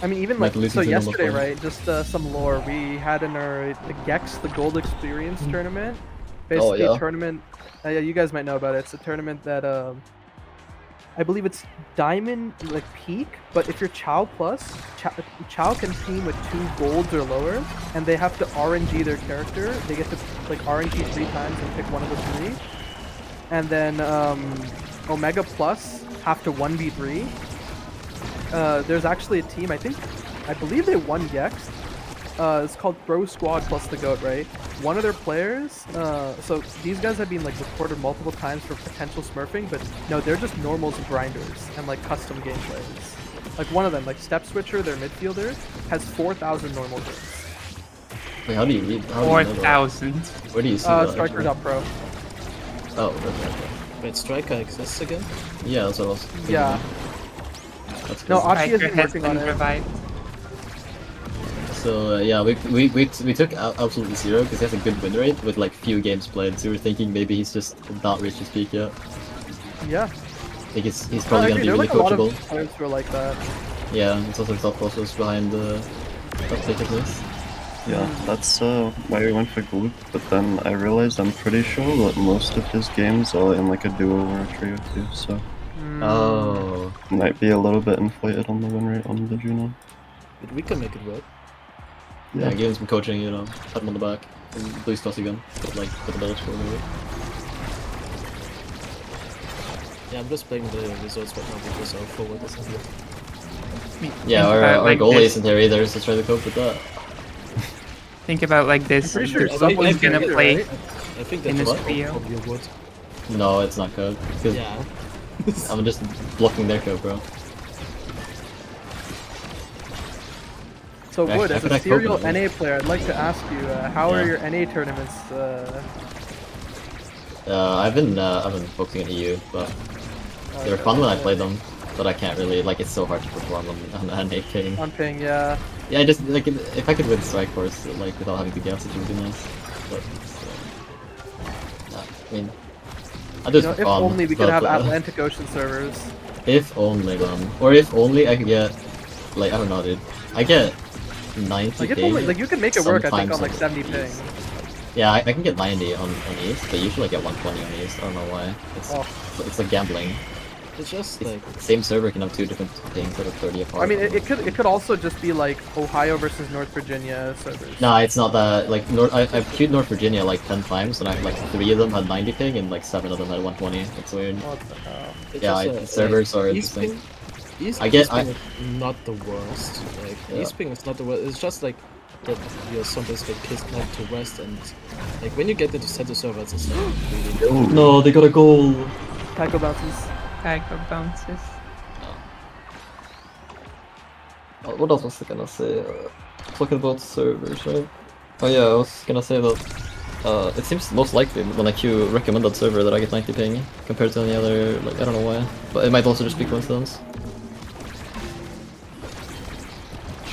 I mean, even might like, lose so his normal yesterday, player. right, just some lore, we had in our the Gex, the Gold Experience tournament. Oh, Basically yeah. a tournament, yeah, you guys might know about it. It's a tournament that, I believe it's Diamond, like, peak, but if you're Chow Plus, Chow can team with 2 golds or lower, and they have to RNG their character. They get to, like, RNG 3 times and pick one of the 3. And then, Omega Plus have to 1v3. There's actually a team, I believe they won Gex. It's called Bro Squad plus the GOAT, right? One of their players, so these guys have been like recorded multiple times for potential smurfing, but no, they're just normals grinders and like custom gameplays. Like one of them, like Step Switcher, their midfielder, has 4,000 normal kills. Wait, how do you read? How do you know that? 4,000. Where do you see that? Striker.pro. Oh, okay. Wait, Striker exists again? Yeah, that's what I was thinking. Yeah. That's No, crazy. Achi has been working on it. Revived. So yeah, we took Absolutely Zero because he has a good win rate with like few games played. So we were thinking maybe he's just not reached his peak yet. Yeah. I think he's probably gonna be really like a lot coachable. of players who are like that. Yeah, it's also the thought process behind the uptake of this. Yeah, that's why we went for Group, but then I realized I'm pretty sure that most of his games are in like a duo or a trio too, so Oh. might be a little bit inflated on the win rate on the Juno. But we can make it work. Yeah, give him some coaching, you know, pat him on the back, and please toss again, but like with a village for maybe. Yeah, I'm just playing the results right now because our forward isn't here. Yeah, our goalie isn't here either, so try to cope with that. Think about like this. I'm pretty sure The someone's is gonna here, play right? I think in that's this trio. probably would. No, it's not code. Yeah. I'm just blocking their code, bro. So Wood, as I a serial cope with NA player, I'd like to ask you, how are your NA tournaments? I've been focusing on EU, but they were fun when I played them. But I can't really, like, it's so hard to perform on NA ping. On ping, yeah. Yeah, I just, like, if I could win Strike Force, like, without having to guess, it would be nice. But, I mean, I do it for if fun, only we could have but, Atlantic Ocean servers. If only, man. Or if only I could get, like, I don't know, dude. I get 90 Like, if ping. only, like you could make it work, I think, on like sometimes 70 ping. Yeah, I can get 90 on East, but usually I get 120 on East. I don't know why. It's like gambling. It's just like same server can have 2 different things that are 30 apart. I mean, it could also just be like Ohio versus North Virginia servers. Nah, it's not that. Like, I've queued North Virginia like 10 times, and like 3 of them had 90 ping, and like 7 of them had 120. It's weird. What the hell? Yeah, servers are interesting. East I get. is not the worst. Like East ping is not the worst. It's just like that your zombies get kidnapped to West, and like when you get into center servers, it's like really. No, they got a goal. Taco bounces. Taco bounces. What else was I gonna say? Talking about servers, right? Oh yeah, I was gonna say that it seems most likely when I queue recommended server that I get 90 ping compared to any other, like, I don't know why. But it might also just be coincidence.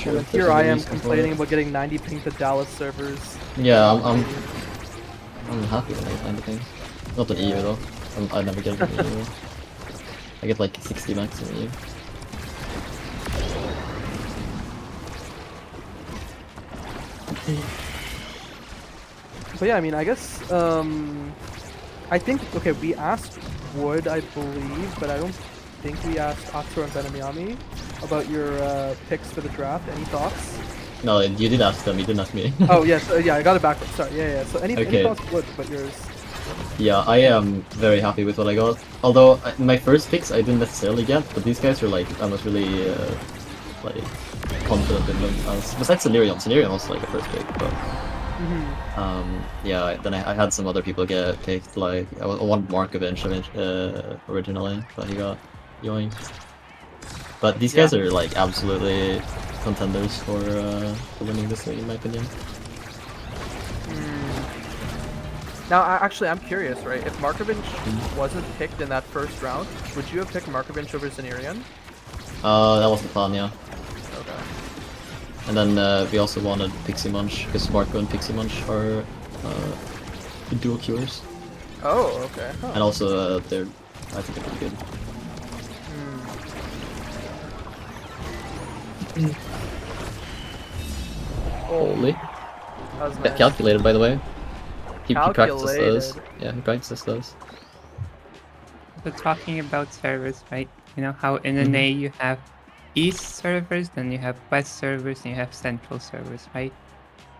And here I am complaining about getting 90 ping to Dallas servers. Yeah, I'm happy when I get 90 ping. Not an EU though. I never get it in EU. I get like 60 max in EU. But yeah, I mean, I guess, I think, okay, we asked Wood, I believe, but I don't think we asked Atsur and Benamiami about your picks for the draft. Any thoughts? No, you did ask them, you didn't ask me. Oh, yes, yeah, I got it backwards, sorry, yeah. So any thoughts, Wood, about yours? Yeah, I am very happy with what I got. Although, my first picks I didn't necessarily get, but these guys were like, I was really, like, confident in them. Besides Celerion. Celerion was like a first pick, but... yeah, then I had some other people get picked, like, I wanted Markovic originally, but he got yoinked. But these guys are like absolutely contenders for winning this league, in my opinion. Now, actually, I'm curious, right? If Markovic wasn't picked in that first round, would you have picked Markovic over Zenirian? That was the plan, yeah. Okay. And then we also wanted Pixie Munch, because Marco and Pixie Munch are dual cures. Oh, okay. Huh. And also, I think they're pretty good. Holy. That was Yeah, nice. calculated, by the way. He practiced those. Calculated. Yeah, he practiced those. So talking about servers, right? You know how in NA you have East servers, then you have West servers, and you have Central servers, right?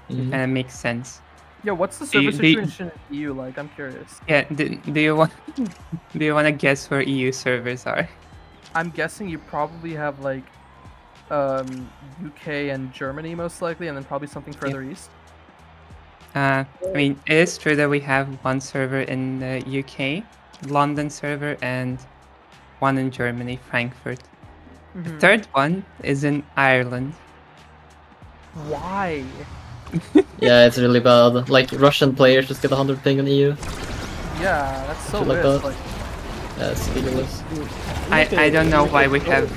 It kind of makes sense. Yeah, what's the server situation in EU like? I'm curious. Yeah, do you want to guess where EU servers are? I'm guessing you probably have like UK and Germany most likely, and then probably something further east. I mean, it is true that we have one server in the UK, London server, and one in Germany, Frankfurt. The third one is in Ireland. Why? Yeah, it's really bad. Like, Russian players just get 100 ping on EU. Yeah, that's so Shit like weird. that. Yeah, it's ridiculous. I don't know why we have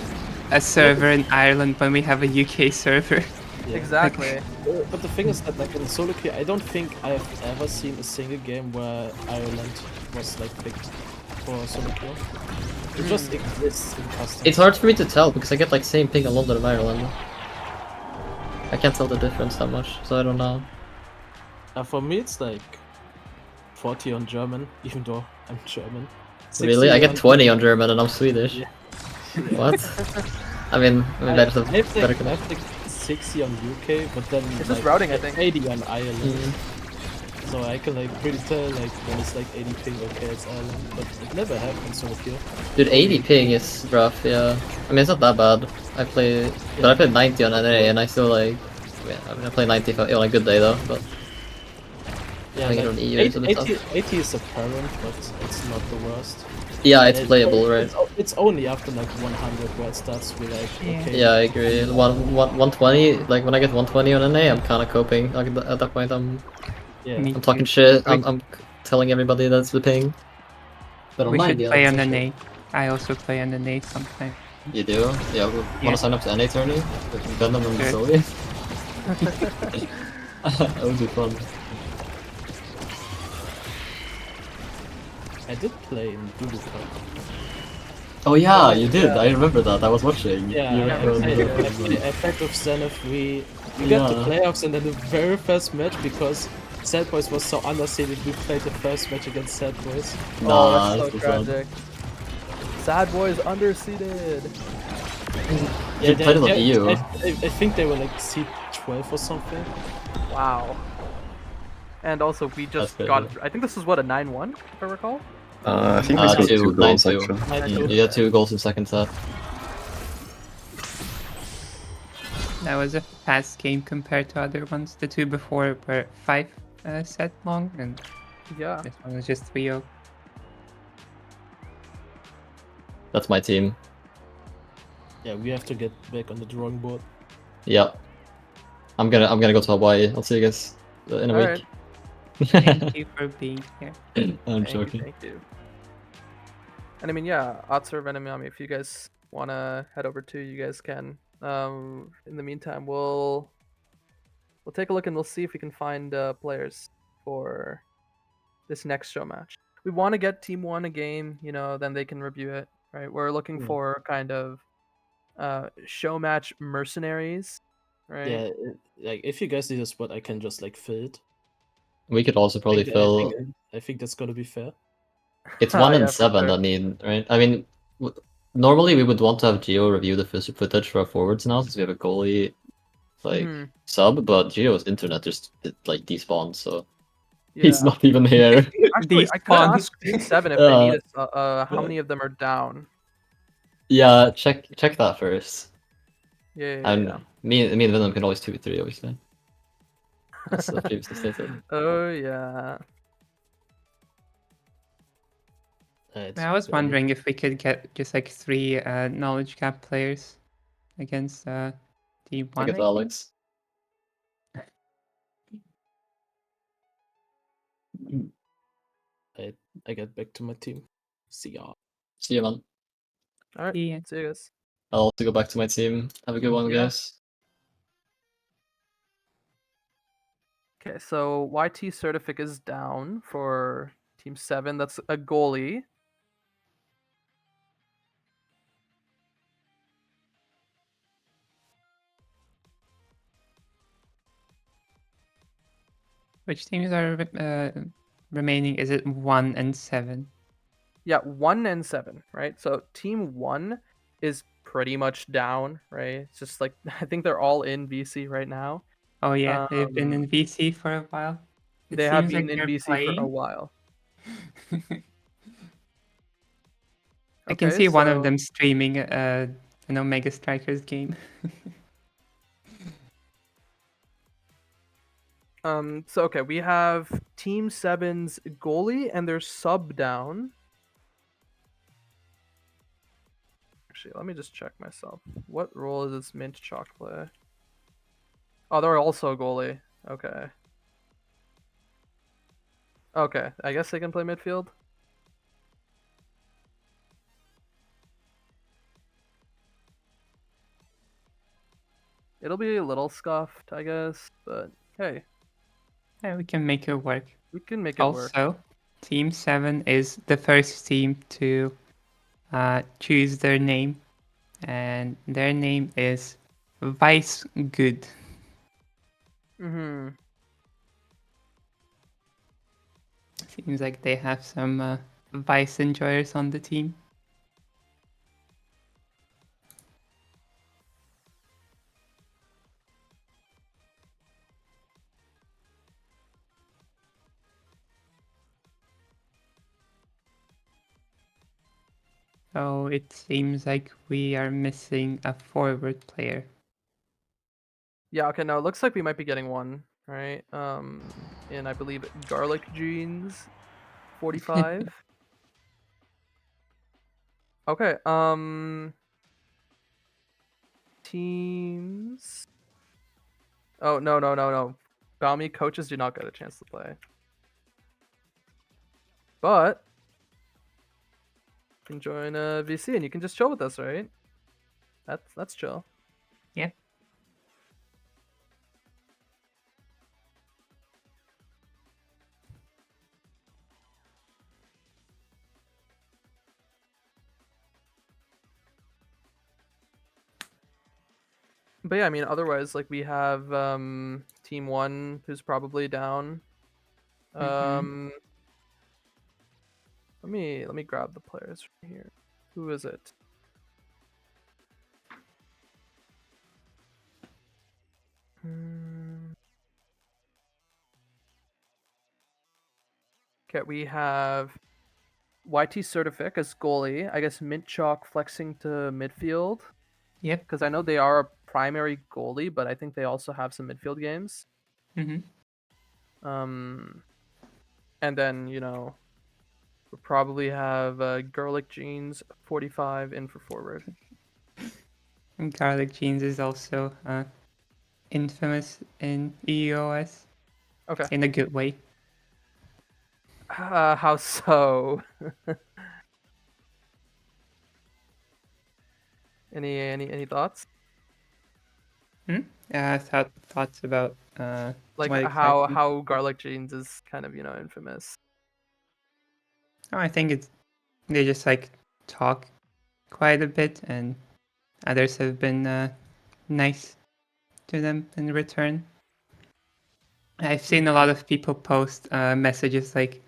a server in Ireland when we have a UK server. Yeah. Exactly. But the thing is that, like, in solo queue, I don't think I have ever seen a single game where Ireland was like picked for solo queue. It just exists in custom. It's hard for me to tell because I get like same ping on London and Ireland. I can't tell the difference that much, so I don't know. For me, it's like 40 on German, even though I'm German. Really? I get 20 on German and I'm Swedish. Yeah. What? I mean, that's a better I connection. have like 60 on UK, but then It's like just routing, I think. 80 on Ireland. so I can like pretty tell like when it's like 80 ping, okay, it's island, but it never happens over here. Dude, 80 ping is rough, yeah. I mean, it's not that bad. I play, but I played 90 on NA, and I still like, yeah, I mean, I play 90 on a good day though, but Yeah, having it like on EU is a bit tough. 80 is apparent, but it's not the worst. Yeah, it's playable, right? It's only after like 100 where it starts to be like, okay. Yeah, I agree. 120, like when I get 120 on NA, I'm kind of coping. Like at that point, I'm talking shit. I'm telling everybody that's the ping. But on We should 90, play I'm on so an shit. 8. I also play on an 8 sometimes. You do? Yeah, wanna sign up to NA tourney? With Venom and Sure. Zoe? That would be fun. I did play in Dudu Cup. Oh yeah, you did. I remember that. I was watching. Yeah, You I played with Zenith. We got the playoffs, and then the very first match, because Sad Boys was so underseeded, we played the first match against Sad Boys. Oh, that's so tragic. Sad Boys underseeded. You played it on EU. I think they were like seed 12 or something. Wow. And also, we just got. I think this is what, a 9-1, if I recall. I think we scored 2 goals 9-2. actually. You had 2 goals in second set. That was a fast game compared to other ones. The 2 before were 5 set long, and yeah, this one was just 3-0. That's my team. Yeah, we have to get back on the drawing board. Yeah. I'm gonna go to Hawaii. I'll see you guys in a week. Alright. Thank you for being here. I'm joking. Thank you. And I mean, yeah, Otzer, Venomami, if you guys want to head over to, you guys can. In the meantime, we'll take a look and we'll see if we can find players for this next show match. We want to get Team 1 a game, you know, then they can review it, right? We're looking for kind of show match mercenaries, right? Yeah, like if you guys need a spot, I can just like fill it. We could also probably fill. I think that's gonna be fair. It's 1 and Yeah, for 7 sure. that need, right? I mean, normally we would want to have Geo review the footage for our forwards now, since we have a goalie like sub, but Geo's internet just like despawned, so he's not even here. Actually, I could ask Team 7 if they need us, how many of them are down. Yeah, check that first. Yeah. And me and Venom can always 2v3, obviously. That's previously stated. Oh yeah. I was wondering if we could get just like 3 knowledge gap players against Team 1. Against Alex. I get back to my team. See ya. See you, man. Alright, see you guys. I'll also go back to my team. Have a good one, guys. Okay, so YT Certific is down for Team 7. That's a goalie. Which teams are remaining? Is it 1 and 7? Yeah, 1 and 7, right? So Team 1 is pretty much down, right? It's just like, I think they're all in VC right now. Oh yeah, they've been in VC for a while. They have been in VC for a while. I can see one of them streaming an Omega Strikers game. So okay, we have Team 7's goalie and their sub down. Actually, let me just check myself. What role is this Mint Chalk play? Oh, they're also a goalie. Okay. Okay, I guess they can play midfield. It'll be a little scuffed, I guess, but hey. Yeah, we can make it work. We can make it work. Also, Team 7 is the first team to choose their name, and their name is Vice Good. Seems like they have some Vice enjoyers on the team. Oh, it seems like we are missing a forward player. Yeah, okay, no, it looks like we might be getting one, right? In I believe Garlic Jeans 45. Okay, teams. Oh, no. Bami coaches do not get a chance to play. But you can join a VC and you can just chill with us, right? That's chill. Yeah. But yeah, I mean, otherwise, like we have team one who's probably down. Mhm. Let me grab the players from here. Who is it? Okay, we have YT Certific as goalie. I guess Mint Chalk flexing to midfield. Yep. Because I know they are a primary goalie, but I think they also have some midfield games. Mhm. And then we'll probably have Garlic Jeans 45 in for forward. And Garlic Jeans is also infamous in EOS. Okay. In a good way. How so? Any thoughts? Thoughts about Like what how exactly? Garlic Jeans is kind of infamous. Oh, I think they just like talk quite a bit, and others have been nice to them in return. I've seen a lot of people post messages like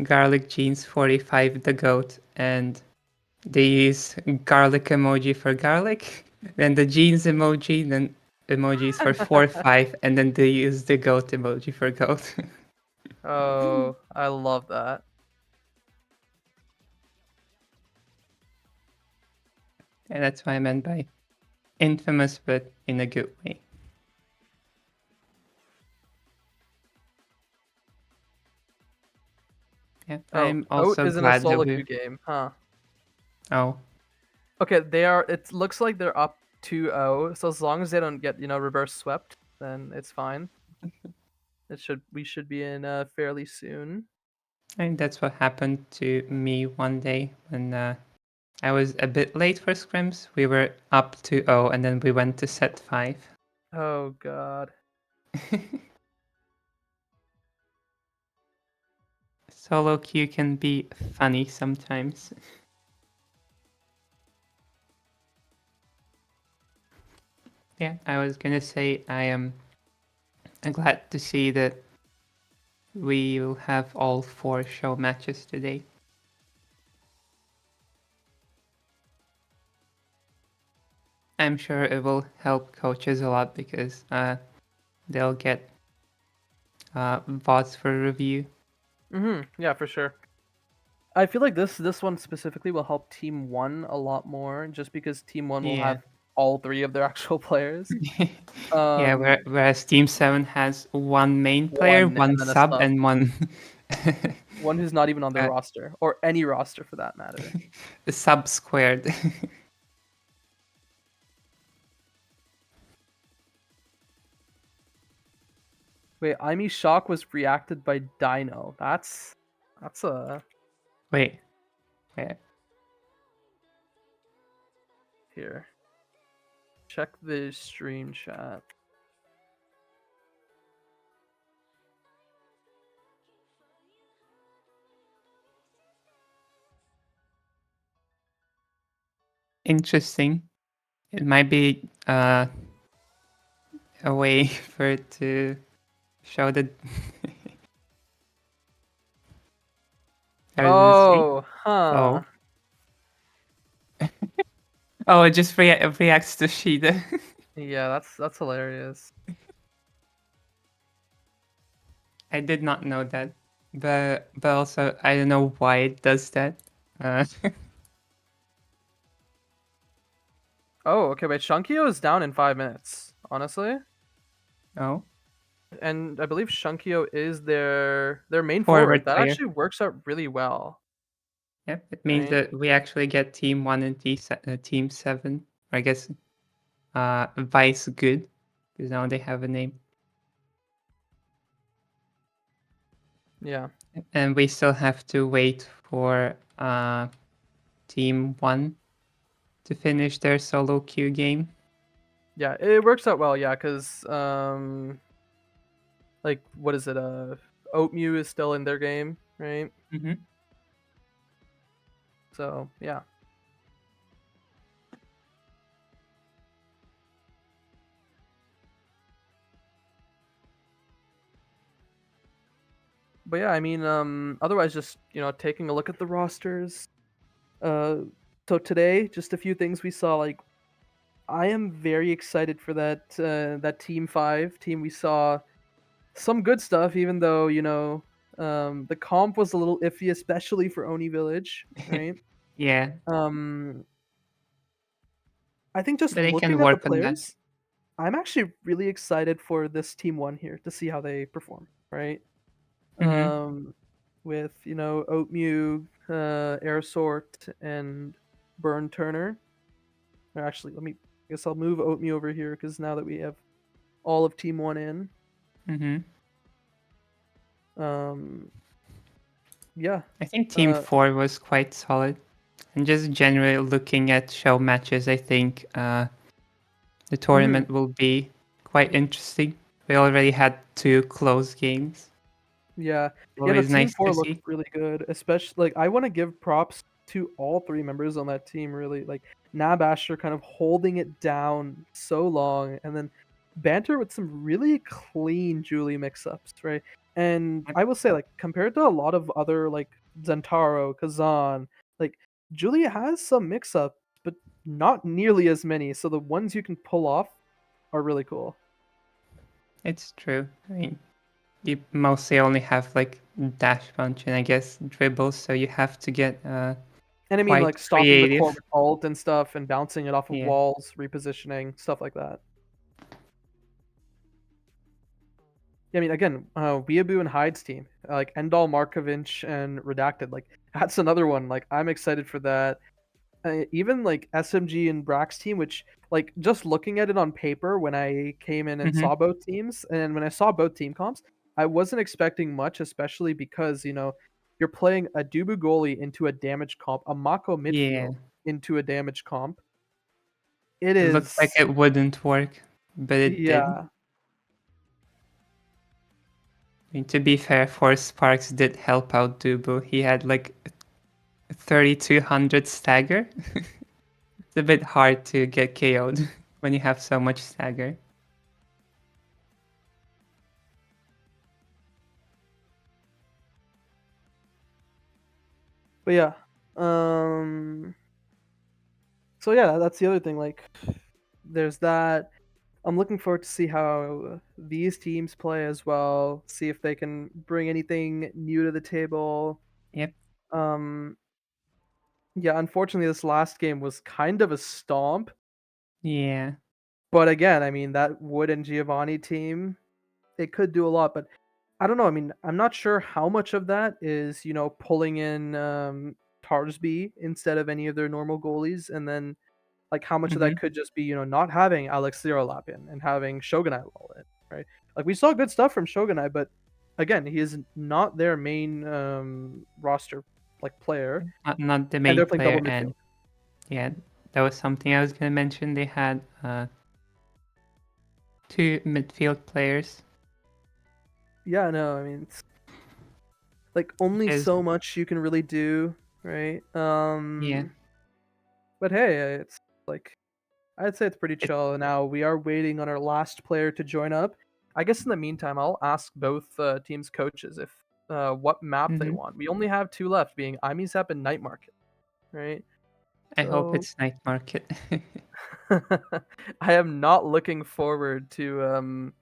"Garlic Jeans 45 the goat," and they use garlic emoji for garlic, then the jeans emoji, then emojis for 4-5, and then they use the goat emoji for goat. Oh, I love that. And that's what I meant by infamous, but in a good way. Yeah, I'm Goat also is in a glad that solo we. queue game, huh? Oh. Okay, they are. It looks like they're up 2-0. So as long as they don't get reverse swept, then it's fine. We should be in fairly soon. I think that's what happened to me one day when I was a bit late for scrims. We were up 2-0 and then we went to set 5. Oh god. Solo queue can be funny sometimes. Yeah, I was gonna say I am glad to see that we will have all 4 show matches today. I'm sure it will help coaches a lot because they'll get VODs for review. Yeah, for sure. I feel like this one specifically will help Team 1 a lot more, just because Team 1 will Yeah. have all 3 of their actual players. Yeah, whereas Team 7 has one main player, One, one and then a sub, sub. and one One who's not even on their roster, or any roster for that matter. the sub squared. Wait, Imi Shock was reacted by Dino. That's a Wait. Yeah. here. Check the stream chat. Interesting. It might be a way for it to show that. Oh, huh. Oh. Oh, it just reacts to Shida. Yeah, that's hilarious. I did not know that, but also I don't know why it does that. Oh, okay. Wait, Shunkyo is down in 5 minutes. Honestly, Oh, and I believe Shunkyo is their main Forward forward. That player. actually works out really well. Yep, it means Right. that we actually get Team 1 and Team 7. I guess Vice Good, because now they have a name. Yeah. And we still have to wait for Team 1 to finish their solo queue game. Yeah, it works out well. Yeah, because like what is it? Oatmew is still in their game, right? Mm-hmm. So yeah. But yeah, I mean, otherwise, just taking a look at the rosters. So today, just a few things we saw. Like, I am very excited for that Team 5 team. We saw some good stuff, even though the comp was a little iffy, especially for Oni Village, right? Yeah, I think just but they can looking at the work on that. players, I'm actually really excited for this Team 1 here to see how they perform, right? Mm-hmm. With Oatmew, Airsort, and Burn Turner. Or actually, I guess I'll move Oatmew over here because now that we have all of Team 1 in. Mm-hmm. Yeah. I think Team 4 was quite solid. And just generally looking at show matches, I think the tournament will be quite interesting. We already had 2 close games. Yeah. Yeah, Always the Team nice 4 to looked see. really good. Especially, like, I want to give props to all 3 members on that team, really. Like, Nabasher kind of holding it down so long, and then Banter with some really clean Julie mix-ups, right? And I will say, like, compared to a lot of other, like, Zentaro, Kazan, like, Julie has some mix-ups, but not nearly as many. So the ones you can pull off are really cool. It's true. I mean, you mostly only have like dash punch and I guess dribbles, so you have to get And I mean, quite like, stopping the creative. core with ult and stuff and bouncing it off of Yeah. walls, repositioning, stuff like that. Yeah, I mean, again, Weeaboo and Hyde's team, like Endall, Markovich, and Redacted, like, that's another one. Like, I'm excited for that. Even, like, SMG and Brack's team, which, like, just looking at it on paper when I came in and Mhm. saw both teams, and when I saw both team comps, I wasn't expecting much, especially because, you're playing a Dubu goalie into a damage comp, a Mako midfield into a damage comp. It It looked like is, it wouldn't work, but it did. yeah. I mean, to be fair, Force Sparks did help out Dubu. He had like 3,200 stagger. It's a bit hard to get KO'd when you have so much stagger. But yeah, so yeah, that's the other thing. Like, there's that. I'm looking forward to see how these teams play as well. See if they can bring anything new to the table. Yep. Yeah, unfortunately, this last game was kind of a stomp. Yeah. But again, I mean, that Wood and Giovanni team, they could do a lot. But I don't know. I mean, I'm not sure how much of that is, pulling in Tarsby instead of any of their normal goalies, and then like how much of that could just be, not having Alex Lap in and having Shogunai roll it, right? Like, we saw good stuff from Shogunai, but again, he is not their main roster like player. Not the And main they're playing player, double midfield. and yeah, that was something I was gonna mention. They had 2 midfield players. Yeah, no, I mean, it's like only so much you can really do, right? Yeah. But hey, it's like, I'd say it's pretty chill. Now we are waiting on our last player to join up. I guess in the meantime, I'll ask both teams' coaches if what map they want. We only have 2 left, being Imisap and Night Market, right? I hope it's Night Market. I am not looking forward to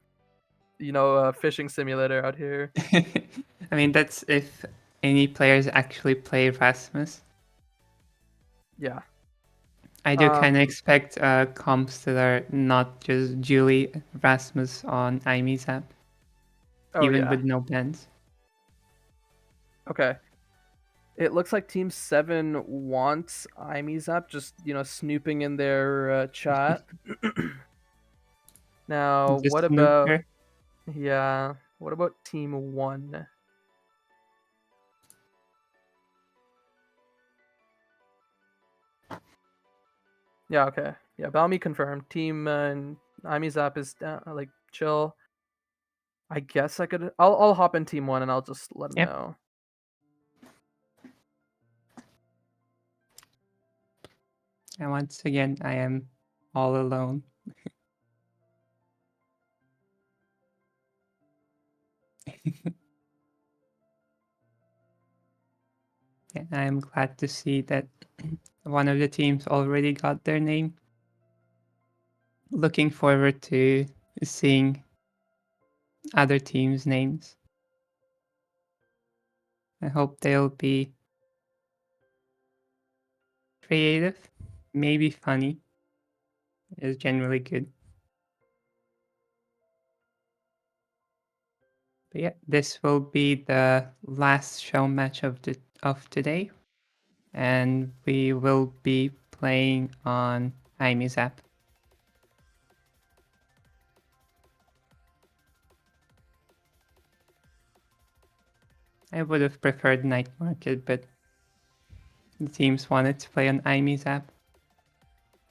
a fishing simulator out here. I mean, that's if any players actually play Rasmus. Yeah. I do kind of expect comps that are not just Julie Rasmus on Aimee's app, even with no bans. Okay. It looks like Team 7 wants Aimee's app, just, snooping in their chat. Now, Just what snoop about... her. Yeah, what about Team 1? Yeah, okay. Yeah, Balmy confirmed. Team Aimee's app is like chill. I guess I could... I'll hop in Team 1 and I'll just let them know. And once again, I am all alone. Yeah, I'm glad to see that one of the teams already got their name. Looking forward to seeing other teams' names. I hope they'll be creative, maybe funny. Is generally good. But yeah, this will be the last show match of today, and we will be playing on Aimee's app. I would have preferred Night Market, but the teams wanted to play on Aimee's app.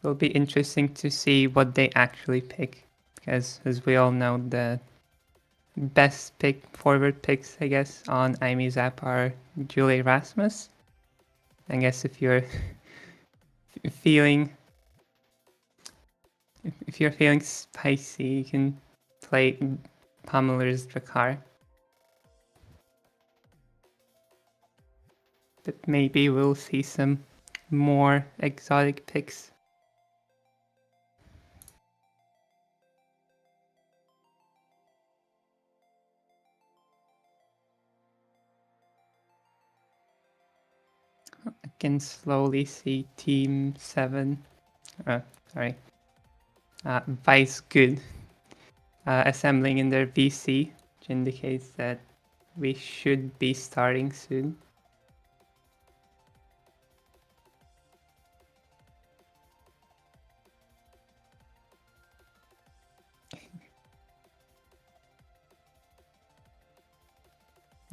It'll be interesting to see what they actually pick, because as we all know, the best forward picks, I guess, on Aimee's app are Julie Rasmus. I guess if you're feeling spicy, you can play Pummeler's Drakkar. But maybe we'll see some more exotic picks. I can slowly see Team 7, Vice Good, assembling in their VC, which indicates that we should be starting soon.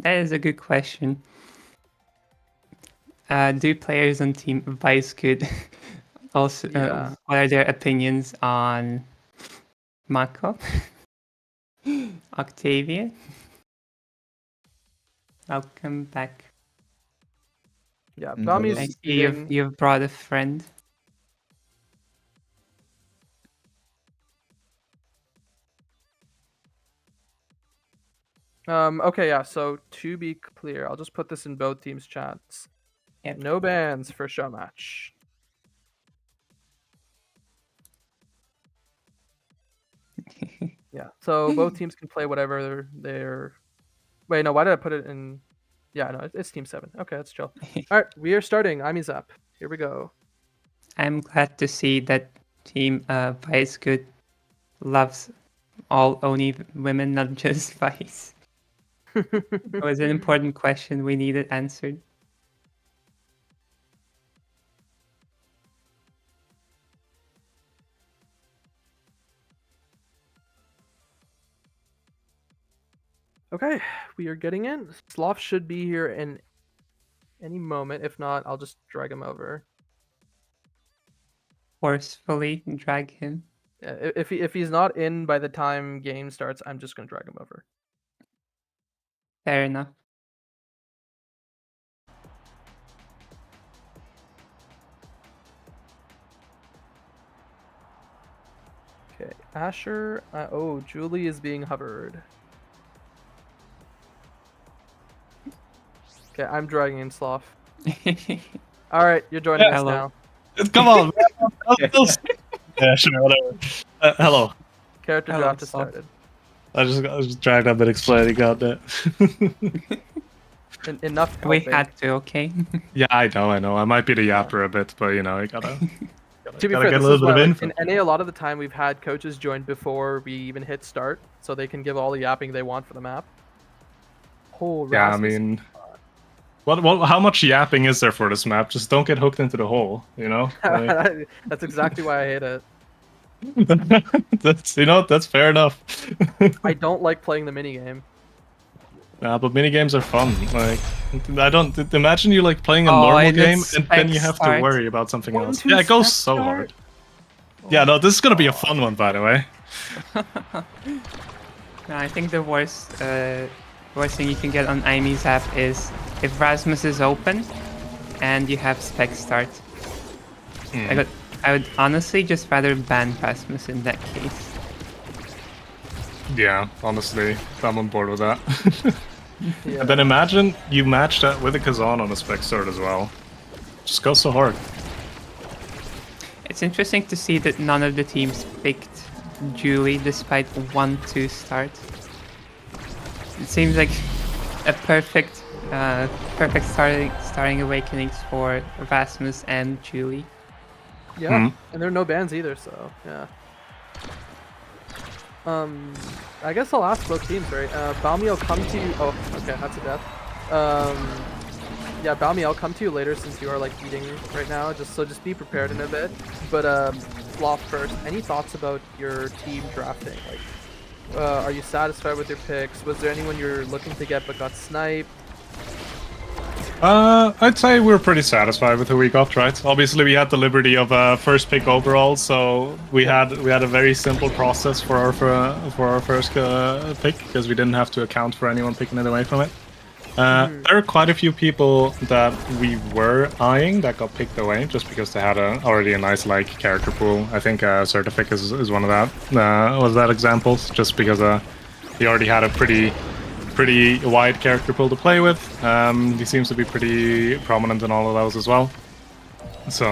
That is a good question. Do players on Team Vice Good also, what are their opinions on Mako? Octavia? Welcome back. Yeah, Balmy's I see you've brought a friend. Okay, yeah, so to be clear, I'll just put this in both teams' chats. Yep. No bans for show match. Yeah, so both teams can play whatever they're... Wait, no, why did I put it in... Yeah, no, it's Team 7. Okay, that's chill. All right, we are starting Aimee's app. Here we go. I'm glad to see that Team Vice Good loves only women, not just Vice. It was an important question we needed answered. Okay, we are getting in. Sloth should be here in any moment. If not, I'll just drag him over. Forcefully drag him. Yeah, if he's not in by the time game starts, I'm just gonna drag him over. Fair enough. Okay, Asher. Oh, Julie is being hovered. Okay, I'm dragging in Sloth. All right, you're joining us now. Come on. Yeah, sure, whatever. Hello. Character draft has started. I just dragged up and explaining, goddamn. Enough. We had to, okay? Yeah, I know. I might be the yapper a bit, but you know, I gotta. To be Gotta fair, get a this little is bit why of like, info. in NA a lot of the time we've had coaches join before we even hit start, so they can give all the yapping they want for the map. Oh, Yeah, I Rasmus. mean, how much yapping is there for this map? Just don't get hooked into the hole, you know? Like, That's exactly why I hate it. that's fair enough. I don't like playing the minigame. Nah, but minigames are fun. Like, I don't imagine you like playing a Oh, normal and game it's and then you spec have start. to worry about something One, else. two, Yeah, it goes spec so start. hard. Yeah, no, this is gonna be a fun one, by the way. No, I think the worst thing you can get on Amy's app is if Rasmus is open and you have spec start. I would honestly just rather ban Rasmus in that case. Yeah, honestly, I'm on board with that. Yeah. And then imagine you match that with a Kazan on a spec start as well. Just goes so hard. It's interesting to see that none of the teams picked Julie despite 1-2 start. It seems like a perfect starting awakenings for Rasmus and Julie. Yeah, and there are no bans either, so yeah. I guess I'll ask both teams, right? Balmy, I'll come to you. Oh, okay, that's a death. Yeah, Balmy, I'll come to you later since you are like eating right now. Just be prepared in a bit. But Sloth first. Any thoughts about your team drafting? Like, are you satisfied with your picks? Was there anyone you're looking to get but got sniped? I'd say we're pretty satisfied with who we got, right? Obviously, we had the liberty of first pick overall, so we had a very simple process for our first pick because we didn't have to account for anyone picking it away from it. There are quite a few people that we were eyeing that got picked away just because they had already a nice like character pool. I think Certific is one of that examples, just because he already had a pretty wide character pool to play with. He seems to be pretty prominent in all of those as well. So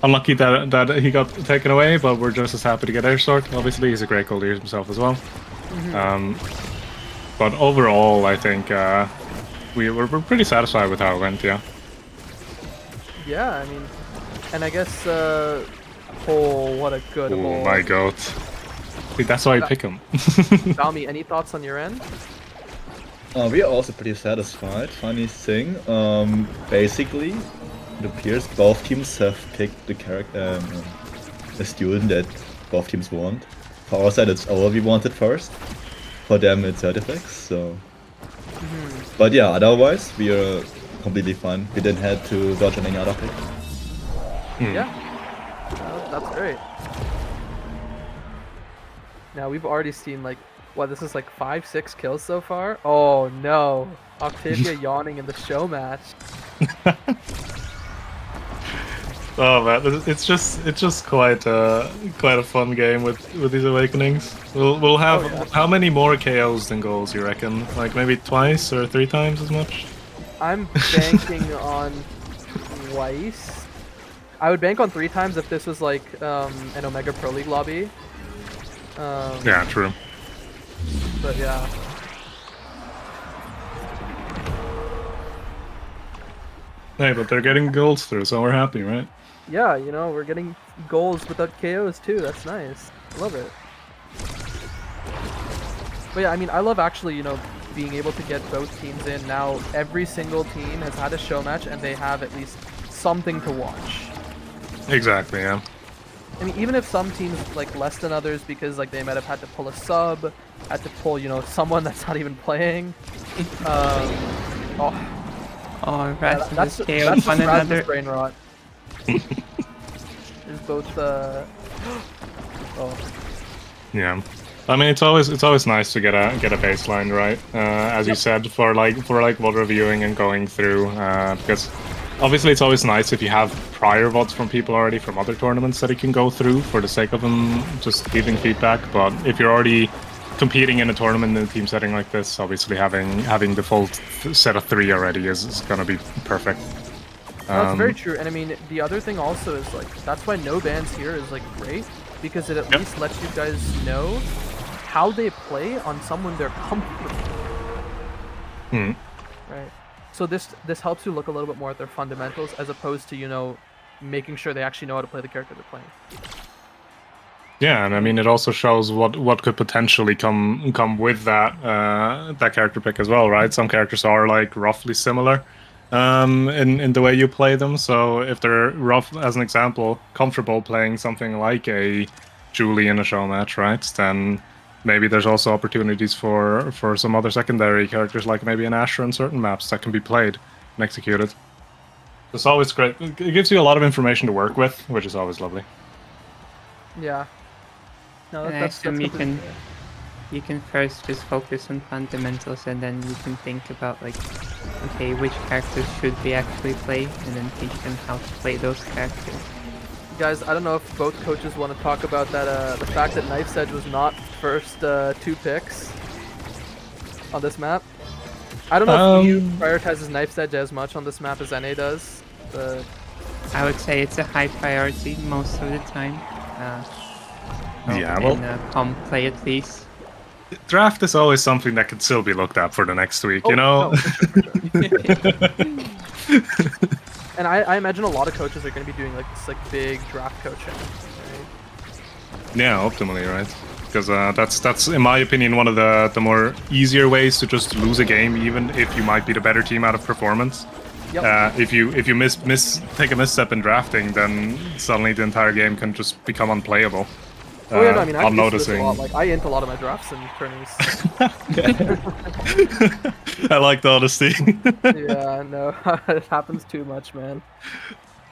unlucky that he got taken away, but we're just as happy to get Airsort. Obviously, he's a great goalie himself as well. But overall, I think we're pretty satisfied with how it went. Yeah. Yeah, I mean, and I guess oh, what a good Oh hole. my god. That's why I pick him. Balmy, any thoughts on your end? We are also pretty satisfied. Funny thing, basically, it appears both teams have picked the character, a student that both teams want. For our side, it's our we wanted first. For them, it's Certifex. So, but yeah, otherwise we are completely fine. We didn't have to dodge on any other pick. Yeah, that's great. Now we've already seen like, what, this is like 5-6 kills so far? Oh no, Octavia yawning in the show match. Oh man, it's just quite a fun game with these awakenings. We'll have how many more KOs than goals you reckon? Like maybe twice or 3 times as much? I'm banking on twice. I would bank on 3 times if this was like an Omega Pro League lobby. Yeah, true. But yeah. Hey, but they're getting goals through, so we're happy, right? Yeah, you know, we're getting goals without KOs too. That's nice. I love it. But yeah, I mean, I love actually, you know, being able to get both teams in. Now, every single team has had a show match, and they have at least something to watch. Exactly, yeah. I mean, even if some teams like less than others because like they might have had to pull a sub, had to pull, you know, someone that's not even playing. Rasmus that's KO'd one another. brain rot. There's both. Oh. Yeah. I mean, it's always nice to get a baseline, right? As you said, for VOD reviewing and going through, because obviously it's always nice if you have prior VODs from people already from other tournaments that you can go through for the sake of them just giving feedback. But if you're already competing in a tournament in a team setting like this, obviously having the full set of 3 already is gonna be perfect. That's very true, and I mean the other thing also is like that's why no bans here is like great because it at least lets you guys know how they play on someone they're comfortable with. Right. So this helps you look a little bit more at their fundamentals as opposed to, you know, making sure they actually know how to play the character they're playing. Yeah, and I mean it also shows what could potentially come with that that character pick as well, right? Some characters are like roughly similar in the way you play them. So if they're rough, as an example, comfortable playing something like a Julie in a show match, right? Then maybe there's also opportunities for some other secondary characters, like maybe an Asher on certain maps that can be played and executed. It's always great. It gives you a lot of information to work with, which is always lovely. Yeah. No, And I that's assume completely fair. you can first just focus on fundamentals, and then you can think about like, okay, which characters should we actually play, and then teach them how to play those characters. Guys, I don't know if both coaches want to talk about that. The fact that Knife's Edge was not first 2 picks on this map. I don't know if you prioritizes Knife's Edge as much on this map as NA does. But I would say it's a high priority most of the time. Yeah, well, in comp play at least. Draft is always something that can still be looked at for the next week, you know? No, for sure. And I imagine a lot of coaches are going to be doing like this like big draft coaching, right? Yeah, optimally, right? Because that's in my opinion one of the more easier ways to just lose a game, even if you might be the better team out of performance. Yep. If you take a misstep in drafting, then suddenly the entire game can just become unplayable. Oh yeah, no, I mean, I'm I'm used to this noticing. a lot. Like I int a lot of my drafts and tourneys. I like the honesty. Yeah, no, it happens too much, man.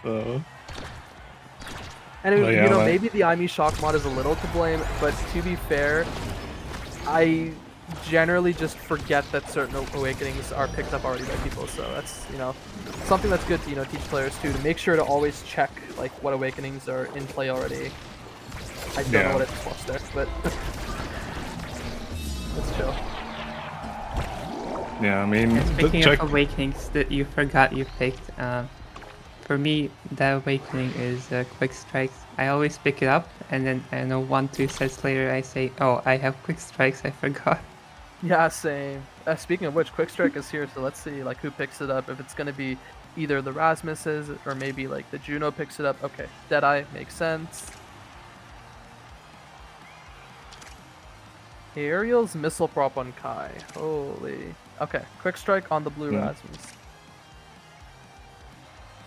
And Well, yeah, you know, like- maybe the IME shock mod is a little to blame, but to be fair, I generally just forget that certain awakenings are picked up already by people. So that's, you know, something that's good to, you know, teach players too, to make sure to always check like what awakenings are in play already. I don't know what I just watched there, but let's chill. Yeah, I mean, Speaking of awakenings that you forgot you picked, for me, the awakening is quick strikes. I always pick it up, and then I don't know 1-2 sets later I say, oh, I have quick strikes, I forgot. Yeah, same. Speaking of which, quick strike is here, so let's see like who picks it up. If it's gonna be either the Rasmus's or maybe like the Juno picks it up. Okay, Deadeye makes sense. Ariel's missile prop on Kai. Holy. Okay, quick strike on the blue Rasmus.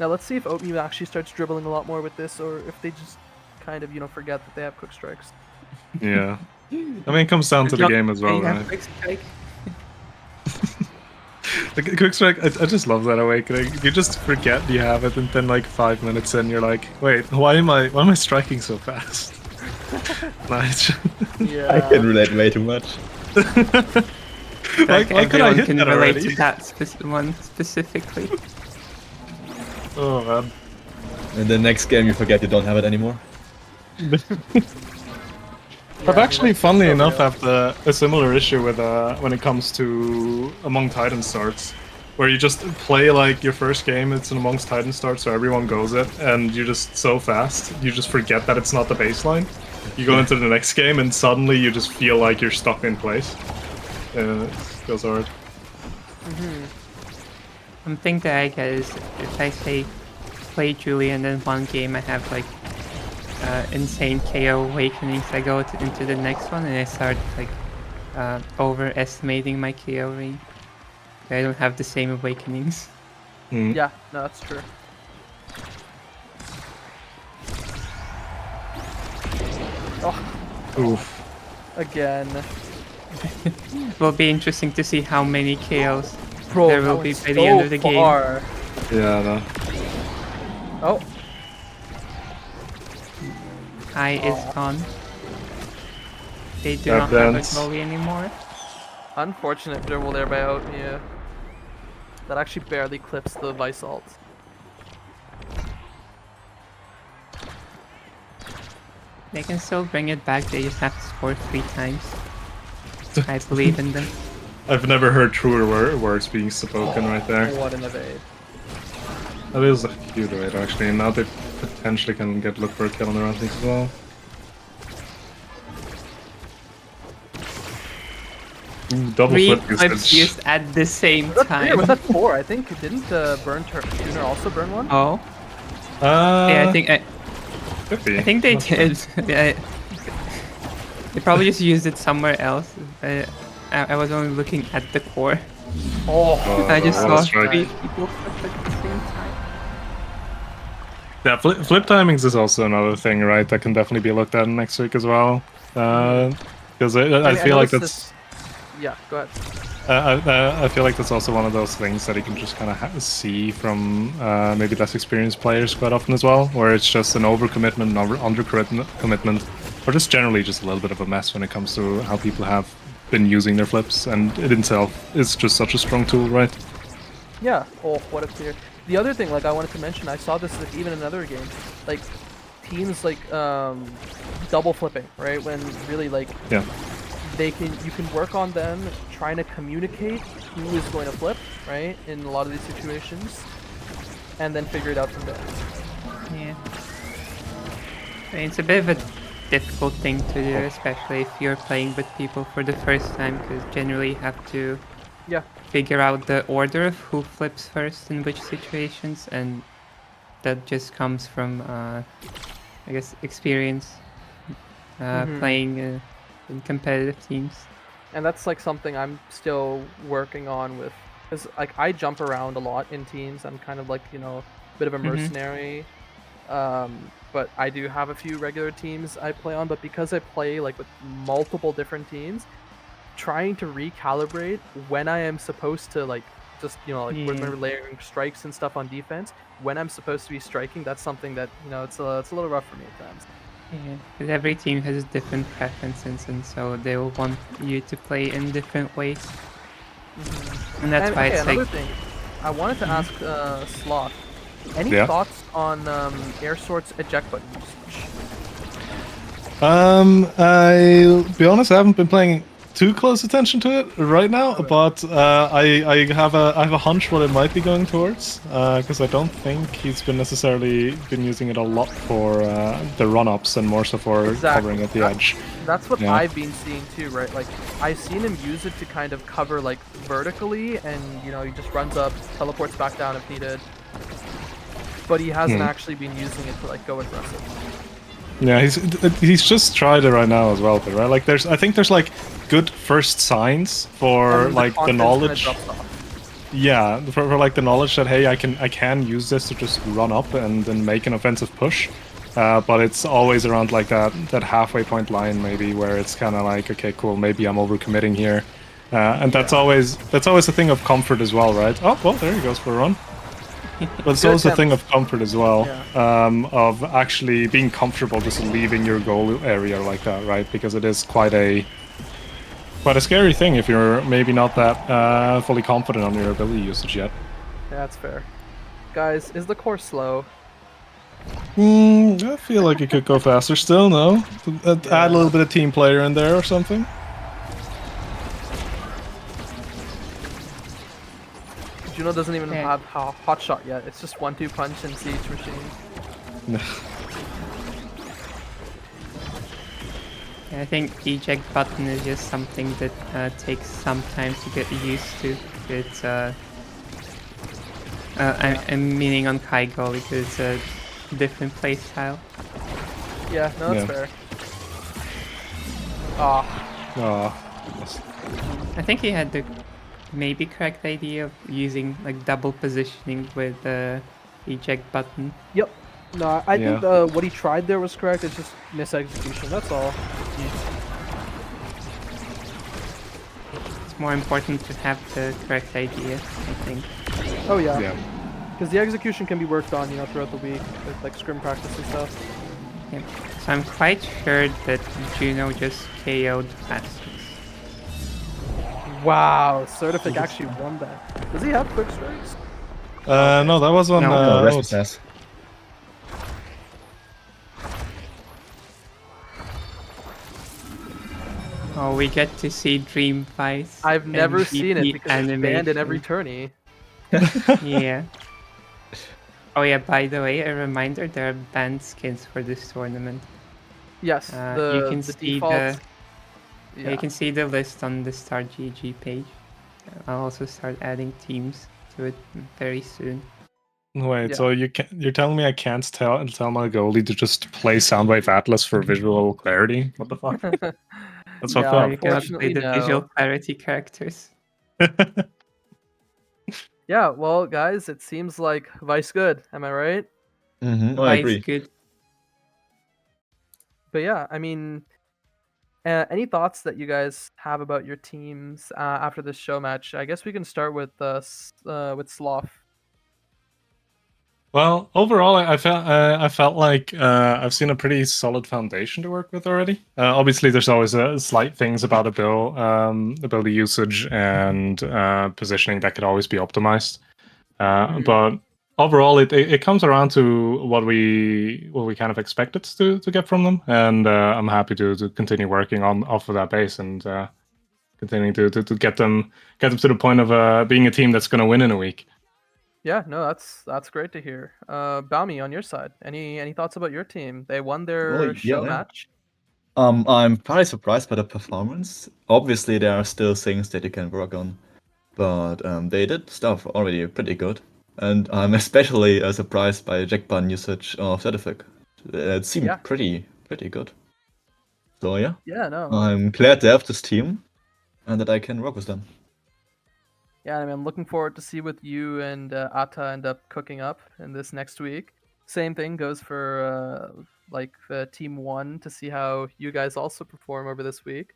Now let's see if Oatmeal actually starts dribbling a lot more with this, or if they just kind of, you know, forget that they have quick strikes. Yeah. I mean, it comes down to the game as well, right? Quick strike. The quick strike, I just love that awakening. You just forget you have it, and then like 5 minutes in, you're like, wait, why am I striking so fast? Nice. Yeah. I can relate way too much. Why could I hit can that relate already? to that one specifically. Oh man. And the next game you forget you don't have it anymore. I've actually, funnily enough, have a similar issue with when it comes to Among Titan starts, where you just play like your first game, it's an Amongst Titan start, so everyone goes it, and you're just so fast, you just forget that it's not the baseline. You go into the next game, and suddenly you just feel like you're stuck in place. It feels hard. One thing that I get is if I say play Julie and then one game I have like insane KO awakenings, I go into the next one and I start like overestimating my KO range. I don't have the same awakenings. Yeah, no, that's true. Oh. Oof. Again. Will be interesting to see how many KOs Bro, there will be by the end of the game. Yeah, no. Oh. Kai is gone. They do That not have a dance. goalie anymore. Unfortunate dribble there by Oatmeal. That actually barely clips the Vice ult. They can still bring it back, they just have to score 3 times. I believe in them. I've never heard truer words being spoken right there. What an evade. That is a cute evade, actually, and now they potentially can look for a kill on the round as well. Ooh, double 3 flip clips usage. used at the same Was time. that 4? I think didn't Tuner also burn one? Oh. Yeah, I think could be. I think they Not sure. did. Yeah, they probably just used it somewhere else. I was only looking at the core. Oh, I just what a saw strike. 3 people flip at the same time. Yeah, flip timings is also another thing, right? That can definitely be looked at next week as well. Because I feel like that's. Yeah, go ahead. I feel like that's also one of those things that you can just kind of see from maybe less experienced players quite often as well, where it's just an overcommitment, an under-commitment, or just generally just a little bit of a mess when it comes to how people have been using their flips, and it itself is just such a strong tool, right? Yeah. Oh, what a clear. The other thing, like I wanted to mention, I saw this like, even in another game, like teams like double flipping, right? When really like Yeah. you can work on them trying to communicate who is going to flip, right? In a lot of these situations, and then figure it out from there. Yeah. It's a bit of a difficult thing to do, especially if you're playing with people for the first time, because generally you have to figure out the order of who flips first in which situations, and that just comes from, I guess, experience playing in competitive teams. And that's like something I'm still working on with, because like I jump around a lot in teams. I'm kind of like, you know, a bit of a mercenary. But I do have a few regular teams I play on, but because I play like with multiple different teams, trying to recalibrate when I am supposed to like just, you know, like when we're layering strikes and stuff on defense, when I'm supposed to be striking, that's something that, you know, it's a little rough for me at times. Yeah, because every team has different preferences, and so they will want you to play in different ways. And that's why it's another like... thing, I wanted to ask Sloth, any thoughts on Air Sword's eject button usage? I'll be honest, I haven't been playing too close attention to it right now, but I have a hunch what it might be going towards, because I don't think he's been necessarily been using it a lot for the run-ups and more so for covering at the edge. That's what I've been seeing too, right? Like I've seen him use it to kind of cover like vertically, and you know he just runs up, teleports back down if needed. But he hasn't actually been using it to like go aggressive. Yeah, he's just tried it right now as well, right? Like I think there's like good first signs for like the knowledge. Yeah, for like the knowledge that hey, I can use this to just run up and then make an offensive push. But it's always around like that halfway point line maybe where it's kind of like okay, cool, maybe I'm overcommitting here, and that's always a thing of comfort as well, right? Oh well, there he goes for a run. But it's also a thing of comfort as well, of actually being comfortable just leaving your goal area like that, right? Because it is quite a scary thing if you're maybe not that fully confident on your ability usage yet. Yeah, that's fair. Guys, is the core slow? I feel like it could go faster still, no? Add a little bit of team player in there or something. Juno doesn't even have hot shot yet. It's just 1-2 punch and siege machine. I think eject button is just something that takes some time to get used to. It's I'm meaning on Kaigo because it's a different playstyle. Yeah, no, that's fair. I think he had the maybe correct idea of using like double positioning with the eject button. Yep. No, I think what he tried there was correct. It's just misexecution. That's all. It's more important to have the correct idea, I think. Oh yeah. Because the execution can be worked on, you know, throughout the week with like scrim practice and stuff. Yeah. So I'm quite sure that Juno just KO'd Fastix. Wow, Certific actually won that. Does he have quick strikes? No, that was on. Rasmus. Oh, we get to see Dream Vice. I've never seen it because it's banned in every tourney. Yeah. Oh yeah, by the way, a reminder, there are banned skins for this tournament. Yes, you can the see default... you can see the list on the Start GG page. I'll also start adding teams to it very soon. Wait, Yeah. so you're telling me I can't tell my goalie to just play Soundwave Atlas for visual clarity? What the fuck? That's fucked No, up. You cannot play unfortunately, the visual no. clarity characters. Yeah, well, guys, it seems like Vice good. Am I right? I Vice agree. good. But yeah, I mean, any thoughts that you guys have about your teams after this show match? I guess we can start with Sloth. Well, overall, I felt like I've seen a pretty solid foundation to work with already. Obviously, there's always slight things about ability usage and positioning that could always be optimized. But overall, it comes around to what we kind of expected to get from them, and I'm happy to continue working off of that base and continuing to get them to the point of being a team that's going to win in a week. Yeah, no, that's great to hear. Balmy, on your side, any thoughts about your team? They won their show match. I'm probably surprised by the performance. Obviously, there are still things that you can work on, but they did stuff already pretty good. And I'm especially surprised by Jackban usage of Certific. It seemed pretty good. So yeah. Yeah, no. I'm glad to have this team, and that I can work with them. Yeah, I mean, I'm looking forward to see what you and Atta end up cooking up in this next week. Same thing goes for Team 1 to see how you guys also perform over this week.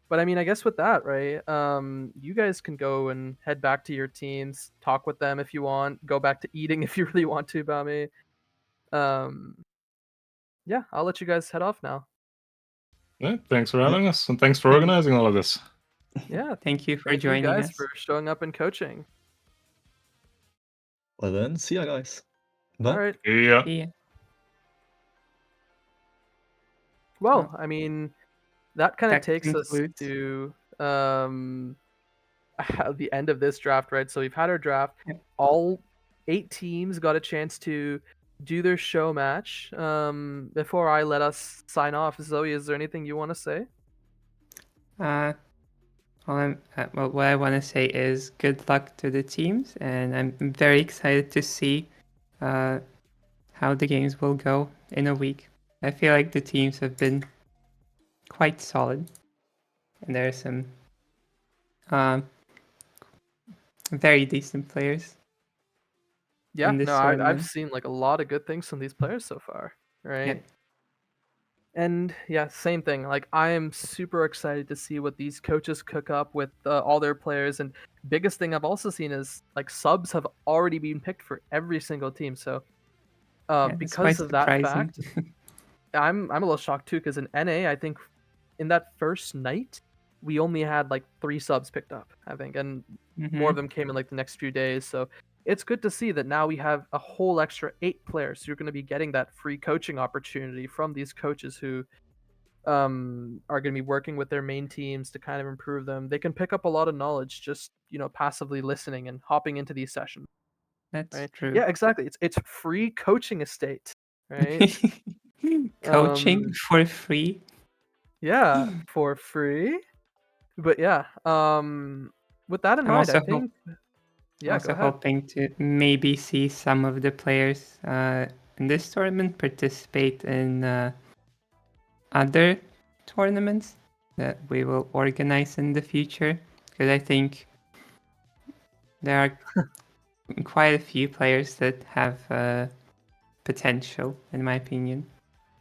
But I mean, I guess with that, right? You guys can go and head back to your teams, talk with them if you want, go back to eating if you really want to, Bami. Yeah, I'll let you guys head off now. Yeah, thanks for having us, and thanks for organizing all of this. Yeah, thank you for thank joining you guys us. for showing up and coaching. Well then, see ya guys. Bye. All right. Yeah. Yeah. Well, I mean, that kind of That takes us concludes. to the end of this draft, right? So we've had our draft. All 8 teams got a chance to do their show match. Before I let us sign off, Zoe, is there anything you want to say? Well, what I want to say is good luck to the teams, and I'm very excited to see how the games will go in a week. I feel like the teams have been quite solid, and there are some very decent players. Yeah, in this no, I've tournament. seen like a lot of good things from these players so far, right? Yep. And yeah, same thing. Like I am super excited to see what these coaches cook up with all their players. And biggest thing I've also seen is like subs have already been picked for every single team. So because of that fact, I'm a little shocked too. Because in NA, I think in that first night we only had like 3 subs picked up, I think, and more of them came in like the next few days. So it's good to see that now we have a whole extra 8 players. So you're going to be getting that free coaching opportunity from these coaches who are going to be working with their main teams to kind of improve them. They can pick up a lot of knowledge just, passively listening and hopping into these sessions. That's true. Yeah, exactly. It's free coaching estate, right? Coaching for free. Yeah, for free. But yeah, with that in mind, I think. Yeah, also go ahead. hoping to maybe see some of the players in this tournament participate in other tournaments that we will organize in the future, because I think there are quite a few players that have potential, in my opinion.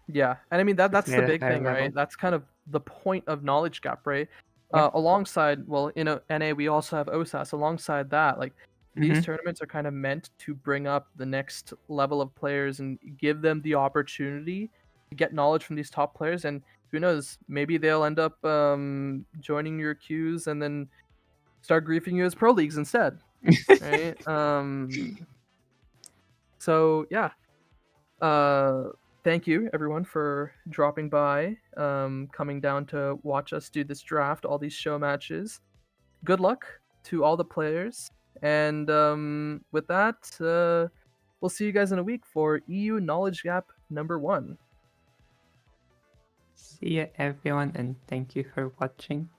Yeah, and I mean that's play the at a big higher thing, level. right? That's kind of the point of knowledge gap, right? Yep. Alongside, well, NA we also have OSAS. Alongside that, like these Mhm. tournaments are kind of meant to bring up the next level of players and give them the opportunity to get knowledge from these top players. And who knows, maybe they'll end up joining your queues and then start griefing you as pro leagues instead, right? So yeah. Thank you everyone for dropping by, coming down to watch us do this draft, all these show matches. Good luck to all the players, and with that, we'll see you guys in a week for EU Knowledge Gap number 1. See ya, everyone, and thank you for watching.